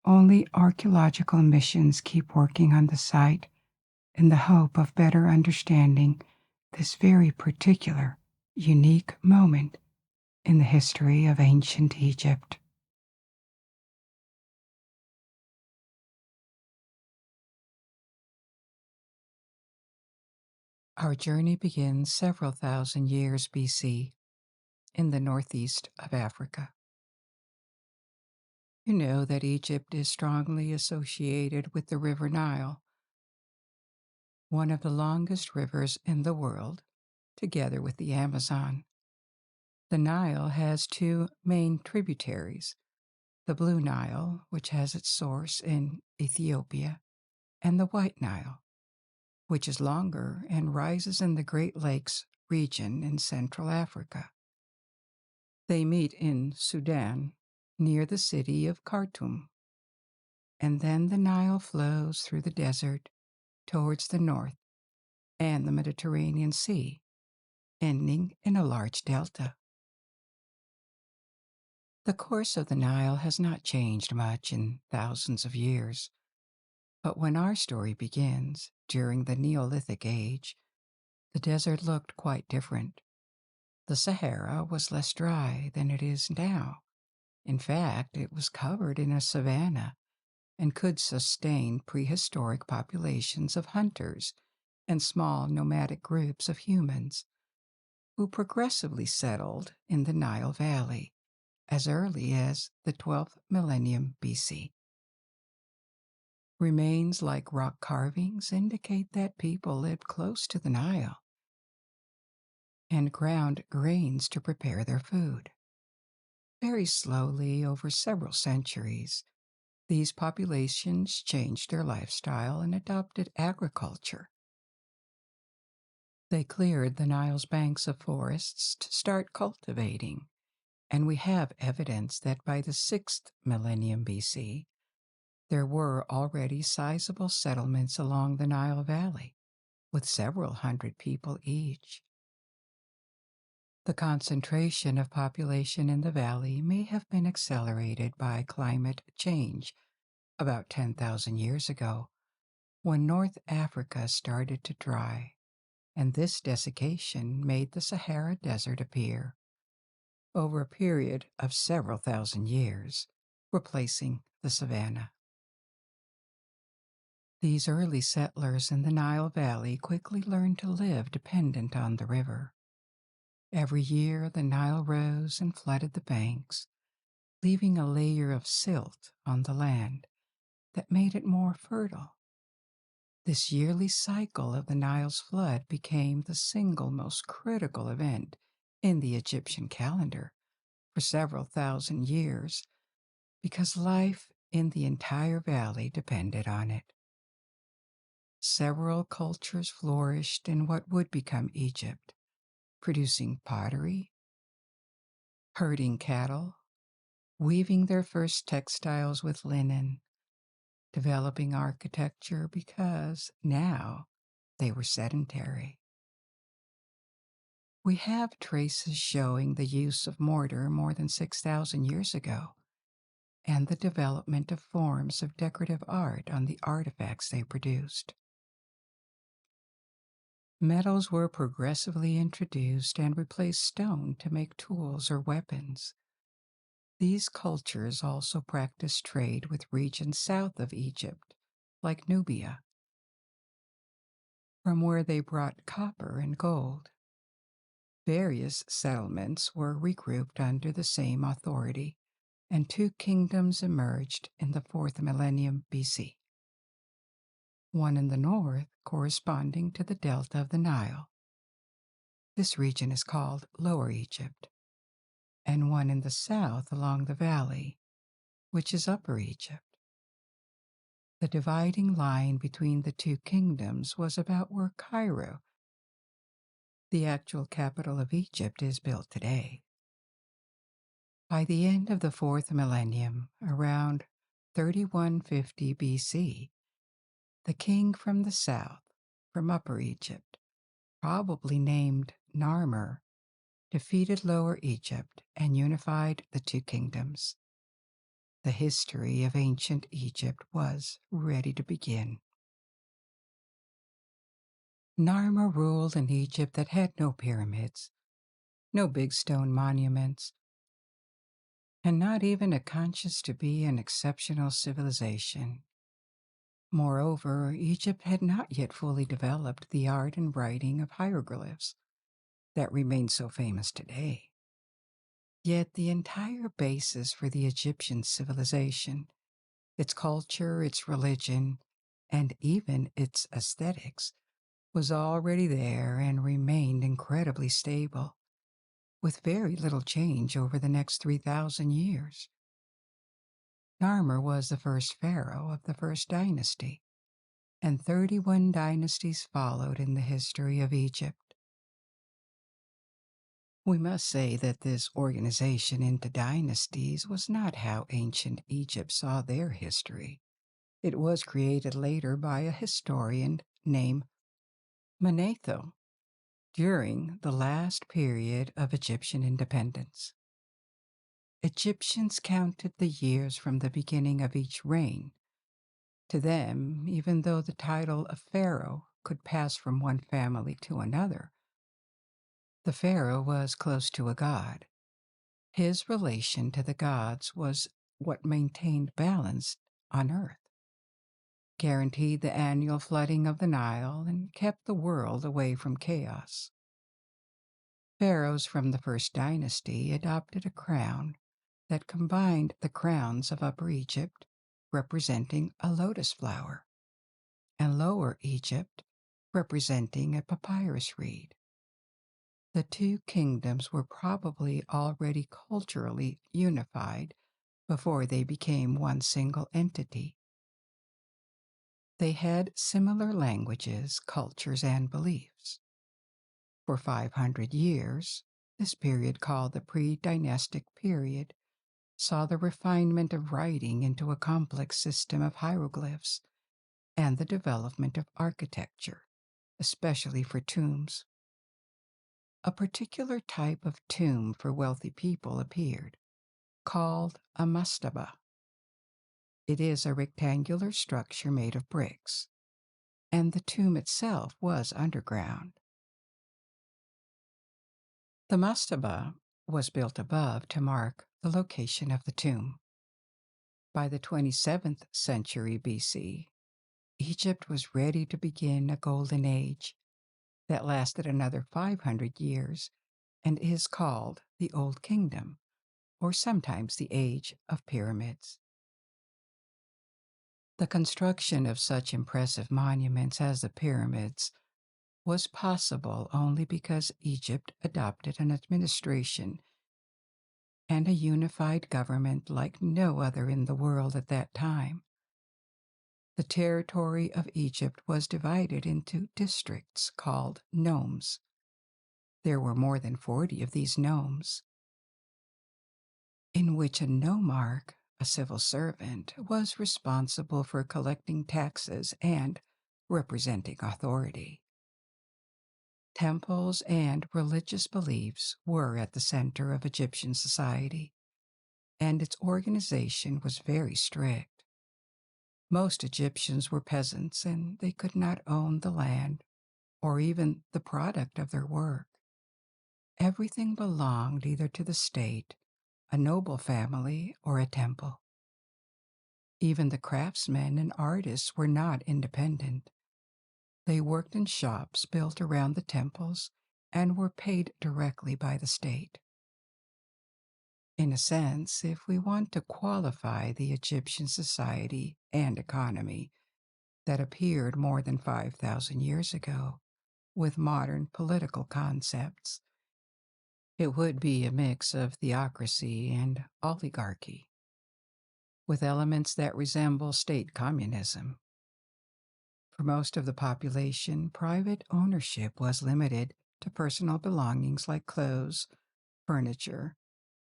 Only archaeological missions keep working on the site in the hope of better understanding this very particular, unique moment in the history of ancient Egypt. Our journey begins several thousand years BC in the northeast of Africa. You know that Egypt is strongly associated with the River Nile, one of the longest rivers in the world, together with the Amazon. The Nile has two main tributaries, the Blue Nile, which has its source in Ethiopia, and the White Nile, which is longer and rises in the Great Lakes region in Central Africa. They meet in Sudan, near the city of Khartoum. And then the Nile flows through the desert towards the north and the Mediterranean Sea, ending in a large delta. The course of the Nile has not changed much in thousands of years, but when our story begins, during the Neolithic Age, the desert looked quite different. The Sahara was less dry than it is now. In fact, it was covered in a savanna and could sustain prehistoric populations of hunters and small nomadic groups of humans who progressively settled in the Nile Valley as early as the 12th millennium BC. Remains like rock carvings indicate that people lived close to the Nile and ground grains to prepare their food. Very slowly, over several centuries, these populations changed their lifestyle and adopted agriculture. They cleared the Nile's banks of forests to start cultivating, and we have evidence that by the 6th millennium BC, there were already sizable settlements along the Nile Valley, with several hundred people each. The concentration of population in the valley may have been accelerated by climate change about 10,000 years ago, when North Africa started to dry, and this desiccation made the Sahara Desert appear over a period of several thousand years, replacing the savanna. These early settlers in the Nile Valley quickly learned to live dependent on the river. Every year, the Nile rose and flooded the banks, leaving a layer of silt on the land that made it more fertile. This yearly cycle of the Nile's flood became the single most critical event in the Egyptian calendar for several thousand years because life in the entire valley depended on it. Several cultures flourished in what would become Egypt, producing pottery, herding cattle, weaving their first textiles with linen, developing architecture because now they were sedentary. We have traces showing the use of mortar more than 6,000 years ago, and the development of forms of decorative art on the artifacts they produced. Metals were progressively introduced and replaced stone to make tools or weapons. These cultures also practiced trade with regions south of Egypt, like Nubia, from where they brought copper and gold. Various settlements were regrouped under the same authority, and two kingdoms emerged in the 4th millennium BC. One in the north corresponding to the delta of the Nile. This region is called Lower Egypt, and one in the south along the valley, which is Upper Egypt. The dividing line between the two kingdoms was about where Cairo, the actual capital of Egypt, is built today. By the end of the 4th millennium, around 3150 BC, the king from the south, from Upper Egypt, probably named Narmer, defeated Lower Egypt and unified the two kingdoms. The history of ancient Egypt was ready to begin. Narmer ruled an Egypt that had no pyramids, no big stone monuments, and not even a conscience to be an exceptional civilization. Moreover, Egypt had not yet fully developed the art and writing of hieroglyphs that remain so famous today. Yet the entire basis for the Egyptian civilization, its culture, its religion, and even its aesthetics, was already there and remained incredibly stable, with very little change over the next 3,000 years. Narmer was the first pharaoh of the first dynasty, and 31 dynasties followed in the history of Egypt. We must say that this organization into dynasties was not how ancient Egypt saw their history. It was created later by a historian named Manetho during the last period of Egyptian independence. Egyptians counted the years from the beginning of each reign. To them, even though the title of pharaoh could pass from one family to another, the pharaoh was close to a god. His relation to the gods was what maintained balance on earth, guaranteed the annual flooding of the Nile, and kept the world away from chaos. Pharaohs from the first dynasty adopted a crown that combined the crowns of Upper Egypt, representing a lotus flower, and Lower Egypt, representing a papyrus reed. The two kingdoms were probably already culturally unified before they became one single entity. They had similar languages, cultures, and beliefs. For 500 years, this period called the pre-dynastic period saw the refinement of writing into a complex system of hieroglyphs and the development of architecture, especially for tombs. A particular type of tomb for wealthy people appeared, called a mastaba. It is a rectangular structure made of bricks, and the tomb itself was underground. The mastaba was built above to mark the location of the tomb. By the 27th century BC, Egypt was ready to begin a golden age that lasted another 500 years and is called the Old Kingdom, or sometimes the Age of Pyramids. The construction of such impressive monuments as the pyramids was possible only because Egypt adopted an administration and a unified government like no other in the world at that time. The territory of Egypt was divided into districts called nomes. There were more than 40 of these nomes, in which a nomarch, a civil servant, was responsible for collecting taxes and representing authority. Temples and religious beliefs were at the center of Egyptian society, and its organization was very strict. Most Egyptians were peasants, and they could not own the land or even the product of their work. Everything belonged either to the state, a noble family, or a temple. Even the craftsmen and artists were not independent. They worked in shops built around the temples and were paid directly by the state. In a sense, if we want to qualify the Egyptian society and economy that appeared more than 5,000 years ago with modern political concepts, it would be a mix of theocracy and oligarchy, with elements that resemble state communism. For most of the population, private ownership was limited to personal belongings like clothes, furniture,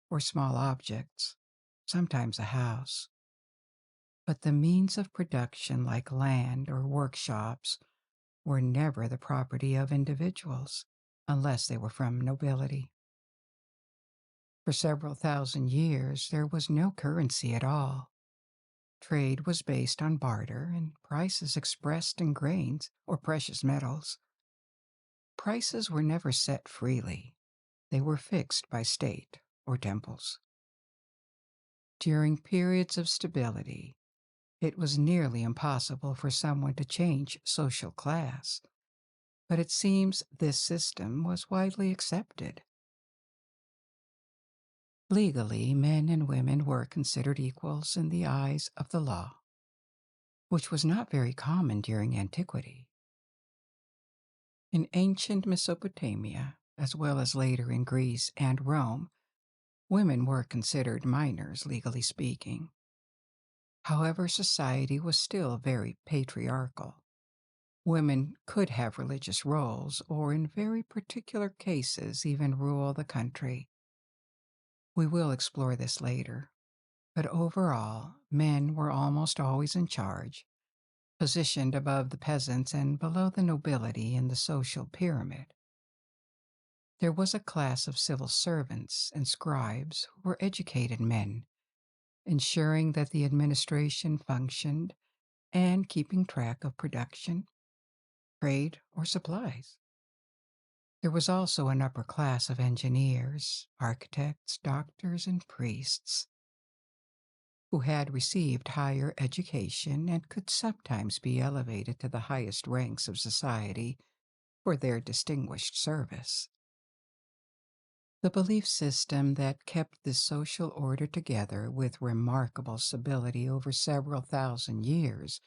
or small objects, sometimes a house. But the means of production like land or workshops were never the property of individuals, unless they were from nobility. For several thousand years, there was no currency at all. Trade was based on barter and prices expressed in grains or precious metals. Prices were never set freely. They were fixed by state or temples. During periods of stability, it was nearly impossible for someone to change social class, but it seems this system was widely accepted. Legally, men and women were considered equals in the eyes of the law, which was not very common during antiquity. In ancient Mesopotamia, as well as later in Greece and Rome, women were considered minors, legally speaking. However, society was still very patriarchal. Women could have religious roles, or in very particular cases, even rule the country. We will explore this later, but overall, men were almost always in charge, positioned above the peasants and below the nobility in the social pyramid. There was a class of civil servants and scribes who were educated men, ensuring that the administration functioned and keeping track of production, trade, or supplies. There was also an upper class of engineers, architects, doctors, and priests who had received higher education and could sometimes be elevated to the highest ranks of society for their distinguished service. The belief system that kept this social order together with remarkable stability over several thousand years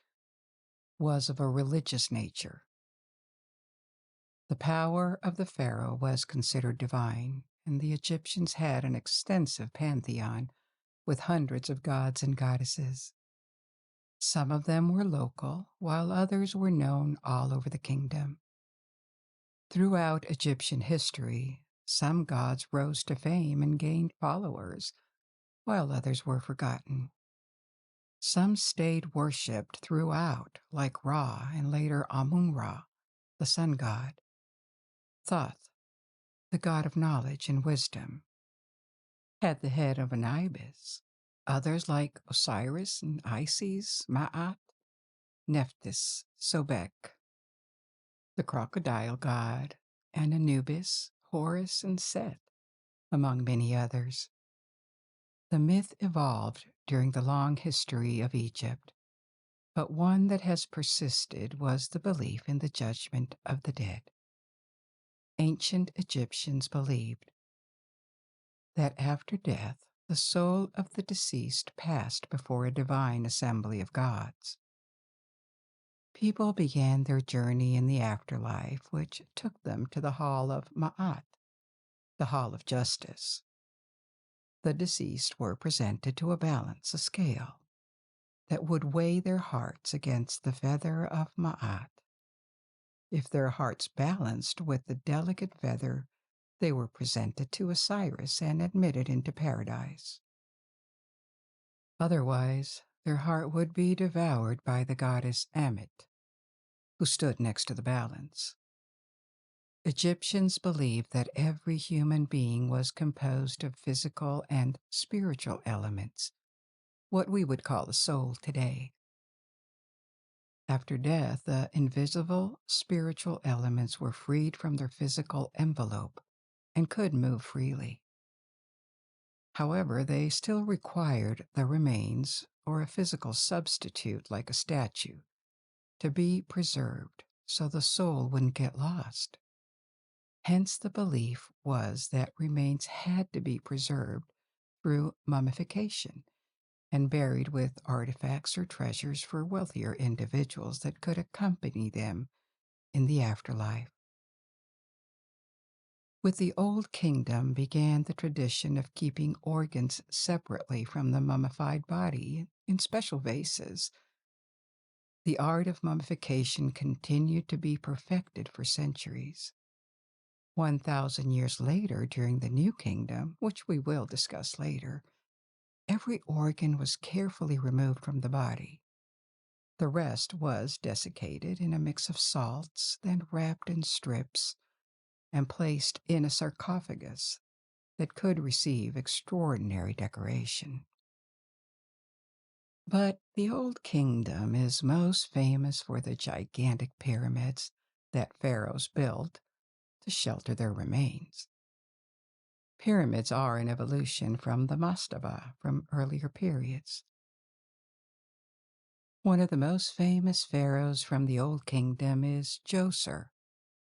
was of a religious nature. The power of the pharaoh was considered divine, and the Egyptians had an extensive pantheon with hundreds of gods and goddesses. Some of them were local, while others were known all over the kingdom. Throughout Egyptian history, some gods rose to fame and gained followers, while others were forgotten. Some stayed worshipped throughout, like Ra and later Amun-Ra, the sun god; Thoth, the god of knowledge and wisdom, had the head of an ibis. Others like Osiris and Isis, Ma'at, Nephthys, Sobek, the crocodile god, and Anubis, Horus, and Set, among many others. The myth evolved during the long history of Egypt, but one that has persisted was the belief in the judgment of the dead. Ancient Egyptians believed that after death, the soul of the deceased passed before a divine assembly of gods. People began their journey in the afterlife, which took them to the Hall of Ma'at, the Hall of Justice. The deceased were presented to a balance, a scale, that would weigh their hearts against the feather of Ma'at. If their hearts balanced with the delicate feather, they were presented to Osiris and admitted into paradise. Otherwise, their heart would be devoured by the goddess Ammit, who stood next to the balance. Egyptians believed that every human being was composed of physical and spiritual elements, what we would call a soul today. After death, the invisible spiritual elements were freed from their physical envelope and could move freely. However, they still required the remains, or a physical substitute like a statue, to be preserved so the soul wouldn't get lost. Hence, the belief was that remains had to be preserved through mummification and buried with artifacts or treasures for wealthier individuals that could accompany them in the afterlife. With the Old Kingdom began the tradition of keeping organs separately from the mummified body in special vases. The art of mummification continued to be perfected for centuries. 1,000 years later, during the New Kingdom, which we will discuss later, every organ was carefully removed from the body. The rest was desiccated in a mix of salts, then wrapped in strips and placed in a sarcophagus that could receive extraordinary decoration. But the Old Kingdom is most famous for the gigantic pyramids that pharaohs built to shelter their remains. Pyramids are an evolution from the mastaba from earlier periods. One of the most famous pharaohs from the Old Kingdom is Djoser,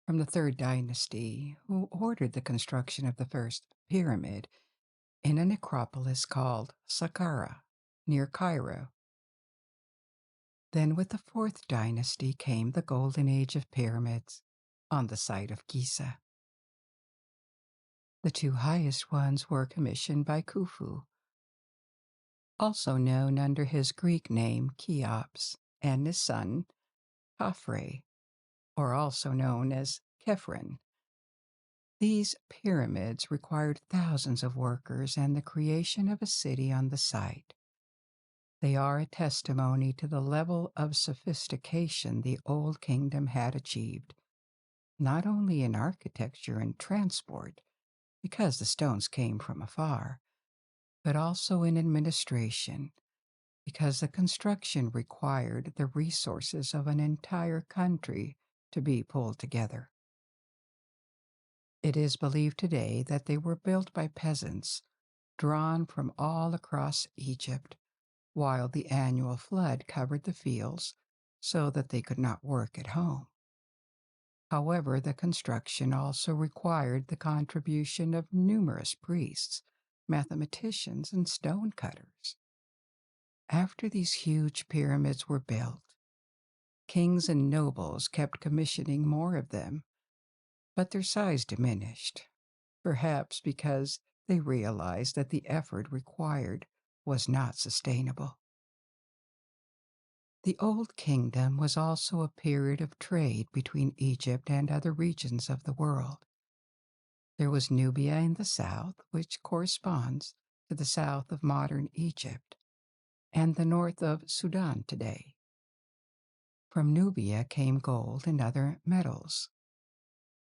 from the 3rd dynasty, who ordered the construction of the first pyramid in a necropolis called Saqqara, near Cairo. Then with the 4th dynasty came the Golden Age of Pyramids on the site of Giza. The 2 highest ones were commissioned by Khufu, also known under his Greek name Cheops, and his son Khafre, or also known as Khephren. These pyramids required thousands of workers and the creation of a city on the site. They are a testimony to the level of sophistication the Old Kingdom had achieved, not only in architecture and transport, because the stones came from afar, but also in administration, because the construction required the resources of an entire country to be pulled together. It is believed today that they were built by peasants drawn from all across Egypt, while the annual flood covered the fields so that they could not work at home. However, the construction also required the contribution of numerous priests, mathematicians, and stone cutters. After these huge pyramids were built, kings and nobles kept commissioning more of them, but their size diminished, perhaps because they realized that the effort required was not sustainable. The Old Kingdom was also a period of trade between Egypt and other regions of the world. There was Nubia in the south, which corresponds to the south of modern Egypt, and the north of Sudan today. From Nubia came gold and other metals.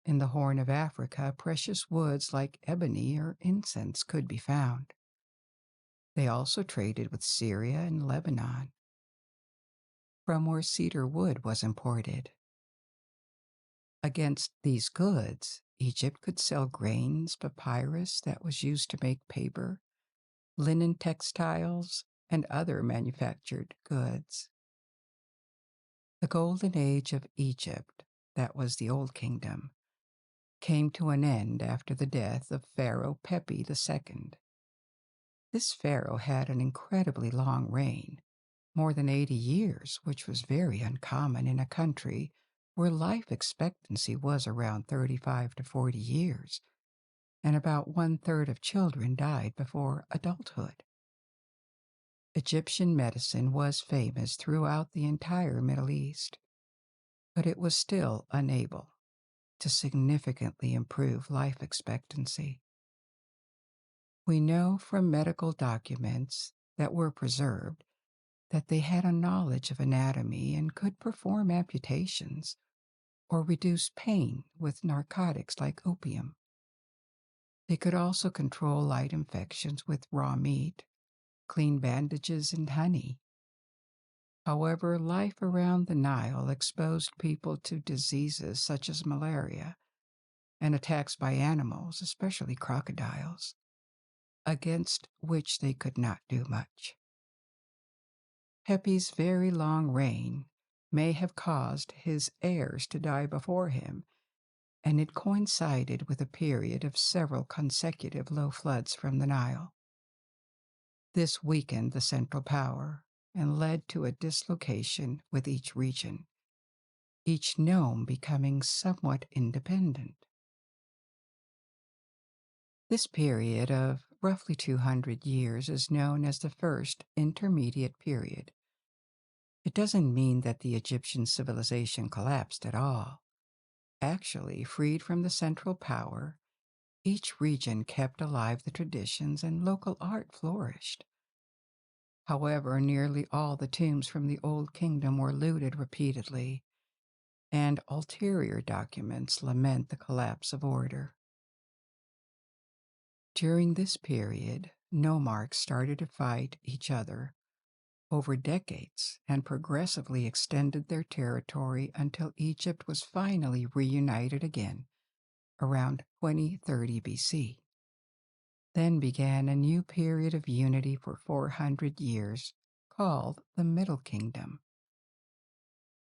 In the Horn of Africa, precious woods like ebony or incense could be found. They also traded with Syria and Lebanon, from where cedar wood was imported. Against these goods, Egypt could sell grains, papyrus that was used to make paper, linen textiles, and other manufactured goods. The golden age of Egypt, that was the Old Kingdom, came to an end after the death of Pharaoh Pepi II. This pharaoh had an incredibly long reign, more than 80 years, which was very uncommon in a country where life expectancy was around 35 to 40 years, and about 1/3 of children died before adulthood. Egyptian medicine was famous throughout the entire Middle East, but it was still unable to significantly improve life expectancy. We know from medical documents that were preserved that they had a knowledge of anatomy and could perform amputations or reduce pain with narcotics like opium. They could also control light infections with raw meat, clean bandages, and honey. However, life around the Nile exposed people to diseases such as malaria and attacks by animals, especially crocodiles, against which they could not do much. Pepi's very long reign may have caused his heirs to die before him, and it coincided with a period of several consecutive low floods from the Nile. This weakened the central power and led to a dislocation with each region, each nome becoming somewhat independent. This period of roughly 200 years is known as the First Intermediate Period. It doesn't mean that the Egyptian civilization collapsed at all. Actually, freed from the central power, each region kept alive the traditions and local art flourished. However, nearly all the tombs from the Old Kingdom were looted repeatedly, and ulterior documents lament the collapse of order. During this period, nomarchs started to fight each other over decades and progressively extended their territory until Egypt was finally reunited again around 2030 BC. Then began a new period of unity for 400 years called the Middle Kingdom.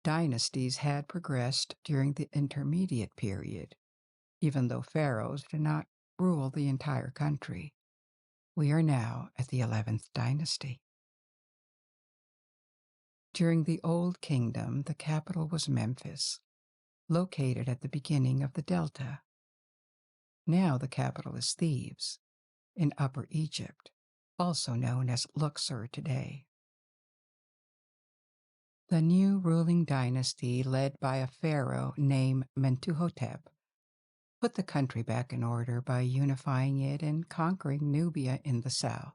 Dynasties had progressed during the intermediate period, even though pharaohs did not rule the entire country. We are now at the 11th dynasty. During the Old Kingdom, the capital was Memphis, located at the beginning of the Delta. Now the capital is Thebes, in Upper Egypt, also known as Luxor today. The new ruling dynasty, led by a pharaoh named Mentuhotep, put the country back in order by unifying it and conquering Nubia in the south.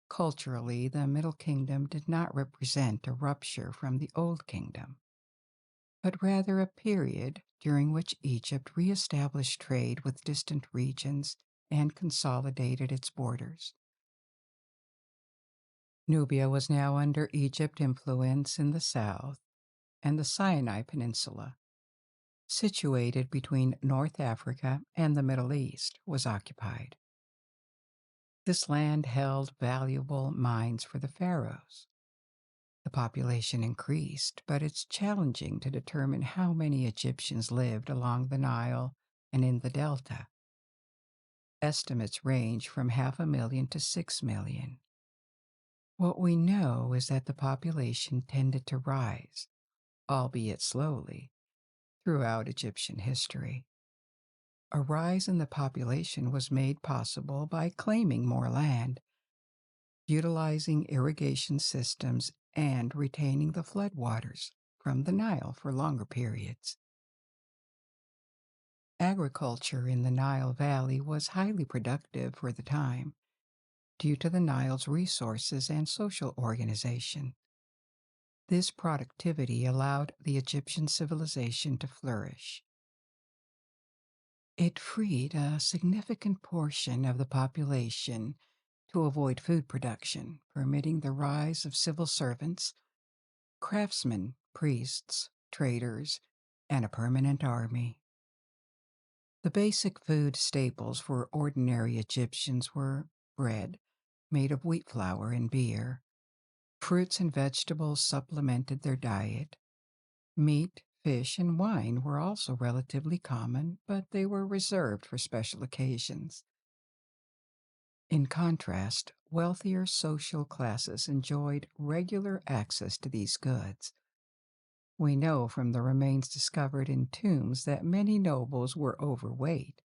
Culturally, the Middle Kingdom did not represent a rupture from the Old Kingdom, but rather a period during which Egypt reestablished trade with distant regions and consolidated its borders. Nubia was now under Egypt influence in the south, and the Sinai Peninsula, situated between North Africa and the Middle East, was occupied. This land held valuable mines for the pharaohs. The population increased, but it's challenging to determine how many Egyptians lived along the Nile and in the Delta. Estimates range from 500,000 to 6 million. What we know is that the population tended to rise, albeit slowly, throughout Egyptian history. A rise in the population was made possible by claiming more land, utilizing irrigation systems, and retaining the floodwaters from the Nile for longer periods. Agriculture in the Nile Valley was highly productive for the time due to the Nile's resources and social organization. This productivity allowed the Egyptian civilization to flourish. It freed a significant portion of the population to avoid food production, permitting the rise of civil servants, craftsmen, priests, traders, and a permanent army. The basic food staples for ordinary Egyptians were bread, made of wheat flour and beer. Fruits and vegetables supplemented their diet. Meat, fish, and wine were also relatively common, but they were reserved for special occasions. In contrast, wealthier social classes enjoyed regular access to these goods. We know from the remains discovered in tombs that many nobles were overweight,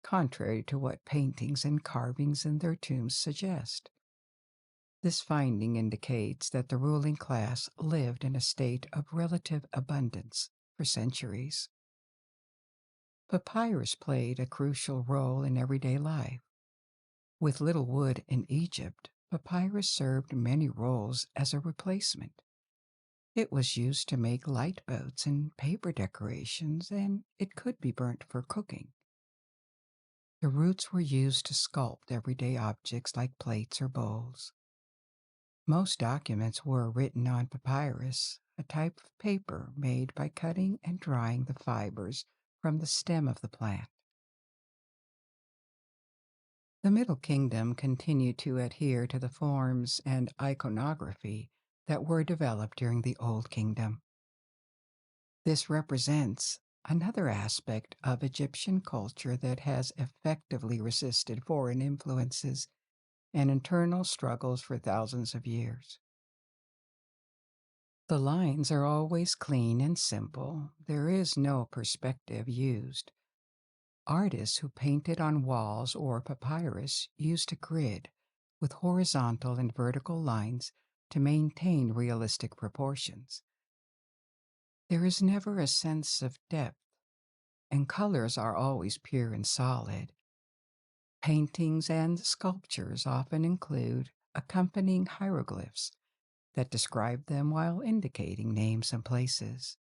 contrary to what paintings and carvings in their tombs suggest. This finding indicates that the ruling class lived in a state of relative abundance for centuries. Papyrus played a crucial role in everyday life. With little wood in Egypt, papyrus served many roles as a replacement. It was used to make light boats and paper decorations, and it could be burnt for cooking. The roots were used to sculpt everyday objects like plates or bowls. Most documents were written on papyrus, a type of paper made by cutting and drying the fibers from the stem of the plant. The Middle Kingdom continued to adhere to the forms and iconography that were developed during the Old Kingdom. This represents another aspect of Egyptian culture that has effectively resisted foreign influences and internal struggles for thousands of years. The lines are always clean and simple. There is no perspective used. Artists who painted on walls or papyrus used a grid with horizontal and vertical lines to maintain realistic proportions. There is never a sense of depth, and colors are always pure and solid. Paintings and sculptures often include accompanying hieroglyphs that describe them while indicating names and places.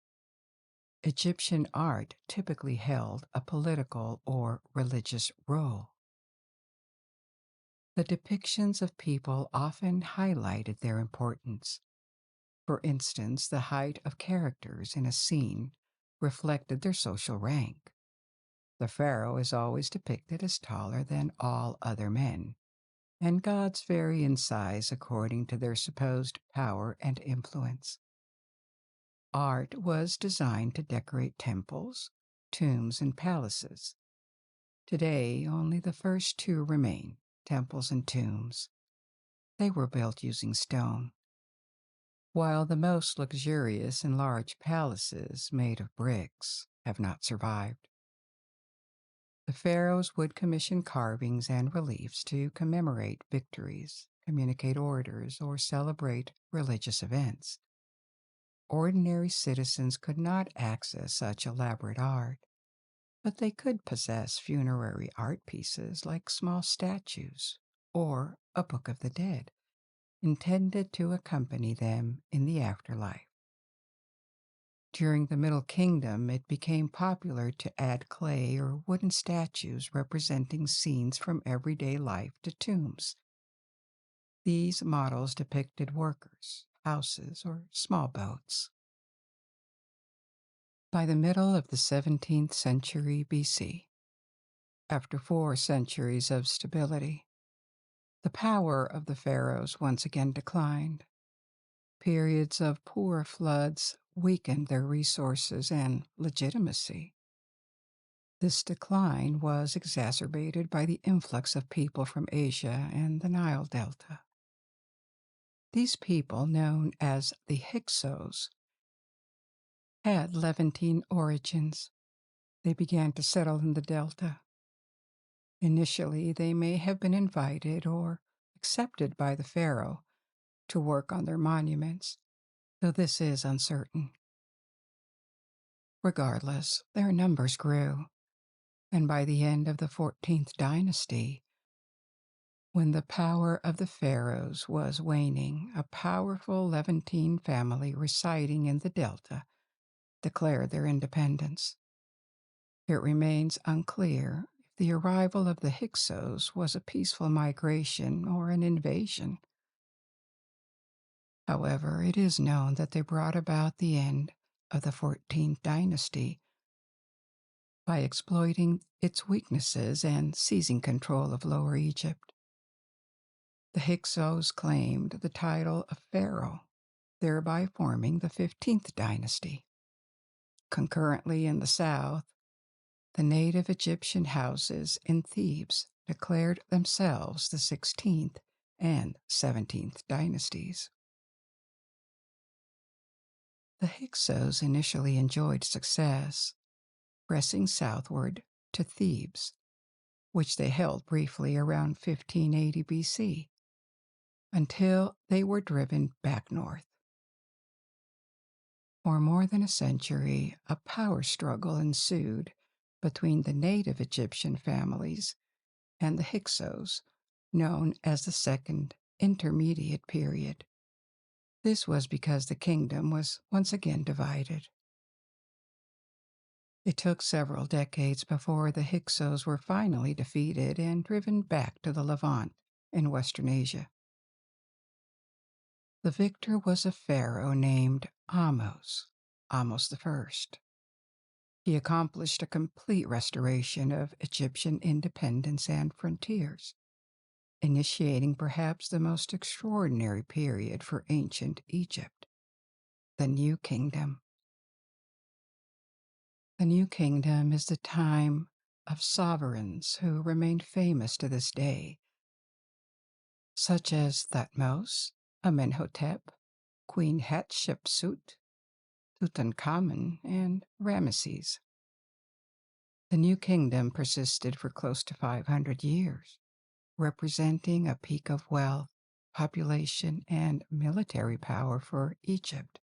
Egyptian art typically held a political or religious role. The depictions of people often highlighted their importance. For instance, the height of characters in a scene reflected their social rank. The pharaoh is always depicted as taller than all other men, and gods vary in size according to their supposed power and influence. Art was designed to decorate temples, tombs, and palaces. Today, only the first two remain, temples and tombs. They were built using stone, while the most luxurious and large palaces made of bricks have not survived. The pharaohs would commission carvings and reliefs to commemorate victories, communicate orders, or celebrate religious events. Ordinary citizens could not access such elaborate art, but they could possess funerary art pieces like small statues or a Book of the Dead, intended to accompany them in the afterlife. During the Middle Kingdom, it became popular to add clay or wooden statues representing scenes from everyday life to tombs. These models depicted workers, houses, or small boats. By the middle of the 17th century BC, after 4 centuries of stability, the power of the pharaohs once again declined. Periods of poor floods weakened their resources and legitimacy. This decline was exacerbated by the influx of people from Asia and the Nile Delta. These people, known as the Hyksos, had Levantine origins. They began to settle in the Delta. Initially, they may have been invited or accepted by the pharaoh to work on their monuments, though this is uncertain. Regardless, their numbers grew, and by the end of the 14th dynasty, When the power of the pharaohs was waning, a powerful Levantine family residing in the Delta declared their independence. It remains unclear if the arrival of the Hyksos was a peaceful migration or an invasion. However, it is known that they brought about the end of the 14th dynasty by exploiting its weaknesses and seizing control of Lower Egypt. The Hyksos claimed the title of pharaoh, thereby forming the 15th dynasty. Concurrently in the south, the native Egyptian houses in Thebes declared themselves the 16th and 17th dynasties. The Hyksos initially enjoyed success, pressing southward to Thebes, which they held briefly around 1580 BC, until they were driven back north. For more than a century, a power struggle ensued between the native Egyptian families and the Hyksos, known as the Second Intermediate Period. This was because the kingdom was once again divided. It took several decades before the Hyksos were finally defeated and driven back to the Levant in Western Asia. The victor was a pharaoh named Ahmose I. He accomplished a complete restoration of Egyptian independence and frontiers, initiating perhaps the most extraordinary period for ancient Egypt, the New Kingdom. The New Kingdom is the time of sovereigns who remain famous to this day, such as Thutmose, Amenhotep, Queen Hatshepsut, Tutankhamun, and Ramesses. The New Kingdom persisted for close to 500 years, representing a peak of wealth, population, and military power for Egypt.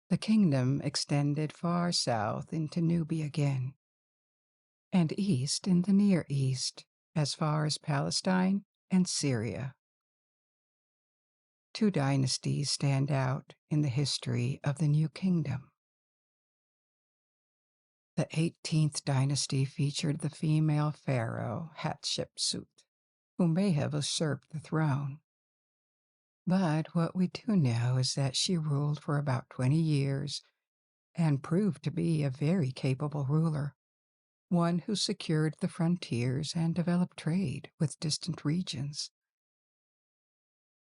The kingdom extended far south into Nubia again, and east in the Near East, as far as Palestine and Syria. Two dynasties stand out in the history of the New Kingdom. The 18th dynasty featured the female pharaoh Hatshepsut, who may have usurped the throne. But what we do know is that she ruled for about 20 years and proved to be a very capable ruler, one who secured the frontiers and developed trade with distant regions.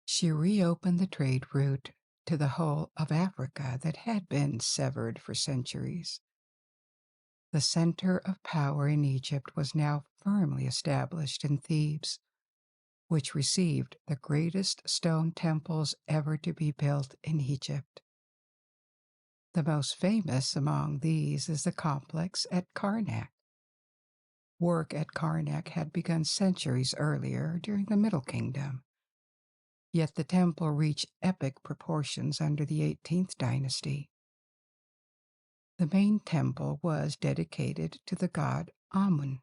She reopened the trade route to the whole of Africa that had been severed for centuries. The center of power in Egypt was now firmly established in Thebes, which received the greatest stone temples ever to be built in Egypt. The most famous among these is the complex at Karnak. Work at Karnak had begun centuries earlier during the Middle Kingdom, yet the temple reached epic proportions under the 18th dynasty. The main temple was dedicated to the god Amun,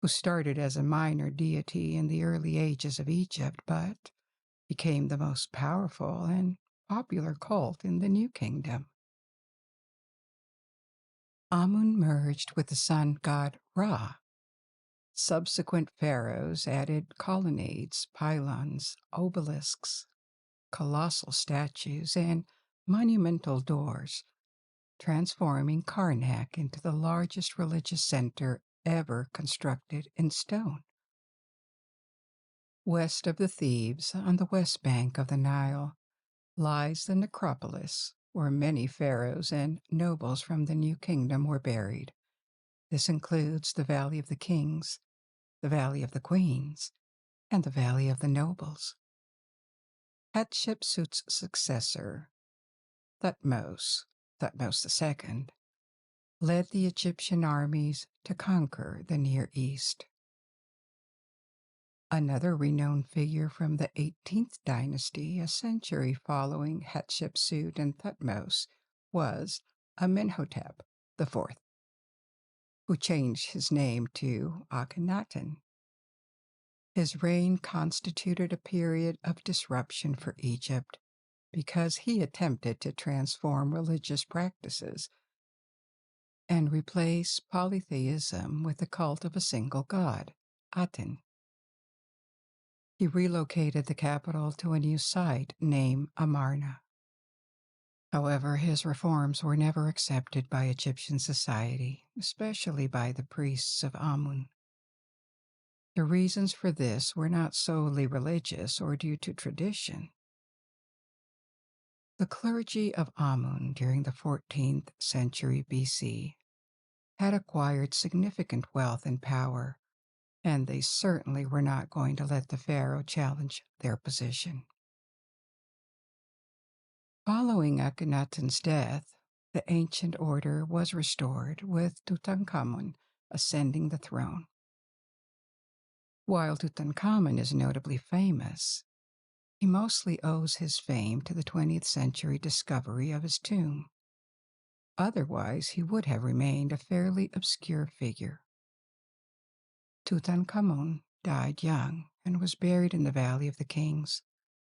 who started as a minor deity in the early ages of Egypt, but became the most powerful and popular cult in the New Kingdom. Amun merged with the sun god Ra. Subsequent pharaohs added colonnades, pylons, obelisks, colossal statues, and monumental doors, transforming Karnak into the largest religious center ever constructed in stone. West of the Thebes, on the west bank of the Nile, lies the necropolis, where many pharaohs and nobles from the New Kingdom were buried. This includes the Valley of the Kings, the Valley of the Queens, and the Valley of the Nobles. Hatshepsut's successor, Thutmose II, led the Egyptian armies to conquer the Near East. Another renowned figure from the 18th dynasty, a century following Hatshepsut and Thutmose, was Amenhotep IV, who changed his name to Akhenaten. His reign constituted a period of disruption for Egypt because he attempted to transform religious practices and replace polytheism with the cult of a single god, Aten. He relocated the capital to a new site named Amarna. However, his reforms were never accepted by Egyptian society, especially by the priests of Amun. The reasons for this were not solely religious or due to tradition. The clergy of Amun during the 14th century BC had acquired significant wealth and power, and they certainly were not going to let the pharaoh challenge their position. Following Akhenaten's death, the ancient order was restored, with Tutankhamun ascending the throne. While Tutankhamun is notably famous, he mostly owes his fame to the 20th century discovery of his tomb. Otherwise, he would have remained a fairly obscure figure. Tutankhamun died young and was buried in the Valley of the Kings,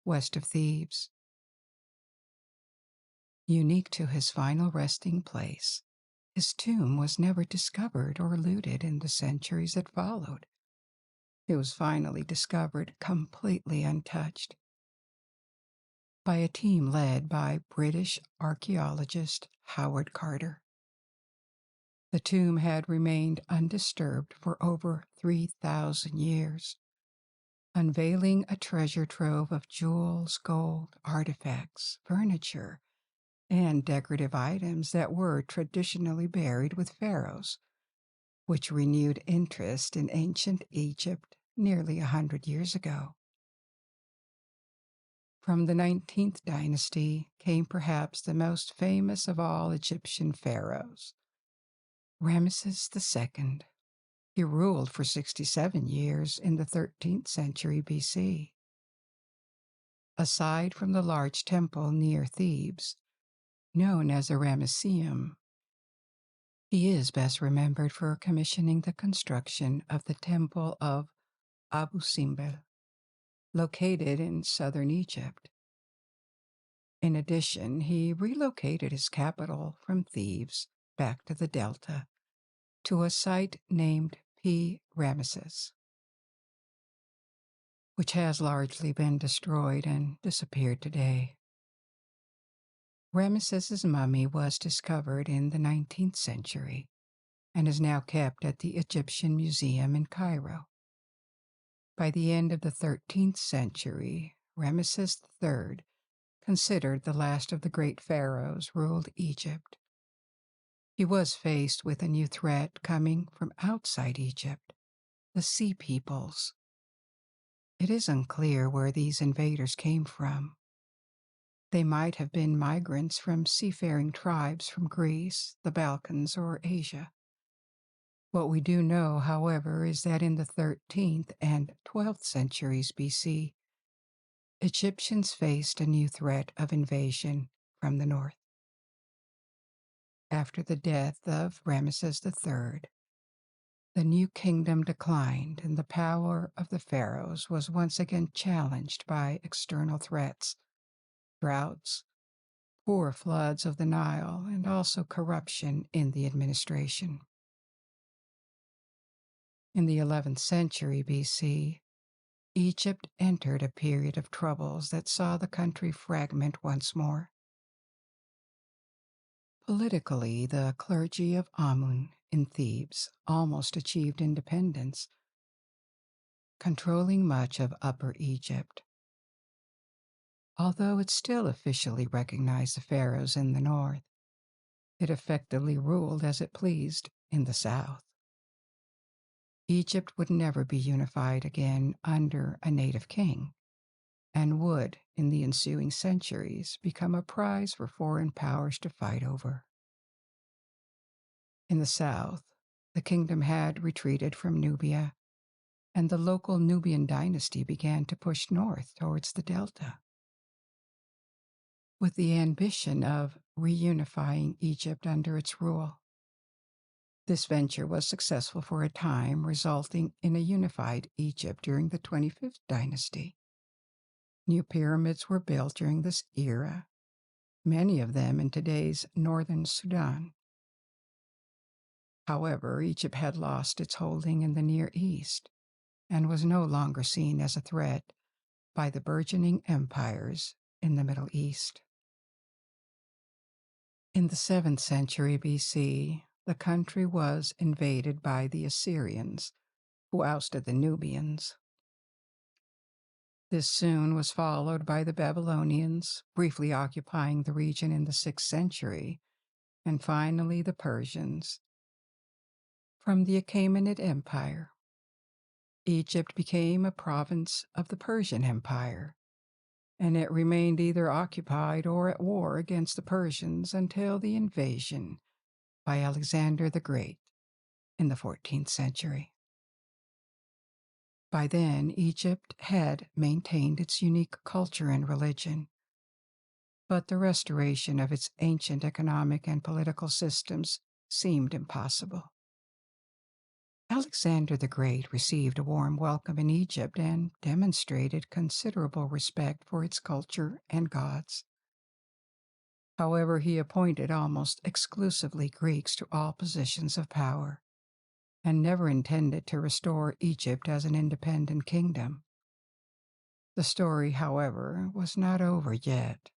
west of Thebes. Unique to his final resting place, his tomb was never discovered or looted in the centuries that followed. It was finally discovered completely untouched by a team led by British archaeologist Howard Carter. The tomb had remained undisturbed for over 3,000 years, unveiling a treasure trove of jewels, gold, artifacts, furniture, and decorative items that were traditionally buried with pharaohs, which renewed interest in ancient Egypt nearly 100 years ago. From the 19th dynasty came perhaps the most famous of all Egyptian pharaohs, Ramesses II. He ruled for 67 years in the 13th century BC. Aside from the large temple near Thebes, known as a Ramesseum, he is best remembered for commissioning the construction of the Temple of Abu Simbel, located in southern Egypt. In addition, he relocated his capital from Thebes back to the Delta to a site named Ramesses, which has largely been destroyed and disappeared today. Ramesses's mummy was discovered in the 19th century and is now kept at the Egyptian Museum in Cairo. By the end of the 13th century, Ramesses III, considered the last of the great pharaohs, ruled Egypt. He was faced with a new threat coming from outside Egypt, the Sea Peoples. It is unclear where these invaders came from. They might have been migrants from seafaring tribes from Greece, the Balkans, or Asia. What we do know, however, is that in the 13th and 12th centuries BC, Egyptians faced a new threat of invasion from the north. After the death of Ramesses III, the new kingdom declined, and the power of the pharaohs was once again challenged by external threats, droughts, poor floods of the Nile, and also corruption in the administration. In the 11th century BC, Egypt entered a period of troubles that saw the country fragment once more. Politically, the clergy of Amun in Thebes almost achieved independence, controlling much of Upper Egypt. Although it still officially recognized the pharaohs in the north, it effectively ruled as it pleased in the south. Egypt would never be unified again under a native king, and would, in the ensuing centuries, become a prize for foreign powers to fight over. In the south, the kingdom had retreated from Nubia, and the local Nubian dynasty began to push north towards the delta, with the ambition of reunifying Egypt under its rule. This venture was successful for a time, resulting in a unified Egypt during the 25th dynasty. New pyramids were built during this era, many of them in today's northern Sudan. However, Egypt had lost its holding in the Near East and was no longer seen as a threat by the burgeoning empires in the Middle East. In the 7th century BC, the country was invaded by the Assyrians, who ousted the Nubians. This soon was followed by the Babylonians, briefly occupying the region in the 6th century, and finally the Persians. From the Achaemenid Empire, Egypt became a province of the Persian Empire, and it remained either occupied or at war against the Persians until the invasion by Alexander the Great in the 14th century. By then, Egypt had maintained its unique culture and religion, but the restoration of its ancient economic and political systems seemed impossible. Alexander the Great received a warm welcome in Egypt and demonstrated considerable respect for its culture and gods. However, he appointed almost exclusively Greeks to all positions of power, and never intended to restore Egypt as an independent kingdom. The story, however, was not over yet.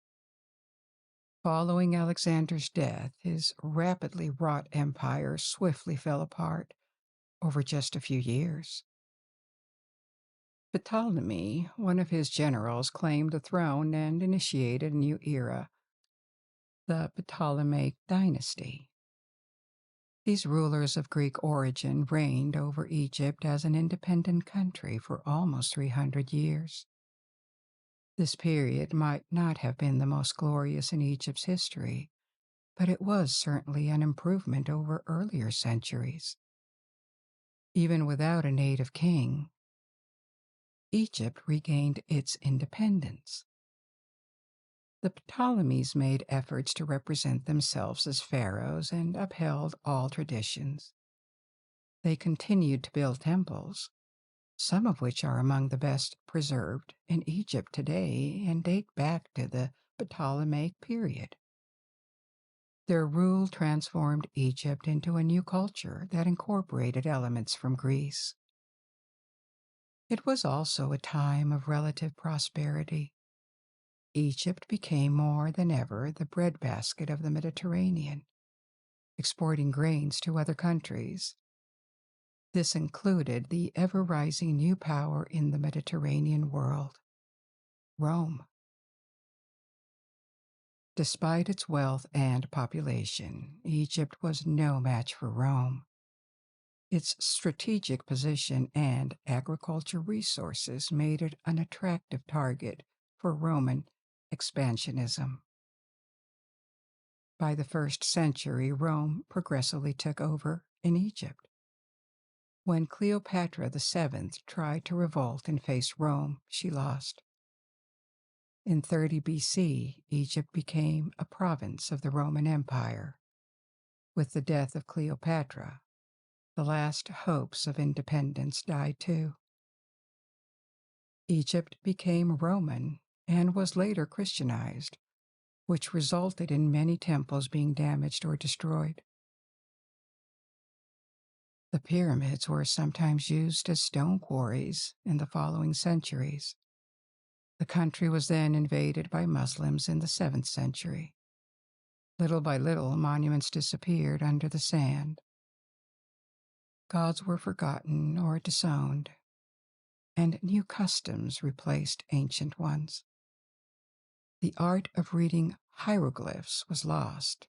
Following Alexander's death, his rapidly wrought empire swiftly fell apart over just a few years. Ptolemy, one of his generals, claimed the throne and initiated a new era, the Ptolemaic dynasty. These rulers of Greek origin reigned over Egypt as an independent country for almost 300 years. This period might not have been the most glorious in Egypt's history, but it was certainly an improvement over earlier centuries. Even without a native king, Egypt regained its independence. The Ptolemies made efforts to represent themselves as pharaohs and upheld all traditions. They continued to build temples, some of which are among the best preserved in Egypt today and date back to the Ptolemaic period. Their rule transformed Egypt into a new culture that incorporated elements from Greece. It was also a time of relative prosperity. Egypt became more than ever the breadbasket of the Mediterranean, exporting grains to other countries. This included the ever-rising new power in the Mediterranean world, Rome. Despite its wealth and population, Egypt was no match for Rome. Its strategic position and agriculture resources made it an attractive target for Roman expansionism. By the 1st century, Rome progressively took over in Egypt. When Cleopatra VII tried to revolt and face Rome, she lost. In 30 BC, Egypt became a province of the Roman Empire. With the death of Cleopatra, the last hopes of independence died too. Egypt became Roman and was later Christianized, which resulted in many temples being damaged or destroyed. The pyramids were sometimes used as stone quarries in the following centuries. The country was then invaded by Muslims in the 7th century. Little by little, monuments disappeared under the sand. Gods were forgotten or disowned, and new customs replaced ancient ones. The art of reading hieroglyphs was lost,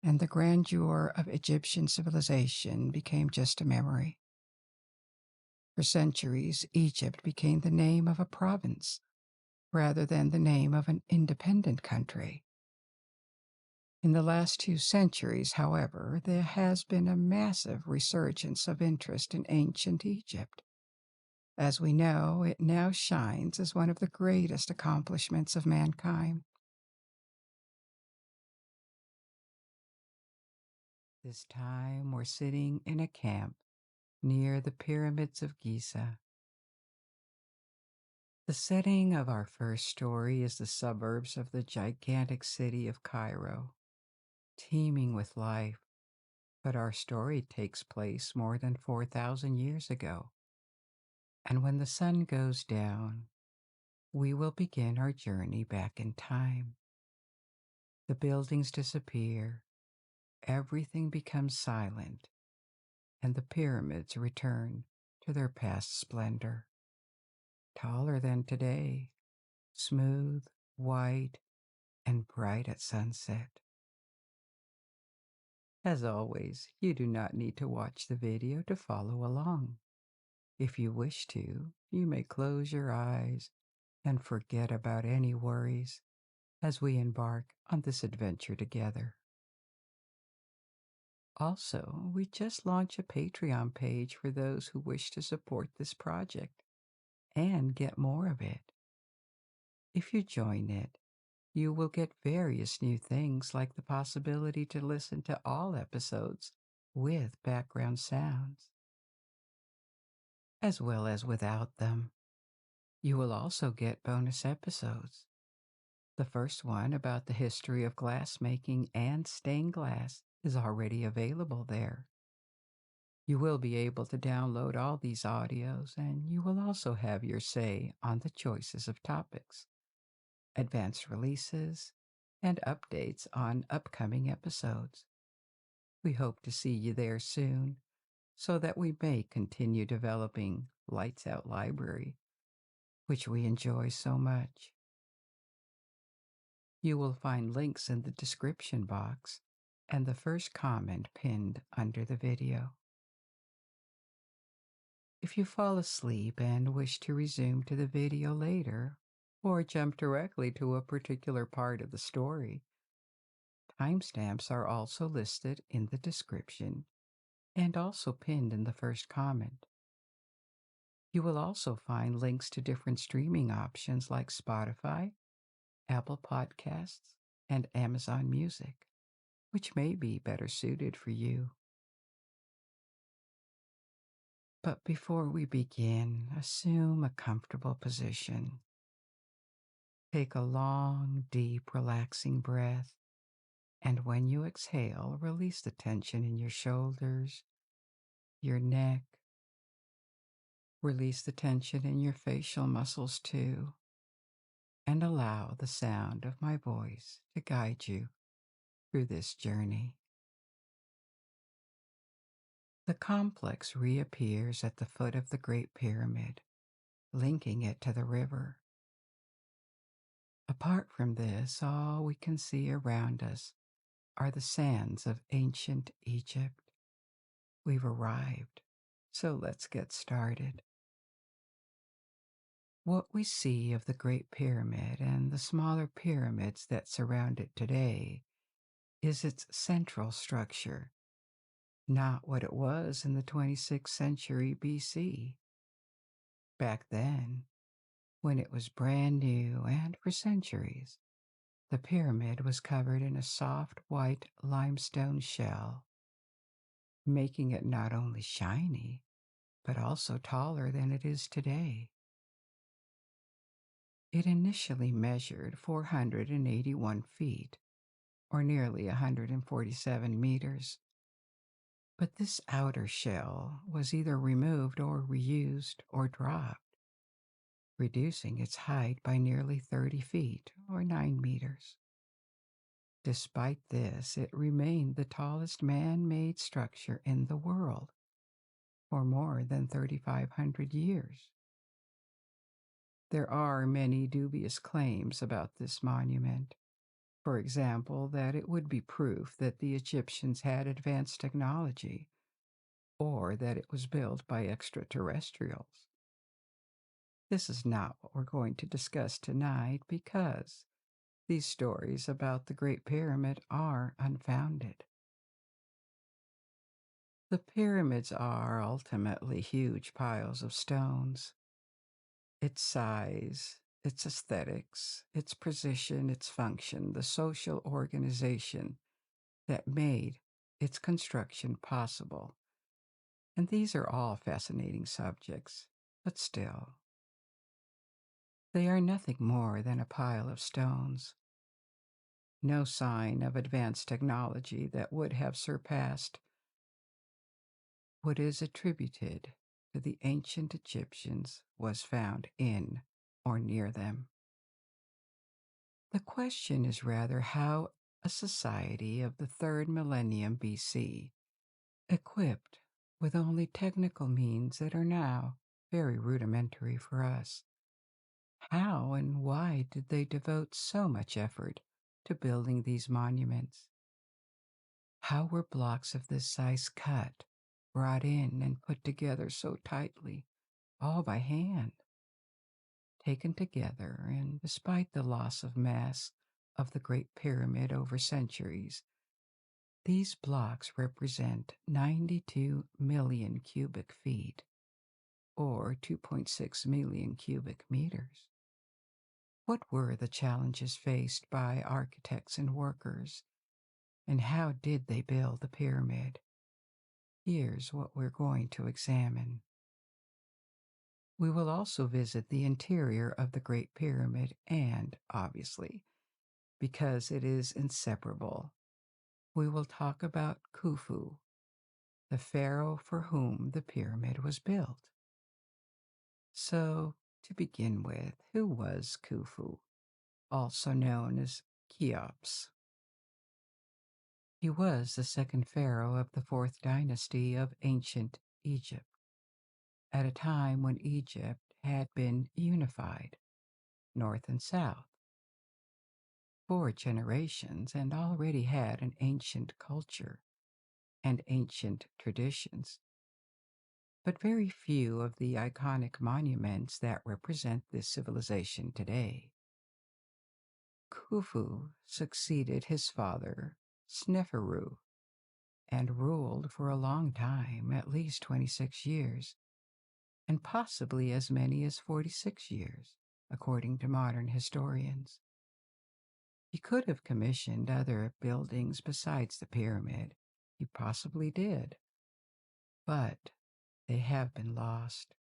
and the grandeur of Egyptian civilization became just a memory. For centuries, Egypt became the name of a province rather than the name of an independent country. In the last 2 centuries, however, there has been a massive resurgence of interest in ancient Egypt. As we know, it now shines as one of the greatest accomplishments of mankind. This time we're sitting in a camp near the pyramids of Giza. The setting of our first story is the suburbs of the gigantic city of Cairo, teeming with life, but our story takes place more than 4,000 years ago. And when the sun goes down, we will begin our journey back in time. The buildings disappear, everything becomes silent, and the pyramids return to their past splendor. Taller than today, smooth, white, and bright at sunset. As always, you do not need to watch the video to follow along. If you wish to, you may close your eyes and forget about any worries as we embark on this adventure together. Also, we just launched a Patreon page for those who wish to support this project and get more of it. If you join it, you will get various new things like the possibility to listen to all episodes with background sounds, as well as without them. You will also get bonus episodes. The first one about the history of glassmaking and stained glass is already available there. You will be able to download all these audios, and you will also have your say on the choices of topics, advanced releases, and updates on upcoming episodes. We hope to see you there soon so that we may continue developing Lights Out Library, which we enjoy so much. You will find links in the description box and the first comment pinned under the video. If you fall asleep and wish to resume to the video later, or jump directly to a particular part of the story, timestamps are also listed in the description and also pinned in the first comment. You will also find links to different streaming options like Spotify, Apple Podcasts, and Amazon Music, which may be better suited for you. But before we begin, assume a comfortable position. Take a long, deep, relaxing breath, and when you exhale, release the tension in your shoulders, your neck. Release the tension in your facial muscles too, and allow the sound of my voice to guide you through this journey. The complex reappears at the foot of the Great Pyramid, linking it to the river. Apart from this, all we can see around us are the sands of ancient Egypt. We've arrived, so let's get started. What we see of the Great Pyramid and the smaller pyramids that surround it today is its central structure, not what it was in the 26th century BC. Back then, when it was brand new and for centuries, the pyramid was covered in a soft white limestone shell, making it not only shiny, but also taller than it is today. It initially measured 481 feet, or nearly 147 meters. But this outer shell was either removed or reused or dropped, reducing its height by nearly 30 feet, or 9 meters. Despite this, it remained the tallest man-made structure in the world for more than 3,500 years. There are many dubious claims about this monument. For example, that it would be proof that the Egyptians had advanced technology, or that it was built by extraterrestrials. This is not what we're going to discuss tonight because these stories about the Great Pyramid are unfounded. The pyramids are ultimately huge piles of stones. Its size, its aesthetics, its precision, its function, the social organization that made its construction possible? And these are all fascinating subjects, but still, they are nothing more than a pile of stones. No sign of advanced technology that would have surpassed what is attributed to the ancient Egyptians was found in or near them. The question is rather how a society of the 3rd millennium BC, equipped with only technical means that are now very rudimentary for us, how and why did they devote so much effort to building these monuments? How were blocks of this size cut, brought in, and put together so tightly, all by hand? Taken together, and despite the loss of mass of the Great Pyramid over centuries, these blocks represent 92 million cubic feet, or 2.6 million cubic meters. What were the challenges faced by architects and workers, and how did they build the pyramid? Here's what we're going to examine. We will also visit the interior of the Great Pyramid and, obviously, because it is inseparable, we will talk about Khufu, the pharaoh for whom the pyramid was built. So, to begin with, who was Khufu, also known as Cheops? He was the second pharaoh of the 4th dynasty of ancient Egypt, at a time when Egypt had been unified, north and south, 4 generations, and already had an ancient culture and ancient traditions. But very few of the iconic monuments that represent this civilization today. Khufu succeeded his father, Sneferu, and ruled for a long time, at least 26 years, and possibly as many as 46 years, according to modern historians. He could have commissioned other buildings besides the pyramid. He possibly did. But they have been lost,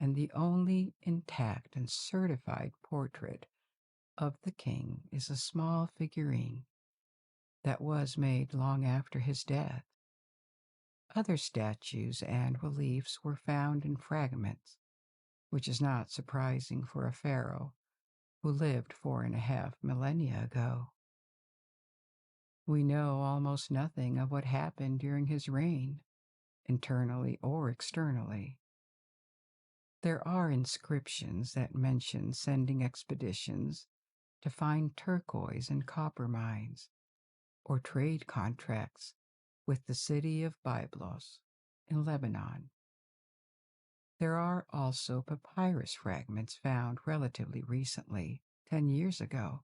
and the only intact and certified portrait of the king is a small figurine that was made long after his death. Other statues and reliefs were found in fragments, which is not surprising for a pharaoh who lived 4.5 millennia ago. We know almost nothing of what happened during his reign, internally or externally. There are inscriptions that mention sending expeditions to find turquoise and copper mines, or trade contracts with the city of Byblos in Lebanon. There are also papyrus fragments found relatively recently, 10 years ago,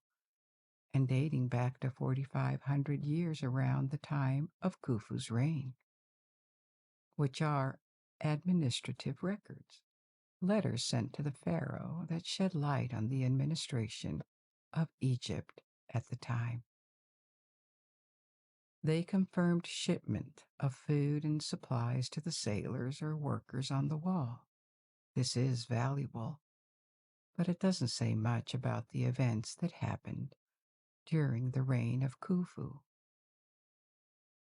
and dating back to 4,500 years around the time of Khufu's reign, which are administrative records, letters sent to the pharaoh that shed light on the administration of Egypt at the time. They confirmed shipment of food and supplies to the sailors or workers on the wall. This is valuable, but it doesn't say much about the events that happened during the reign of Khufu.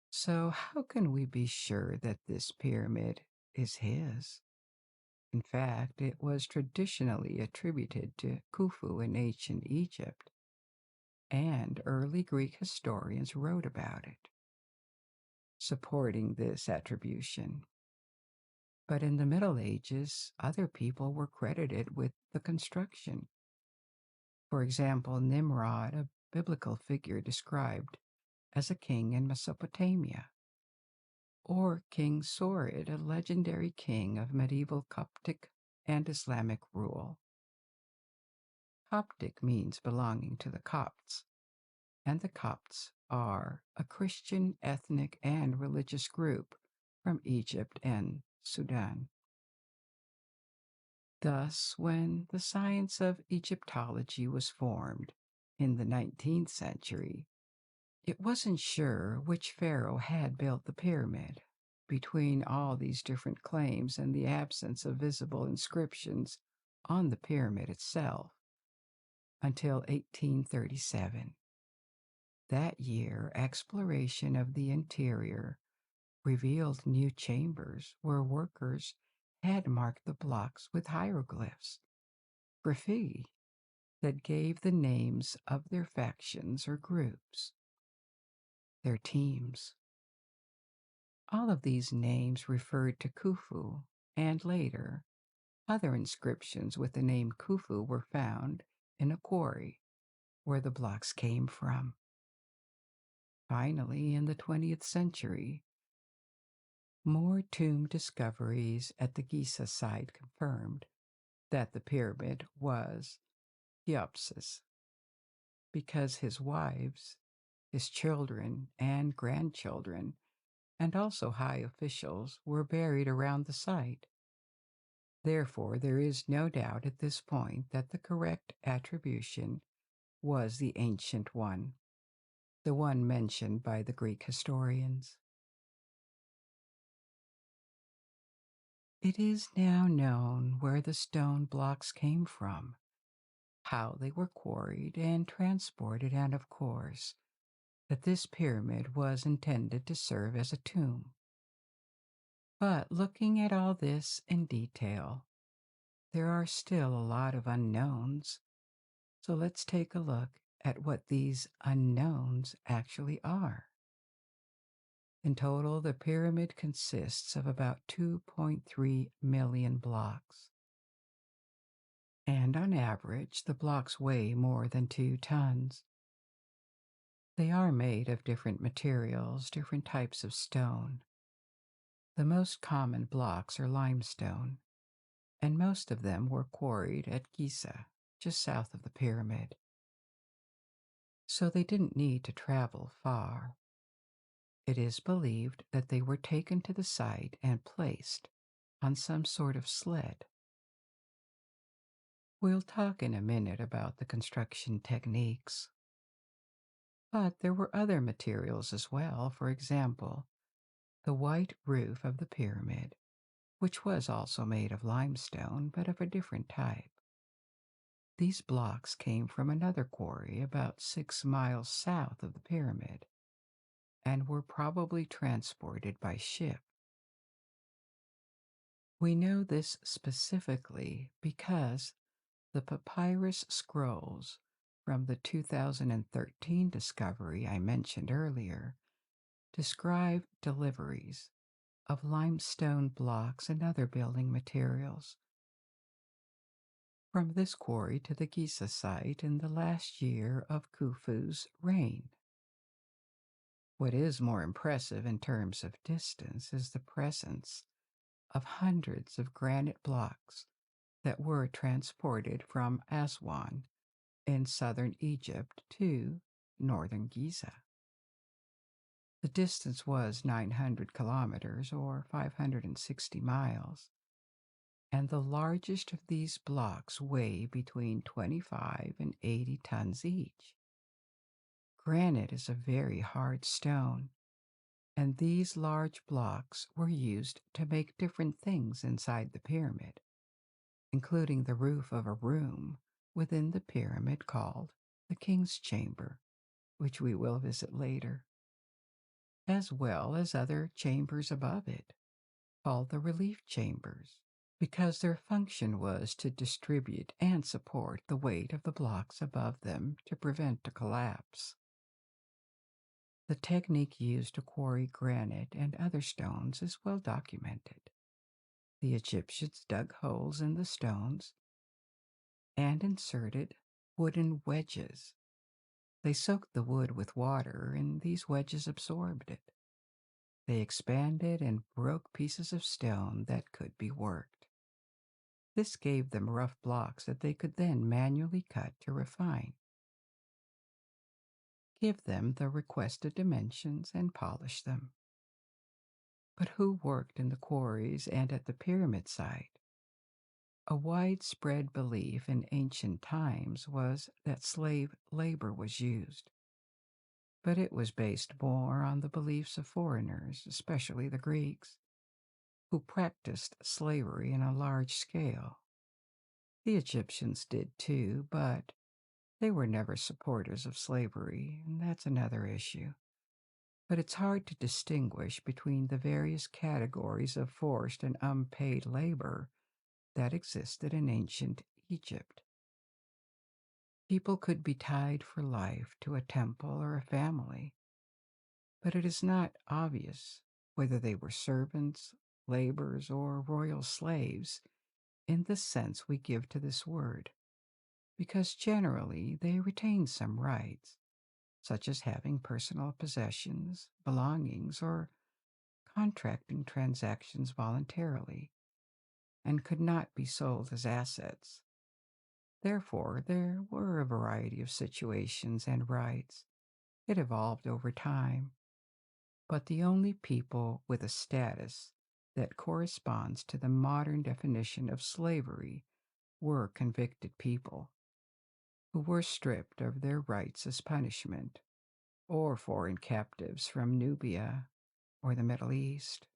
So how can we be sure that this pyramid is his? In fact, it was traditionally attributed to Khufu in ancient Egypt, and early Greek historians wrote about it, supporting this attribution. But in the Middle Ages, other people were credited with the construction. For example, Nimrod, a biblical figure described as a king in Mesopotamia, or King Sorid, a legendary king of medieval Coptic and Islamic rule. Coptic means belonging to the Copts, and the Copts are a Christian ethnic and religious group from Egypt and Sudan. Thus, when the science of Egyptology was formed in the 19th century, It wasn't sure which pharaoh had built the pyramid. Between all these different claims and the absence of visible inscriptions on the pyramid itself, until 1837. That year, exploration of the interior revealed new chambers where workers had marked the blocks with hieroglyphs, graffiti, that gave the names of their factions or groups, their teams. All of these names referred to Khufu, and later, other inscriptions with the name Khufu were found in a quarry where the blocks came from. Finally, in the 20th century, more tomb discoveries at the Giza site confirmed that the pyramid was Hatshepsut because his wives, his children, and grandchildren, and also high officials were buried around the site. Therefore, there is no doubt at this point that the correct attribution was the ancient one, the one mentioned by the Greek historians. It is now known where the stone blocks came from, how they were quarried and transported, and of course, that this pyramid was intended to serve as a tomb. But looking at all this in detail, there are still a lot of unknowns. So let's take a look at what these unknowns actually are. In total, the pyramid consists of about 2.3 million blocks. And on average, the blocks weigh more than 2 tons. They are made of different materials, different types of stone. The most common blocks are limestone, and most of them were quarried at Giza, just south of the pyramid. So they didn't need to travel far. It is believed that they were taken to the site and placed on some sort of sled. We'll talk in a minute about the construction techniques. But there were other materials as well, for example, the white roof of the pyramid, which was also made of limestone, but of a different type. These blocks came from another quarry about 6 miles south of the pyramid and were probably transported by ship. We know this specifically because the papyrus scrolls from the 2013 discovery I mentioned earlier describe deliveries of limestone blocks and other building materials from this quarry to the Giza site in the last year of Khufu's reign. What is more impressive in terms of distance is the presence of hundreds of granite blocks that were transported from Aswan in southern Egypt to northern Giza. The distance was 900 kilometers or 560 miles, and the largest of these blocks weigh between 25 and 80 tons each. Granite is a very hard stone, and these large blocks were used to make different things inside the pyramid, including the roof of a room within the pyramid called the King's Chamber, which we will visit later, as well as other chambers above it, called the relief chambers, because their function was to distribute and support the weight of the blocks above them to prevent a collapse. The technique used to quarry granite and other stones is well documented. The Egyptians dug holes in the stones and inserted wooden wedges. They soaked the wood with water, and these wedges absorbed it. They expanded and broke pieces of stone that could be worked. This gave them rough blocks that they could then manually cut to refine, give them the requested dimensions, and polish them. But who worked in the quarries and at the pyramid site? A widespread belief in ancient times was that slave labor was used. but it was based more on the beliefs of foreigners, especially the Greeks, who practiced slavery on a large scale. The Egyptians did too, but they were never supporters of slavery, and that's another issue. But it's hard to distinguish between the various categories of forced and unpaid labor that existed in ancient Egypt. People could be tied for life to a temple or a family, but it is not obvious whether they were servants, laborers, or royal slaves in the sense we give to this word, because generally they retained some rights, such as having personal possessions, belongings, or contracting transactions voluntarily, and could not be sold as assets. Therefore, there were a variety of situations and rights. It evolved over time, but the only people with a status that corresponds to the modern definition of slavery were convicted people, who were stripped of their rights as punishment, or foreign captives from Nubia or the Middle East.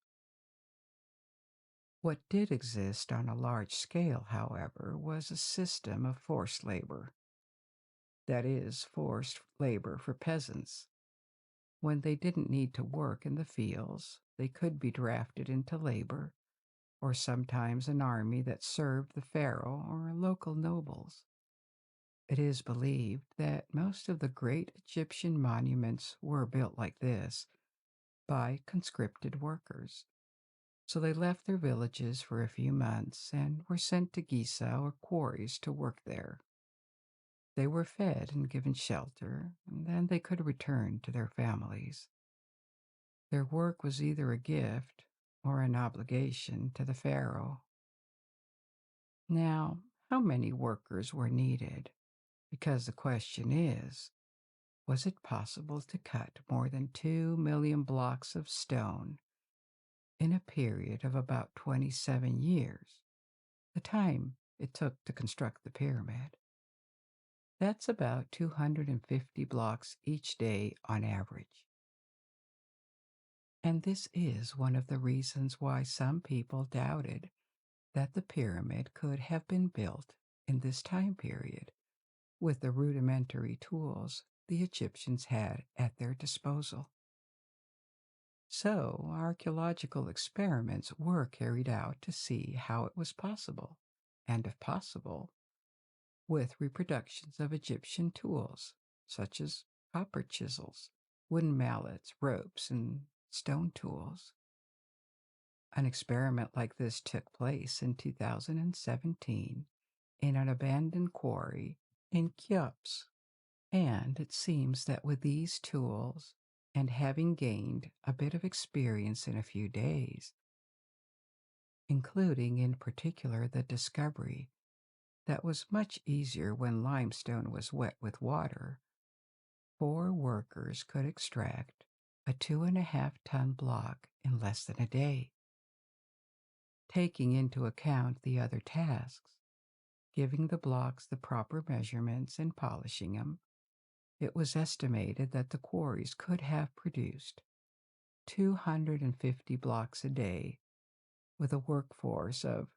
What did exist on a large scale, however, was a system of forced labor. That is, forced labor for peasants. When they didn't need to work in the fields, they could be drafted into labor, or sometimes an army that served the pharaoh or local nobles. It is believed that most of the great Egyptian monuments were built like this by conscripted workers. So they left their villages for a few months and were sent to Giza or quarries to work there. They were fed and given shelter, and then they could return to their families. Their work was either a gift or an obligation to the pharaoh. Now, how many workers were needed? Because the question is, was it possible to cut more than 2 million blocks of stone in a period of about 27 years, the time it took to construct the pyramid? That's about 250 blocks each day on average. And this is one of the reasons why some people doubted that the pyramid could have been built in this time period with the rudimentary tools the Egyptians had at their disposal. So, archaeological experiments were carried out to see how it was possible, and if possible, with reproductions of Egyptian tools, such as copper chisels, wooden mallets, ropes, and stone tools. An experiment like this took place in 2017 in an abandoned quarry in Cheops, and it seems that with these tools and having gained a bit of experience in a few days, including in particular the discovery that was much easier when limestone was wet with water, 4 workers could extract a 2.5-ton block in less than a day. Taking into account the other tasks, giving the blocks the proper measurements and polishing them, it was estimated that the quarries could have produced 250 blocks a day with a workforce of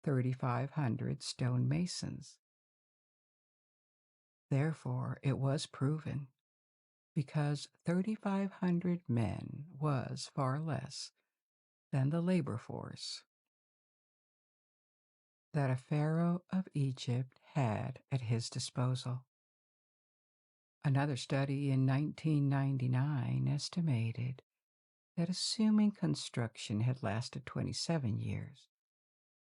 3,500 stonemasons. Therefore, it was proven, because 3,500 men was far less than the labor force that a pharaoh of Egypt had at his disposal. Another study in 1999 estimated that assuming construction had lasted 27 years,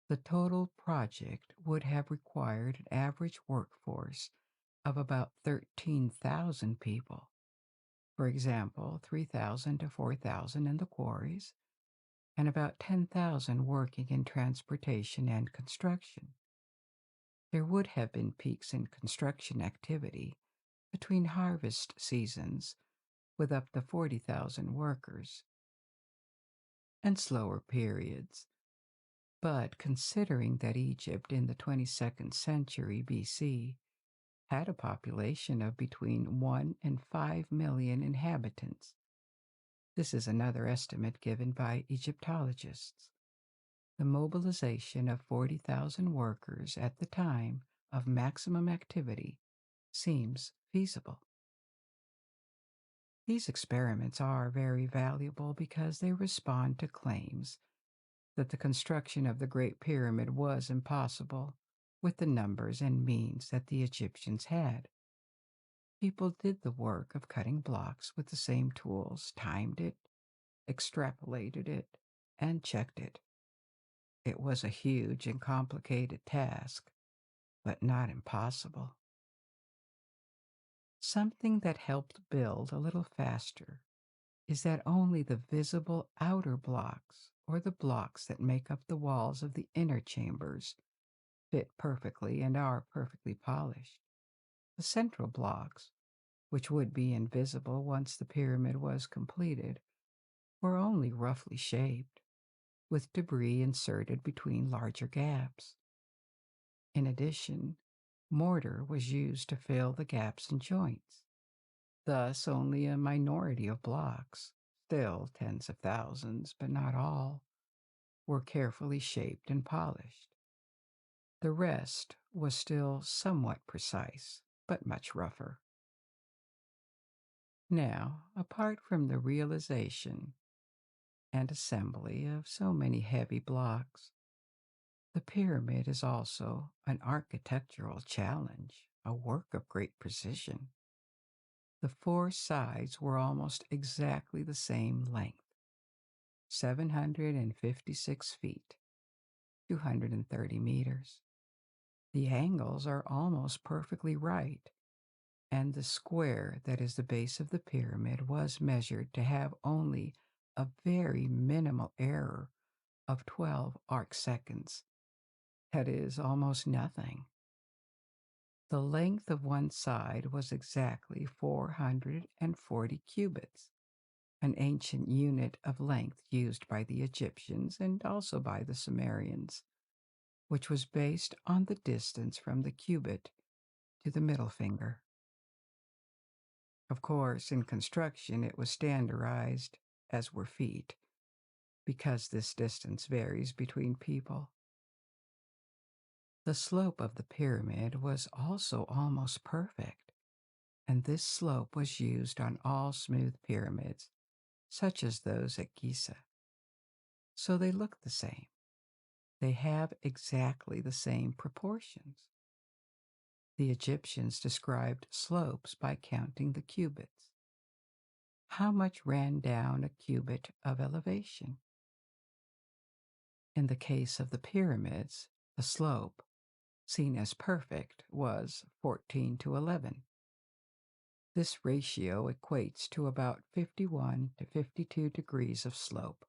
the total project would have required an average workforce of about 13,000 people. For example, 3,000 to 4,000 in the quarries, and about 10,000 working in transportation and construction. There would have been peaks in construction activity between harvest seasons with up to 40,000 workers, and slower periods. But considering that Egypt in the 22nd century BC had a population of between 1 and 5 million inhabitants. This is another estimate given by Egyptologists. The mobilization of 40,000 workers at the time of maximum activity seems feasible. These experiments are very valuable because they respond to claims that the construction of the Great Pyramid was impossible with the numbers and means that the Egyptians had. People did the work of cutting blocks with the same tools, timed it, extrapolated it, and checked it. It was a huge and complicated task, but not impossible. Something that helped build a little faster is that only the visible outer blocks, or the blocks that make up the walls of the inner chambers, fit perfectly and are perfectly polished. The central blocks, which would be invisible once the pyramid was completed, were only roughly shaped, with debris inserted between larger gaps. In addition, mortar was used to fill the gaps and joints. Thus, only a minority of blocks, still tens of thousands, but not all, were carefully shaped and polished. The rest was still somewhat precise, but much rougher. Now, apart from the realization and assembly of so many heavy blocks, the pyramid is also an architectural challenge, a work of great precision. The four sides were almost exactly the same length, 756 feet, 230 meters. The angles are almost perfectly right, and the square that is the base of the pyramid was measured to have only a very minimal error of 12 arc seconds. That is almost nothing. The length of one side was exactly 440 cubits, an ancient unit of length used by the Egyptians and also by the Sumerians, which was based on the distance from the cubit to the middle finger. Of course, in construction, it was standardized, as were feet, because this distance varies between people. The slope of the pyramid was also almost perfect, and this slope was used on all smooth pyramids, such as those at Giza. So they look the same. They have exactly the same proportions. The Egyptians described slopes by counting the cubits. How much ran down a cubit of elevation? In the case of the pyramids, the slope, seen as perfect, was 14:11. This ratio equates to about 51 to 52 degrees of slope.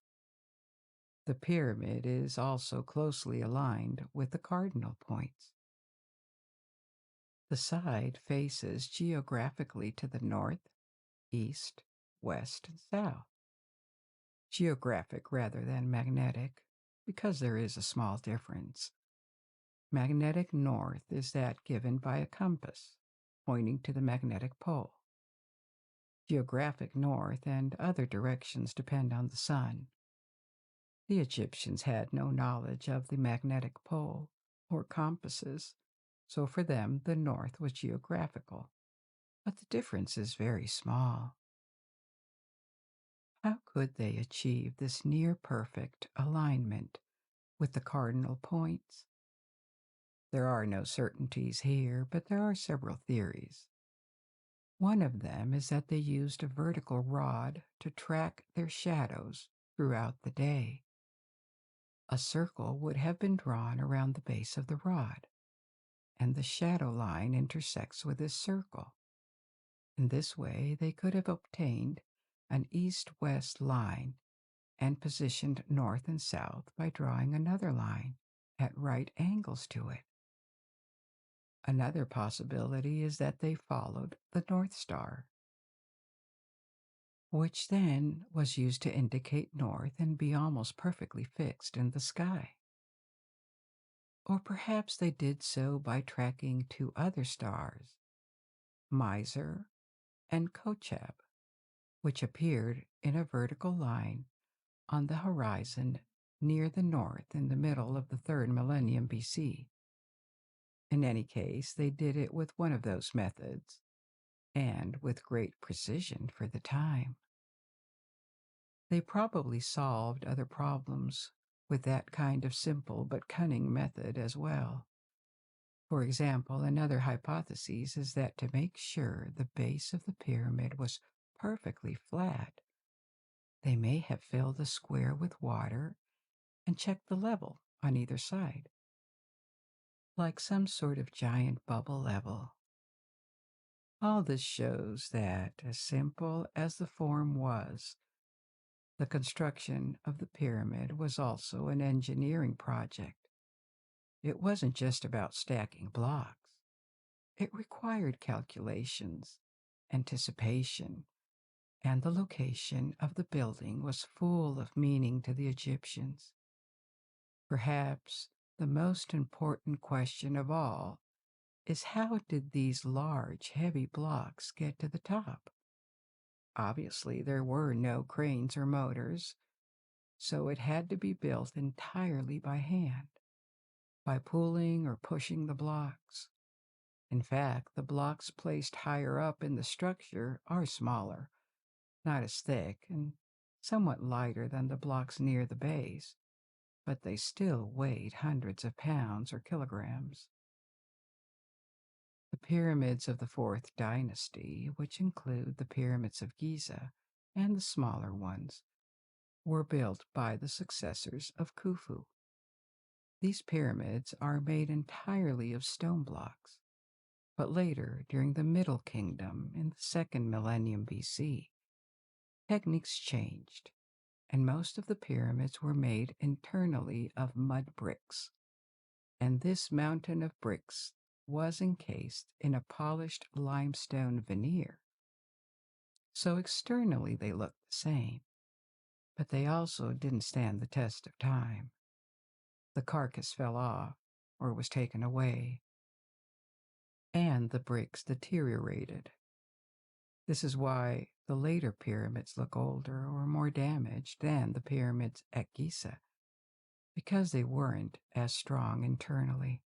The pyramid is also closely aligned with the cardinal points. The side faces geographically to the north, east, west, and south. Geographic rather than magnetic, because there is a small difference. Magnetic north is that given by a compass, pointing to the magnetic pole. Geographic north and other directions depend on the sun. The Egyptians had no knowledge of the magnetic pole or compasses, so for them the north was geographical, but the difference is very small. How could they achieve this near-perfect alignment with the cardinal points? There are no certainties here, but there are several theories. One of them is that they used a vertical rod to track their shadows throughout the day. A circle would have been drawn around the base of the rod, and the shadow line intersects with this circle. In this way, they could have obtained an east-west line and positioned north and south by drawing another line at right angles to it. Another possibility is that they followed the North Star, which then was used to indicate north and be almost perfectly fixed in the sky. Or perhaps they did so by tracking two other stars Miser, and Kochab, which appeared in a vertical line on the horizon near the north in the middle of the 3rd millennium BC. In any case, they did it with one of those methods, and with great precision for the time. They probably solved other problems with that kind of simple but cunning method as well. For example, another hypothesis is that to make sure the base of the pyramid was perfectly flat, they may have filled the square with water and checked the level on either side, like some sort of giant bubble level. All this shows that, as simple as the form was, the construction of the pyramid was also an engineering project. It wasn't just about stacking blocks. It required calculations, anticipation, and the location of the building was full of meaning to the Egyptians. Perhaps the most important question of all is, how did these large, heavy blocks get to the top? Obviously, there were no cranes or motors, so it had to be built entirely by hand, by pulling or pushing the blocks. In fact, the blocks placed higher up in the structure are smaller, not as thick, and somewhat lighter than the blocks near the base, but they still weighed hundreds of pounds or kilograms. The pyramids of the 4th dynasty, which include the pyramids of Giza and the smaller ones, were built by the successors of Khufu. These pyramids are made entirely of stone blocks, but later, during the Middle Kingdom in the 2nd millennium BC, techniques changed, and most of the pyramids were made internally of mud bricks, and this mountain of bricks was encased in a polished limestone veneer. So externally they looked the same, but they also didn't stand the test of time. The carcass fell off or was taken away, and the bricks deteriorated. This is why the later pyramids look older or more damaged than the pyramids at Giza, because they weren't as strong internally.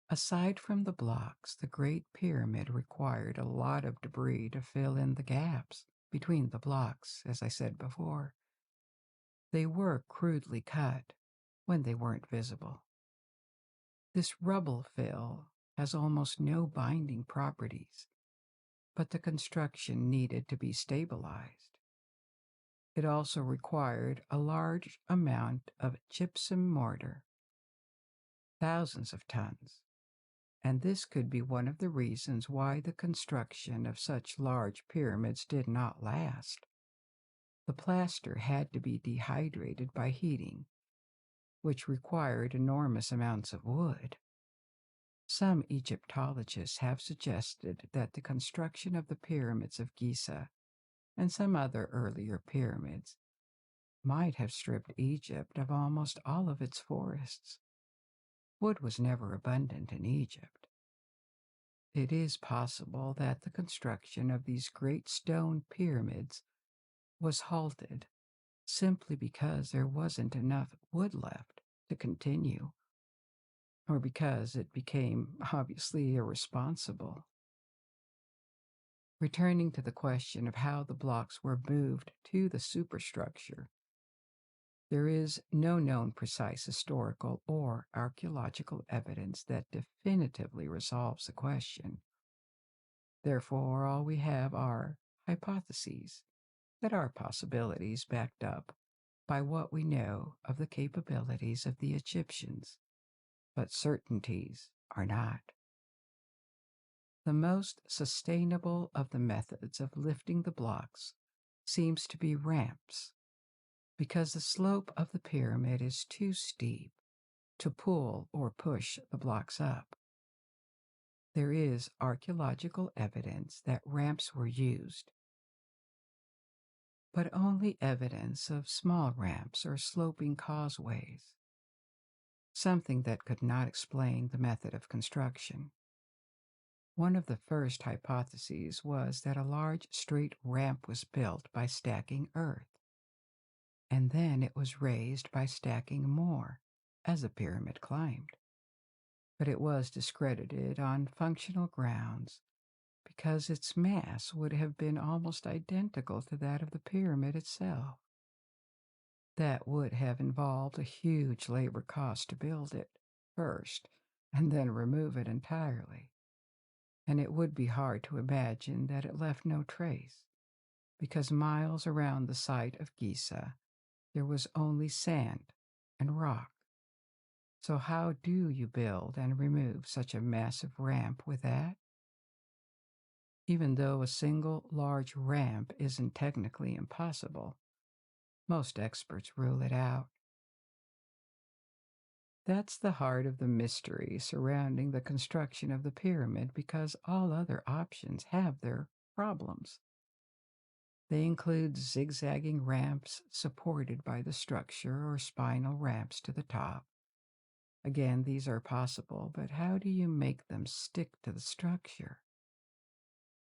Aside from the blocks, the Great Pyramid required a lot of debris to fill in the gaps between the blocks, as I said before. They were crudely cut when they weren't visible. This rubble fill has almost no binding properties, but the construction needed to be stabilized. It also required a large amount of gypsum mortar, thousands of tons, and this could be one of the reasons why the construction of such large pyramids did not last. The plaster had to be dehydrated by heating, which required enormous amounts of wood. Some Egyptologists have suggested that the construction of the pyramids of Giza and some other earlier pyramids might have stripped Egypt of almost all of its forests. Wood was never abundant in Egypt. It is possible that the construction of these great stone pyramids was halted simply because there wasn't enough wood left to continue, or because it became obviously irresponsible. Returning to the question of how the blocks were moved to the superstructure, there is no known precise historical or archaeological evidence that definitively resolves the question. Therefore, all we have are hypotheses that are possibilities backed up by what we know of the capabilities of the Egyptians, but certainties are not. The most sustainable of the methods of lifting the blocks seems to be ramps, because the slope of the pyramid is too steep to pull or push the blocks up. There is archaeological evidence that ramps were used, but only evidence of small ramps or sloping causeways, something that could not explain the method of construction. One of the first hypotheses was that a large straight ramp was built by stacking earth, and then it was raised by stacking more as the pyramid climbed. But it was discredited on functional grounds because its mass would have been almost identical to that of the pyramid itself. That would have involved a huge labor cost to build it first and then remove it entirely. And it would be hard to imagine that it left no trace, because miles around the site of Giza, there was only sand and rock. So, how do you build and remove such a massive ramp with that? Even though a single large ramp isn't technically impossible, most experts rule it out. That's the heart of the mystery surrounding the construction of the pyramid, because all other options have their problems. They include zigzagging ramps supported by the structure or spinal ramps to the top. Again, these are possible, but how do you make them stick to the structure?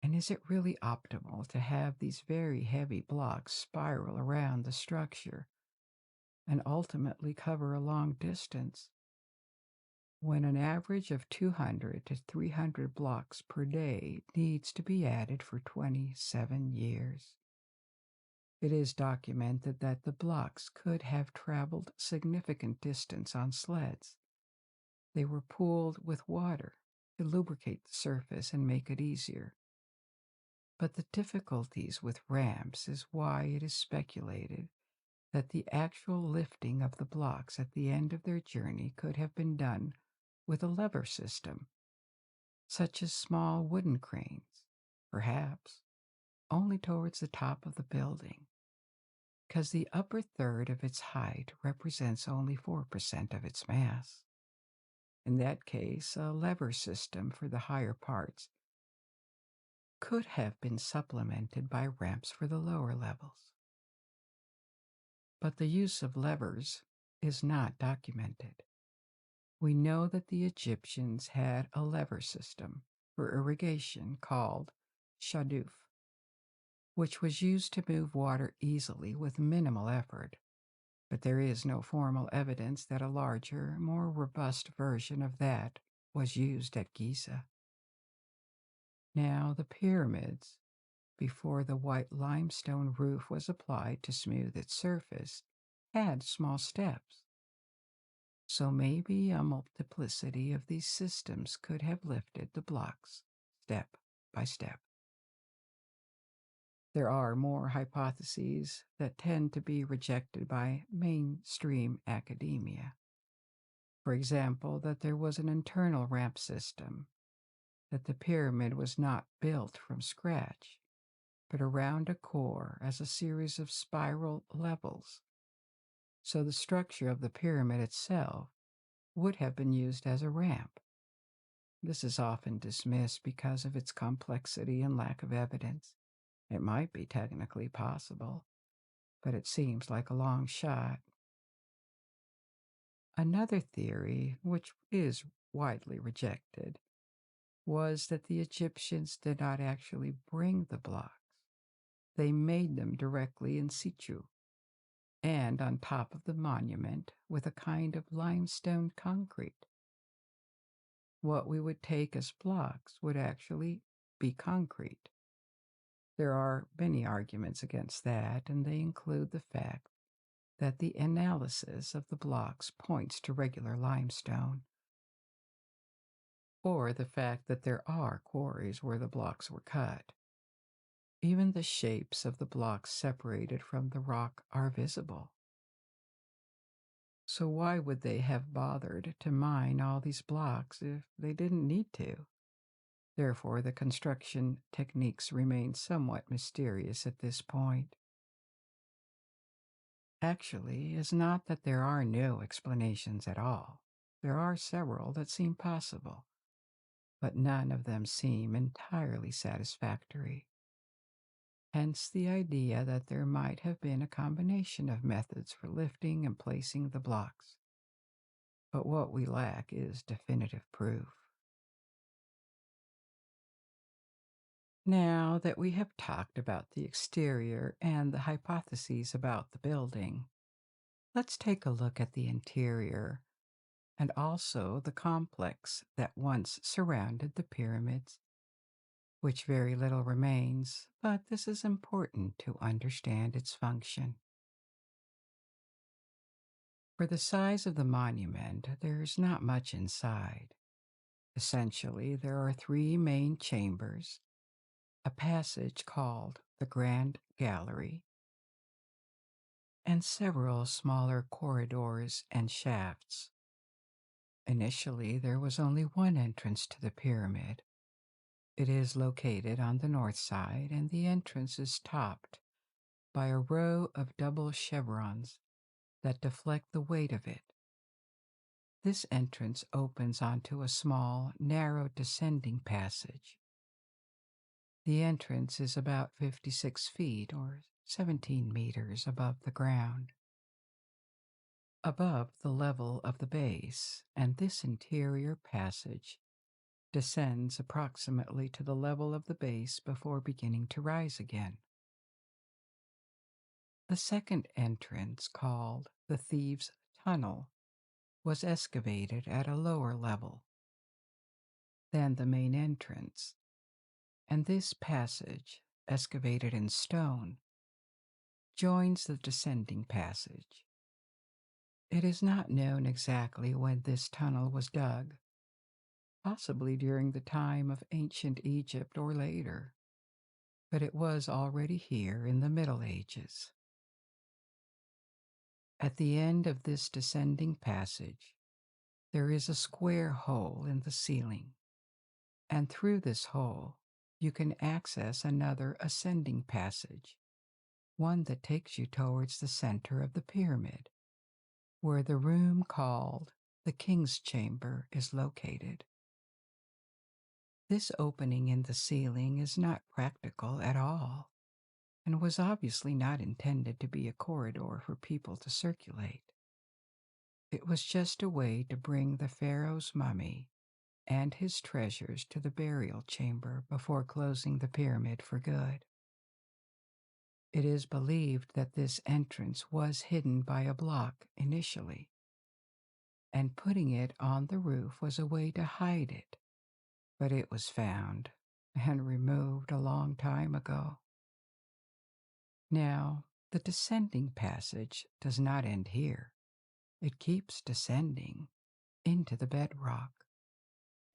And is it really optimal to have these very heavy blocks spiral around the structure and ultimately cover a long distance, when an average of 200 to 300 blocks per day needs to be added for 27 years? It is documented that the blocks could have traveled significant distance on sleds. They were pooled with water to lubricate the surface and make it easier. But the difficulties with ramps is why it is speculated that the actual lifting of the blocks at the end of their journey could have been done with a lever system, such as small wooden cranes, perhaps only towards the top of the building, because the upper third of its height represents only 4% of its mass. In that case, a lever system for the higher parts could have been supplemented by ramps for the lower levels. But the use of levers is not documented. We know that the Egyptians had a lever system for irrigation called shaduf, which was used to move water easily with minimal effort. But there is no formal evidence that a larger, more robust version of that was used at Giza. Now, the pyramids, before the white limestone roof was applied to smooth its surface, had small steps. So maybe a multiplicity of these systems could have lifted the blocks step by step. There are more hypotheses that tend to be rejected by mainstream academia. For example, that there was an internal ramp system, that the pyramid was not built from scratch, but around a core as a series of spiral levels. So the structure of the pyramid itself would have been used as a ramp. This is often dismissed because of its complexity and lack of evidence. It might be technically possible, but it seems like a long shot. Another theory, which is widely rejected, was that the Egyptians did not actually bring the blocks. They made them directly in situ and on top of the monument with a kind of limestone concrete. What we would take as blocks would actually be concrete. There are many arguments against that, and they include the fact that the analysis of the blocks points to regular limestone, or the fact that there are quarries where the blocks were cut. Even the shapes of the blocks separated from the rock are visible. So why would they have bothered to mine all these blocks if they didn't need to? Therefore, the construction techniques remain somewhat mysterious at this point. Actually, it's not that there are no explanations at all. There are several that seem possible, but none of them seem entirely satisfactory. Hence the idea that there might have been a combination of methods for lifting and placing the blocks. But what we lack is definitive proof. Now that we have talked about the exterior and the hypotheses about the building, let's take a look at the interior and also the complex that once surrounded the pyramids, which very little remains, but this is important to understand its function. For the size of the monument, there's not much inside. Essentially, there are three main chambers, a passage called the Grand Gallery, and several smaller corridors and shafts. Initially, there was only one entrance to the pyramid. It is located on the north side, and the entrance is topped by a row of double chevrons that deflect the weight of it. This entrance opens onto a small, narrow descending passage. The entrance is about 56 feet or 17 meters above the ground, above the level of the base, and this interior passage descends approximately to the level of the base before beginning to rise again. The second entrance, called the Thieves' Tunnel, was excavated at a lower level than the main entrance, and this passage, excavated in stone, joins the descending passage. It is not known exactly when this tunnel was dug, possibly during the time of ancient Egypt or later, but it was already here in the Middle Ages. At the end of this descending passage, there is a square hole in the ceiling, and through this hole, you can access another ascending passage, one that takes you towards the center of the pyramid, where the room called the King's Chamber is located. This opening in the ceiling is not practical at all, and was obviously not intended to be a corridor for people to circulate. It was just a way to bring the pharaoh's mummy and his treasures to the burial chamber before closing the pyramid for good. It is believed that this entrance was hidden by a block initially, and putting it on the roof was a way to hide it, but it was found and removed a long time ago. Now, the descending passage does not end here. It keeps descending into the bedrock,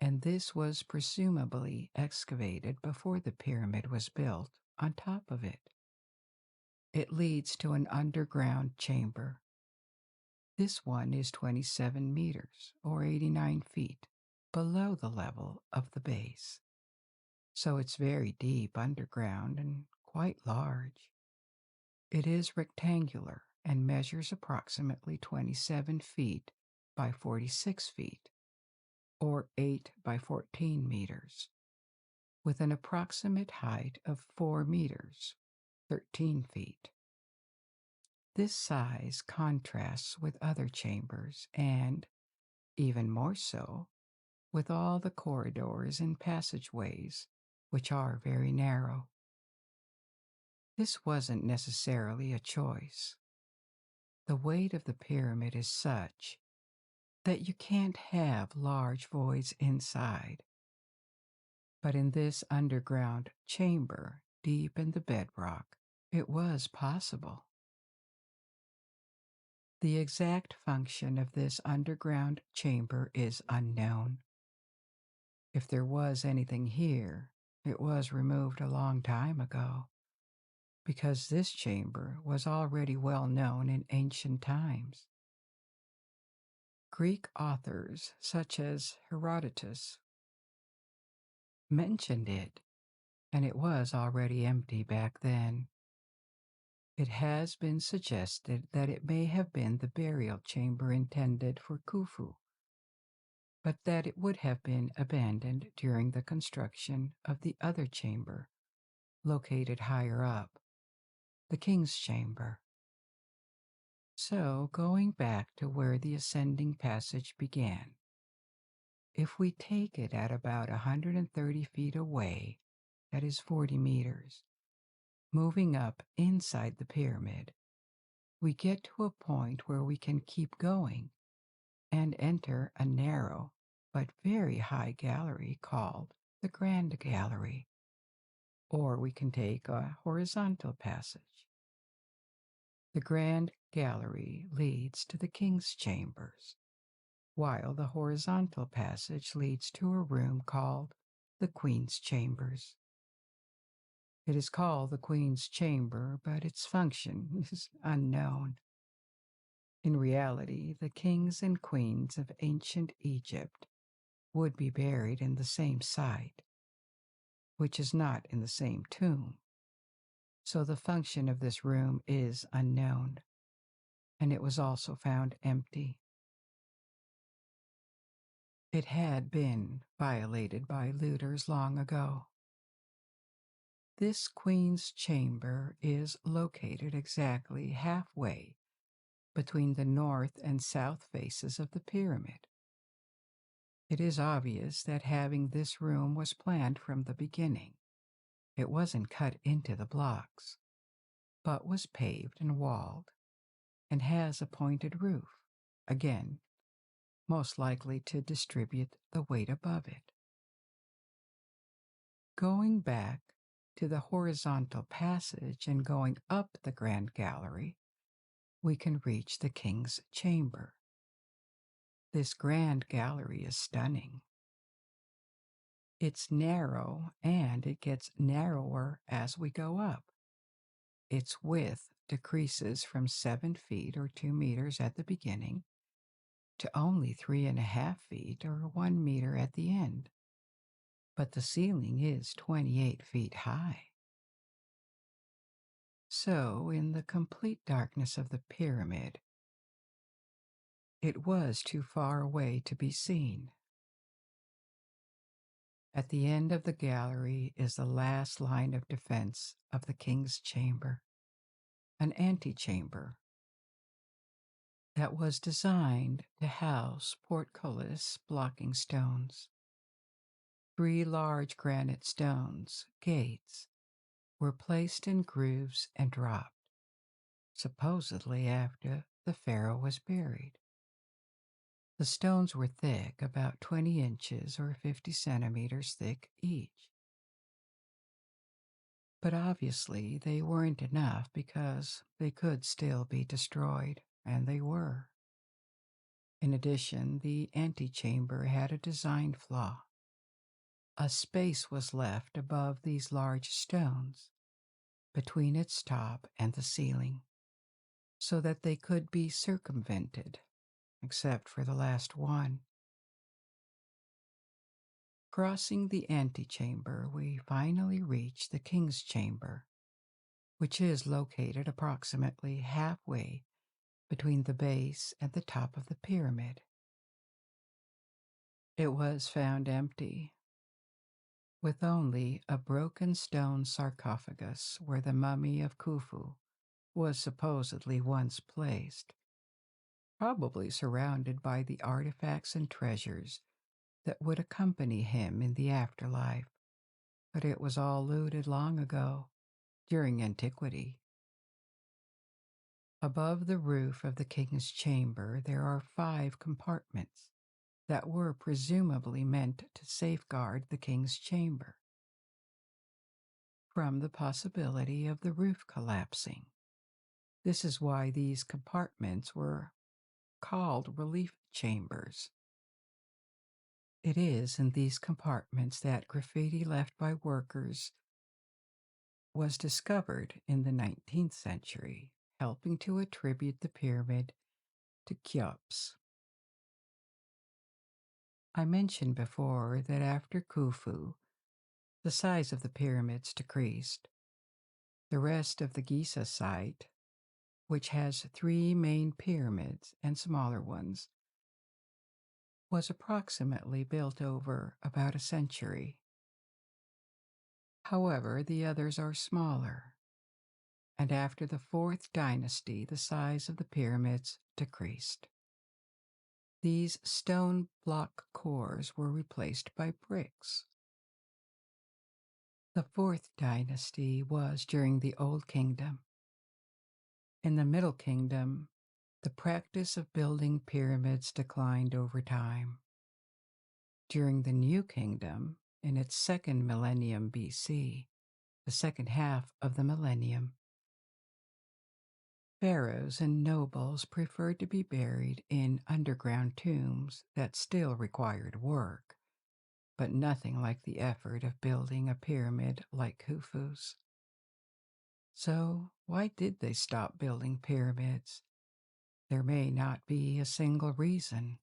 and this was presumably excavated before the pyramid was built on top of it. It leads to an underground chamber. This one is 27 meters, or 89 feet, below the level of the base. So it's very deep underground and quite large. It is rectangular and measures approximately 27 feet by 46 feet, or 8 by 14 meters, with an approximate height of 4 meters, 13 feet. This size contrasts with other chambers and, even more so, with all the corridors and passageways, which are very narrow. This wasn't necessarily a choice. The weight of the pyramid is such that you can't have large voids inside. But in this underground chamber, deep in the bedrock, it was possible. The exact function of this underground chamber is unknown. If there was anything here, it was removed a long time ago, because this chamber was already well known in ancient times. Greek authors such as Herodotus mentioned it, and it was already empty back then. It has been suggested that it may have been the burial chamber intended for Khufu, but that it would have been abandoned during the construction of the other chamber, located higher up, the King's Chamber. So, going back to where the ascending passage began, if we take it at about 130 feet away that is 40 meters. Moving up inside the pyramid, we get to a point where we can keep going and enter a narrow but very high gallery called the Grand Gallery, or we can take a horizontal passage. The Grand Gallery leads to the King's Chambers, while the horizontal passage leads to a room called the Queen's Chambers. It is called the Queen's Chamber, but its function is unknown. In reality, the kings and queens of ancient Egypt would be buried in the same site, which is not in the same tomb. So the function of this room is unknown, and it was also found empty. It had been violated by looters long ago. This Queen's Chamber is located exactly halfway between the north and south faces of the pyramid. It is obvious that having this room was planned from the beginning. It wasn't cut into the blocks, but was paved and walled, and has a pointed roof, again, most likely to distribute the weight above it. Going back to the horizontal passage and going up the Grand Gallery, we can reach the King's Chamber. This Grand Gallery is stunning. It's narrow, and it gets narrower as we go up. Its width decreases from 7 feet or 2 meters at the beginning to only 3.5 feet or 1 meter at the end. But the ceiling is 28 feet high. So, in the complete darkness of the pyramid, it was too far away to be seen. At the end of the gallery is the last line of defense of the King's Chamber, an antechamber that was designed to house portcullis blocking stones. 3 large granite stones, gates, were placed in grooves and dropped, supposedly after the pharaoh was buried. The stones were thick, about 20 inches or 50 centimeters thick each. But obviously they weren't enough because they could still be destroyed, and they were. In addition, the antechamber had a design flaw. A space was left above these large stones, between its top and the ceiling, so that they could be circumvented, except for the last one. Crossing the antechamber, we finally reach the King's Chamber, which is located approximately halfway between the base and the top of the pyramid. It was found empty, with only a broken stone sarcophagus where the mummy of Khufu was supposedly once placed, probably surrounded by the artifacts and treasures that would accompany him in the afterlife, but it was all looted long ago, during antiquity. Above the roof of the King's Chamber there are 5 compartments that were presumably meant to safeguard the King's Chamber from the possibility of the roof collapsing. This is why these compartments were called relief chambers. It is in these compartments that graffiti left by workers was discovered in the 19th century, helping to attribute the pyramid to Cheops. I mentioned before that after Khufu, the size of the pyramids decreased. The rest of the Giza site, which has 3 main pyramids and smaller ones, was approximately built over about a century. However, the others are smaller, and after the 4th dynasty, the size of the pyramids decreased. These stone block cores were replaced by bricks. The fourth dynasty was during the Old Kingdom. In the Middle Kingdom, the practice of building pyramids declined over time. During the New Kingdom, in its second millennium BC, the second half of the millennium, pharaohs and nobles preferred to be buried in underground tombs that still required work, but nothing like the effort of building a pyramid like Khufu's. So, why did they stop building pyramids? There may not be a single reason,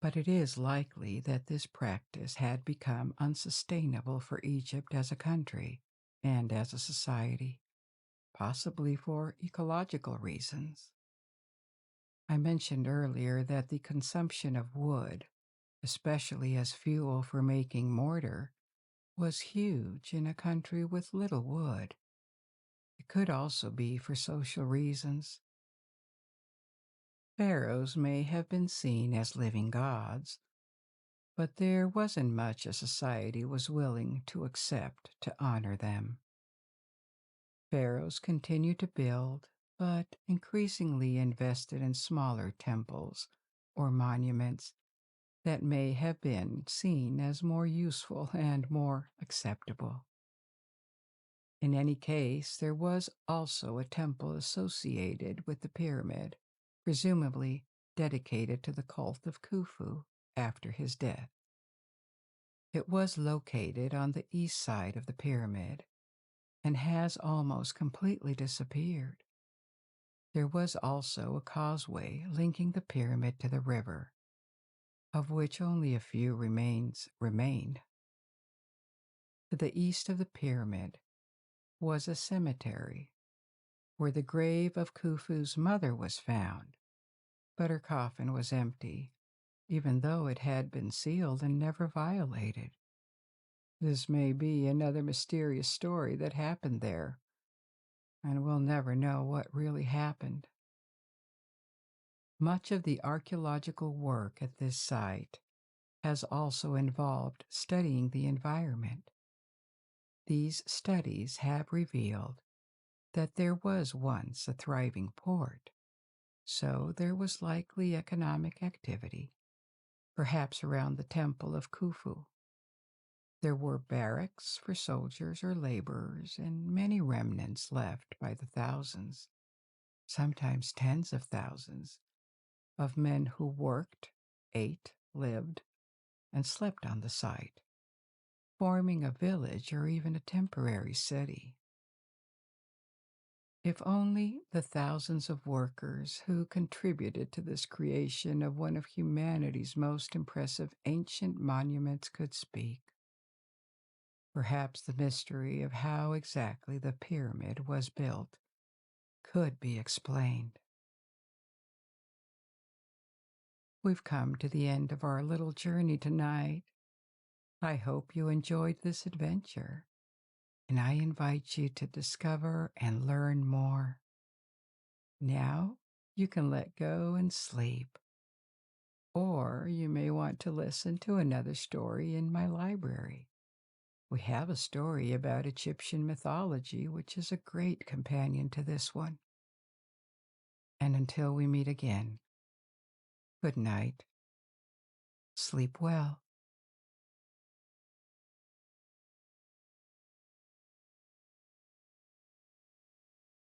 but it is likely that this practice had become unsustainable for Egypt as a country and as a society, possibly for ecological reasons. I mentioned earlier that the consumption of wood, especially as fuel for making mortar, was huge in a country with little wood. It could also be for social reasons. Pharaohs may have been seen as living gods, but there wasn't much a society was willing to accept to honor them. Pharaohs continued to build, but increasingly invested in smaller temples or monuments that may have been seen as more useful and more acceptable. In any case, there was also a temple associated with the pyramid, presumably dedicated to the cult of Khufu after his death. It was located on the east side of the pyramid and has almost completely disappeared. There was also a causeway linking the pyramid to the river, of which only a few remains remained. To the east of the pyramid was a cemetery where the grave of Khufu's mother was found, but her coffin was empty, even though it had been sealed and never violated. This may be another mysterious story that happened there, and we'll never know what really happened. Much of the archaeological work at this site has also involved studying the environment. These studies have revealed that there was once a thriving port, so there was likely economic activity, perhaps around the temple of Khufu. There were barracks for soldiers or laborers, and many remnants left by the thousands, sometimes tens of thousands, of men who worked, ate, lived, and slept on the site, forming a village or even a temporary city. If only the thousands of workers who contributed to this creation of one of humanity's most impressive ancient monuments could speak. Perhaps the mystery of how exactly the pyramid was built could be explained. We've come to the end of our little journey tonight. I hope you enjoyed this adventure, and I invite you to discover and learn more. Now you can let go and sleep, or you may want to listen to another story in my library. We have a story about Egyptian mythology, which is a great companion to this one. And until we meet again, good night. Sleep well.